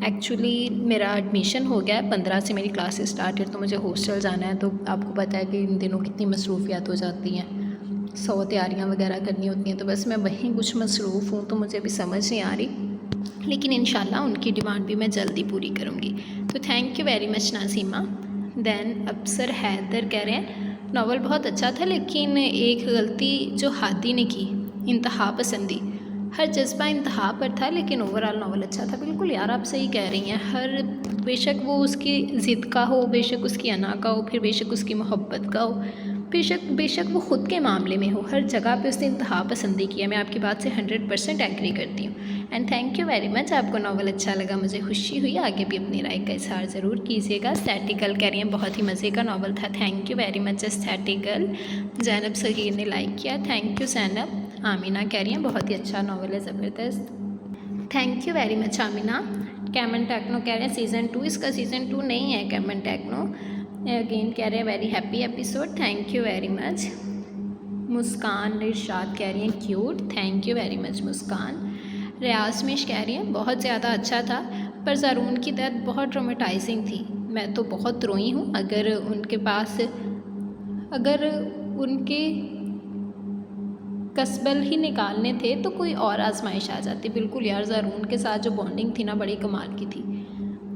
एक्चुअली मेरा एडमिशन हो गया है, 15 से मेरी क्लासेस स्टार्ट है, तो मुझे हॉस्टल जाना है। तो आपको पता है कि इन दिनों कितनी मसरूफियात हो जाती हैं, 100 तैयारियाँ वगैरह करनी होती हैं, तो बस मैं वहीं कुछ मसरूफ़ हूँ, तो मुझे अभी समझ नहीं आ रही। लेकिन इंशाल्लाह उनकी डिमांड भी मैं जल्दी पूरी करूँगी। तो thank you very much Nazima. Then Afsar Haider कह रहे हैं नावल बहुत अच्छा था, लेकिन एक गलती जो हादी ने की, इंतहा पसंदी। हर जज्बा इंतहा पर था, लेकिन ओवरऑल नावल अच्छा था। बिल्कुल यार आप सही कह रही हैं। बेशक वो उसकी ज़िद का हो, बेशक उसकी अना का हो, फिर बेशक उसकी मोहब्बत का हो, बेशक वो ख़ुद के मामले में हो, हर जगह पे उसने इंतहा पसंदी की है। मैं आपकी बात से 100% एग्री करती हूँ। And thank you very much, आपको नावल अच्छा लगा, मुझे खुशी हुई। आगे भी अपनी राय का इज़हार ज़रूर कीजिएगा। एस्थेटिकल कह रही हैं बहुत ही मज़े का नावल था, thank you very much aesthetical. Zainab Sagheer ने लाइक किया, थैंक यू जैनब। आमिना कह रही हैं बहुत ही अच्छा नावल है, ज़बरदस्त, thank you very much Amina. Camon Tecno कह रहे हैं सीज़न 2, इसका सीज़न 2 नहीं है कैमन टेक्नो। अगेन कह रहे हैं very happy episode, thank you very much. Muskan Irshad कह रही हैं cute, thank you very much Muskan. Riyaz Mish कह रही हैं बहुत ज़्यादा अच्छा था, पर ज़ारून की डेथ बहुत ट्रॉमेटाइजिंग थी, मैं तो बहुत रोई हूँ। अगर उनके कसबल ही निकालने थे तो कोई और आजमाइश आ जाती। बिल्कुल यार ज़ारून के साथ जो बॉन्डिंग थी ना, बड़ी कमाल की थी।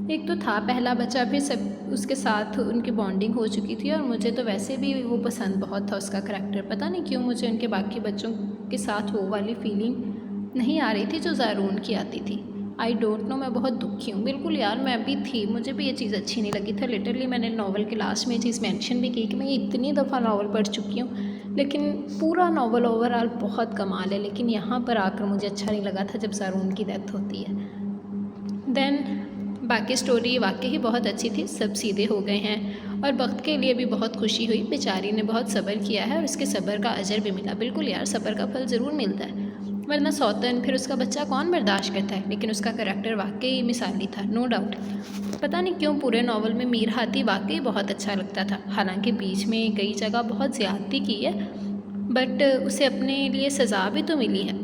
एक तो था पहला बच्चा, फिर सब उसके साथ उनकी बॉन्डिंग हो चुकी थी, और मुझे तो वैसे भी वो पसंद बहुत था उसका करैक्टर। पता नहीं क्यों मुझे उनके बाकी बच्चों के साथ वो वाली फीलिंग नहीं आ रही थी जो ज़ारून की आती थी। आई डोंट नो, मैं बहुत दुखी हूँ। बिल्कुल यार मैं भी थी, मुझे भी ये चीज़ अच्छी नहीं लगी था। लिटरली मैंने नावल के लास्ट में ये चीज़ मेंशन भी की कि मैं इतनी दफ़ा नावल पढ़ चुकी हूँ, लेकिन पूरा नावल ओवरऑल बहुत कमाल है, लेकिन यहाँ पर आकर मुझे अच्छा नहीं लगा था जब ज़ारून की डेथ होती है। देन बाकी स्टोरी वाकई ही बहुत अच्छी थी, सब सीधे हो गए हैं, और वक्त के लिए भी बहुत खुशी हुई। बेचारी ने बहुत सब्र किया है और उसके सब्र का अजर भी मिला। बिल्कुल यार सब्र का फल ज़रूर मिलता है, वरना सौतन फिर उसका बच्चा कौन बर्दाश्त करता है। लेकिन उसका करैक्टर वाकई मिसाली था, नो डाउट। पता नहीं क्यों पूरे नावल में मीर हाथी वाकई बहुत अच्छा लगता था। हालांकि बीच में कई जगह बहुत ज़्यादती की है, बट उसे अपने लिए सज़ा भी तो मिली है,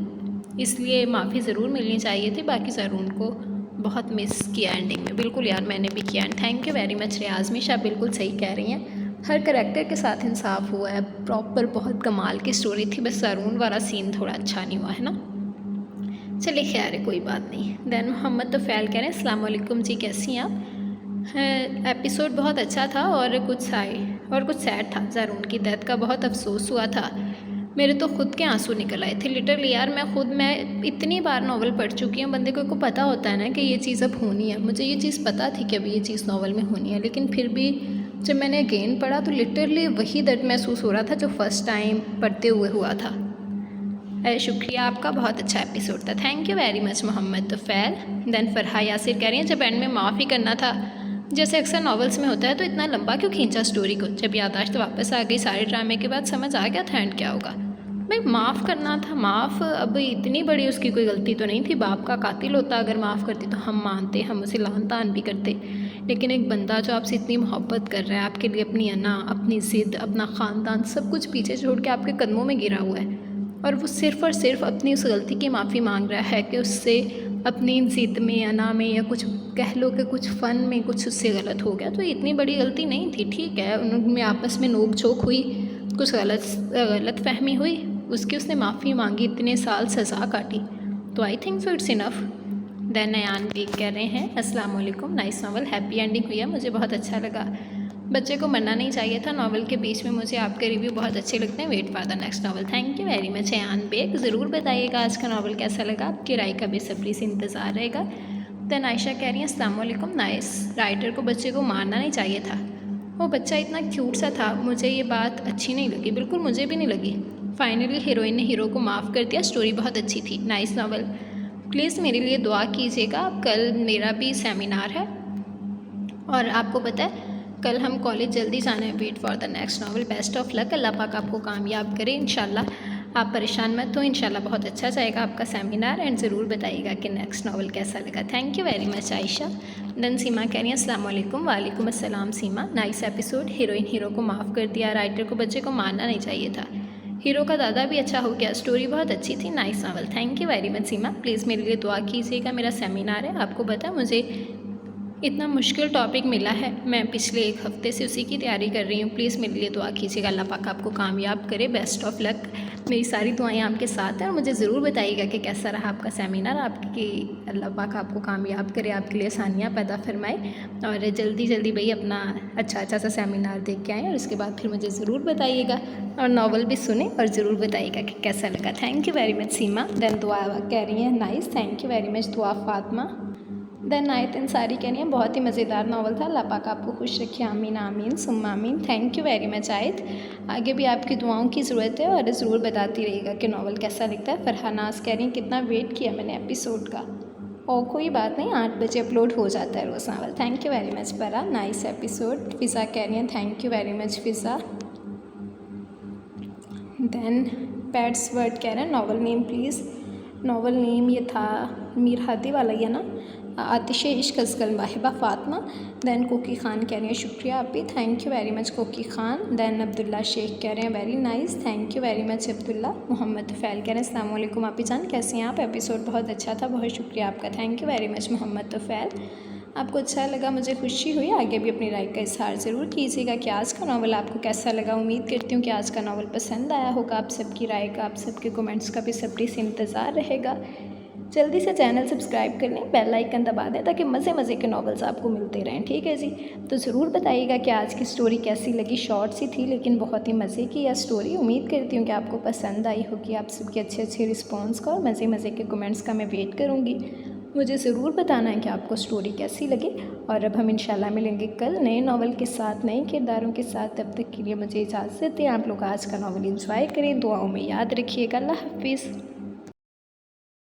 इसलिए माफ़ी ज़रूर मिलनी चाहिए थी। बाकी ज़ारून को बहुत मिस किया एंडिंग में। बिल्कुल यार मैंने भी किया। And thank you very much Riyaz Mish, आप बिल्कुल सही कह रही हैं। ہر کریکٹر کے ساتھ انصاف ہوا ہے، پراپر بہت کمال کی سٹوری تھی، بس سارون والا سین تھوڑا اچھا نہیں ہوا ہے نا. چلیے خیر ہے، کوئی بات نہیں. دین محمد توفیل کہہ رہے ہیں السلام علیکم جی، کیسی ہیں آپ؟ ایپیسوڈ بہت اچھا تھا اور کچھ سیڈ تھا. زارون کی ڈیتھ کا بہت افسوس ہوا تھا، میرے تو خود کے آنسو نکل آئے تھے لٹرلی یار. میں اتنی بار ناول پڑھ چکی ہوں، بندے کو پتہ ہوتا ہے نا کہ یہ چیز اب ہونی ہے. مجھے یہ چیز پتہ تھی کہ اب یہ چیز ناول میں ہونی ہے، لیکن پھر بھی جب میں نے اگین پڑھا تو لٹرلی وہی درد محسوس ہو رہا تھا جو فرسٹ ٹائم پڑھتے ہوئے ہوا تھا. شکریہ آپ کا، بہت اچھا ایپیسوڈ تھا. تھینک یو ویری مچ محمد توفیل. دین فرحہ یاسر کہہ رہی ہیں جب اینڈ میں معاف ہی کرنا تھا جیسے اکثر ناولس میں ہوتا ہے تو اتنا لمبا کیوں کھینچا سٹوری کو؟ جب یادداشت واپس آ گئی سارے ڈرامے کے بعد سمجھ آ گیا تھا اینڈ کیا ہوگا. بھائی معاف کرنا تھا، معاف اب اتنی بڑی اس کی کوئی غلطی تو نہیں تھی. باپ کا قاتل ہوتا اگر معاف کرتی تو ہم مانتے، ہم اسے لعن طعن بھی کرتے. لیکن ایک بندہ جو آپ سے اتنی محبت کر رہا ہے، آپ کے لیے اپنی انا، اپنی ضد، اپنا خاندان سب کچھ پیچھے چھوڑ کے آپ کے قدموں میں گرا ہوا ہے، اور وہ صرف اور صرف اپنی اس غلطی کی معافی مانگ رہا ہے کہ اس سے اپنی ضد میں، انا میں، یا کچھ کہہ لو کہ کچھ فن میں کچھ اس سے غلط ہو گیا. تو اتنی بڑی غلطی نہیں تھی. ٹھیک ہے ان میں آپس میں نوک جھوک ہوئی، کچھ غلط فہمی ہوئی، اس نے معافی مانگی، اتنے سال سزا کاٹی، تو I think so it's enough. Then Nayan Baig کہہ رہے ہیں السلام علیکم، نائس ناول، ہیپی اینڈنگ ہوئی ہے، مجھے بہت اچھا لگا. بچے کو مرنا نہیں چاہیے تھا ناول کے بیچ میں. مجھے آپ کے ریویو بہت اچھے لگتے ہیں، wait for the next novel. Thank you very much Ayan Baig. ضرور بتائیے گا آج کا ناول کیسا لگا، آپ کی رائے کا بے صبری سے انتظار رہے گا. دین عائشہ کہہ رہی ہیں السلام علیکم، نائس. رائٹر کو بچے کو مارنا نہیں چاہیے تھا، وہ بچہ اتنا کیوٹ سا تھا. مجھے یہ بات اچھی نہیں لگی، بالکل مجھے بھی نہیں لگی. فائنلی ہیروئن نے ہیرو کو معاف کر دیا. سٹوری بہت اچھی تھی، نائس ناول. پلیز میرے لیے دعا کیجیے گا. کل میرا بھی سیمینار ہے اور آپ کو پتہ ہے کل ہم کالج جلدی جانا ہے. Wait for the next novel. Best of luck, Allah پاک آپ کو کامیاب کرے انشاءاللہ. آپ پریشان مت ہو، انشاءاللہ بہت اچھا جائے گا آپ کا سیمینار. اینڈ ضرور بتائیے گا کہ نیکسٹ ناول کیسا لگا. تھینک یو ویری مچ عائشہ. دن سیما کہہ رہی ہیں السلام علیکم. وعلیکم السلام سیما. Nice episode. ہیروئن ہیرو کو معاف کر دیا، رائٹر کو بچے کو مارنا نہیں چاہیے تھا، ہیرو کا دادا بھی اچھا ہو گیا. سٹوری بہت اچھی تھی، nice novel. Thank you very much Seema. Please میرے لیے دعا کیجیے گا. میرا سیمینار ہے، آپ کو پتہ ہے مجھے اتنا مشکل ٹاپک ملا ہے، میں پچھلے 1 ہفتے سے اسی کی تیاری کر رہی ہوں. پلیز میرے لیے دعا کیجیے گا، اللہ پاک آپ کو کامیاب کرے. بیسٹ آف لک. میری ساری دعائیں آپ کے ساتھ ہیں، اور مجھے ضرور بتائیے گا کہ کیسا رہا آپ کا سیمینار. آپ کی اللہ پاک آپ کو کامیاب کرے، آپ کے لیے آسانیاں پیدا فرمائے، اور جلدی بھئی اپنا اچھا سا سیمینار دیکھ کے آئیں. اور اس کے بعد پھر مجھے ضرور بتائیے گا، اور ناول بھی سنیں اور ضرور بتائیے گا کہ کیسا لگا. تھینک یو ویری مچ سیما. دین دعا کہہ رہی ہیں نائس. تھینک یو ویری مچ دعا فاطمہ. دین آیت انصاری کہہ رہی ہیں بہت ہی مزیدار ناول تھا، اللہ پاک آپ کو خوش رکھے. آمین آمین ثم آمین. تھینک یو ویری مچ آیت. آگے بھی آپ کی دعاؤں کی ضرورت ہے، اور ضرور بتاتی رہے گا کہ ناول کیسا لگتا ہے. فرحہ ناز کہہ رہی ہیں کتنا ویٹ کیا میں نے ایپیسوڈ کا، اور کوئی بات نہیں 8 بجے اپلوڈ ہو جاتا ہے روز novel. Thank you very much Farah, nice episode. Faza کہہ رہی ہیں تھینک یو ویری مچ فضا. دین پیٹس ورڈ کہہ رہے ہیں ناول نیم پلیز. ناول نیم یہ تھا میر ہادی والا ہی ہے نا، آتش عشق از گل واہبہ فاطمہ. دین کوکی خان کہہ رہے ہیں شکریہ آپ ہی. Thank you very much Kookie Khan. Then Abdullah Sheikh کہہ رہے ہیں very nice. Thank you very much Abdullah. Muhammad Tufail کہہ رہے ہیں السلام علیکم آپی جان، کیسے ہیں آپ؟ ایپیسوڈ بہت اچھا تھا، بہت شکریہ آپ کا. تھینک یو ویری مچ محمد طفیل. آپ کو اچھا لگا، مجھے خوشی ہوئی. آگے بھی اپنی رائے کا اظہار ضرور کیجیے گا کہ آج کا ناول آپ کو کیسا لگا. امید کرتی ہوں کہ آج کا ناول پسند آیا ہوگا. آپ سب کی رائے کا، آپ سب کے کمنٹس کا بھی صبری سے انتظار رہے گا. جلدی سے چینل سبسکرائب کر لیں، بیل آئیکن دبا دیں تاکہ مزے کے ناولز آپ کو ملتے رہیں. ٹھیک ہے جی، تو ضرور بتائیے گا کہ آج کی سٹوری کیسی لگی. شارٹ سی تھی لیکن بہت ہی مزے کی یہ سٹوری. امید کرتی ہوں کہ آپ کو پسند آئی ہوگی. آپ سب کے اچھے رسپانس کا اور مزے کے کمنٹس کا میں ویٹ کروں گی. مجھے ضرور بتانا ہے کہ آپ کو سٹوری کیسی لگی. اور اب ہم انشاءاللہ ملیں گے کل نئے ناول کے ساتھ، نئے کرداروں کے ساتھ. تب تک کے لیے مجھے اجازت دیں. آپ لوگ آج کا ناول انجوائے کریں، دعاؤں میں یاد رکھیے گا. اللہ حافظ.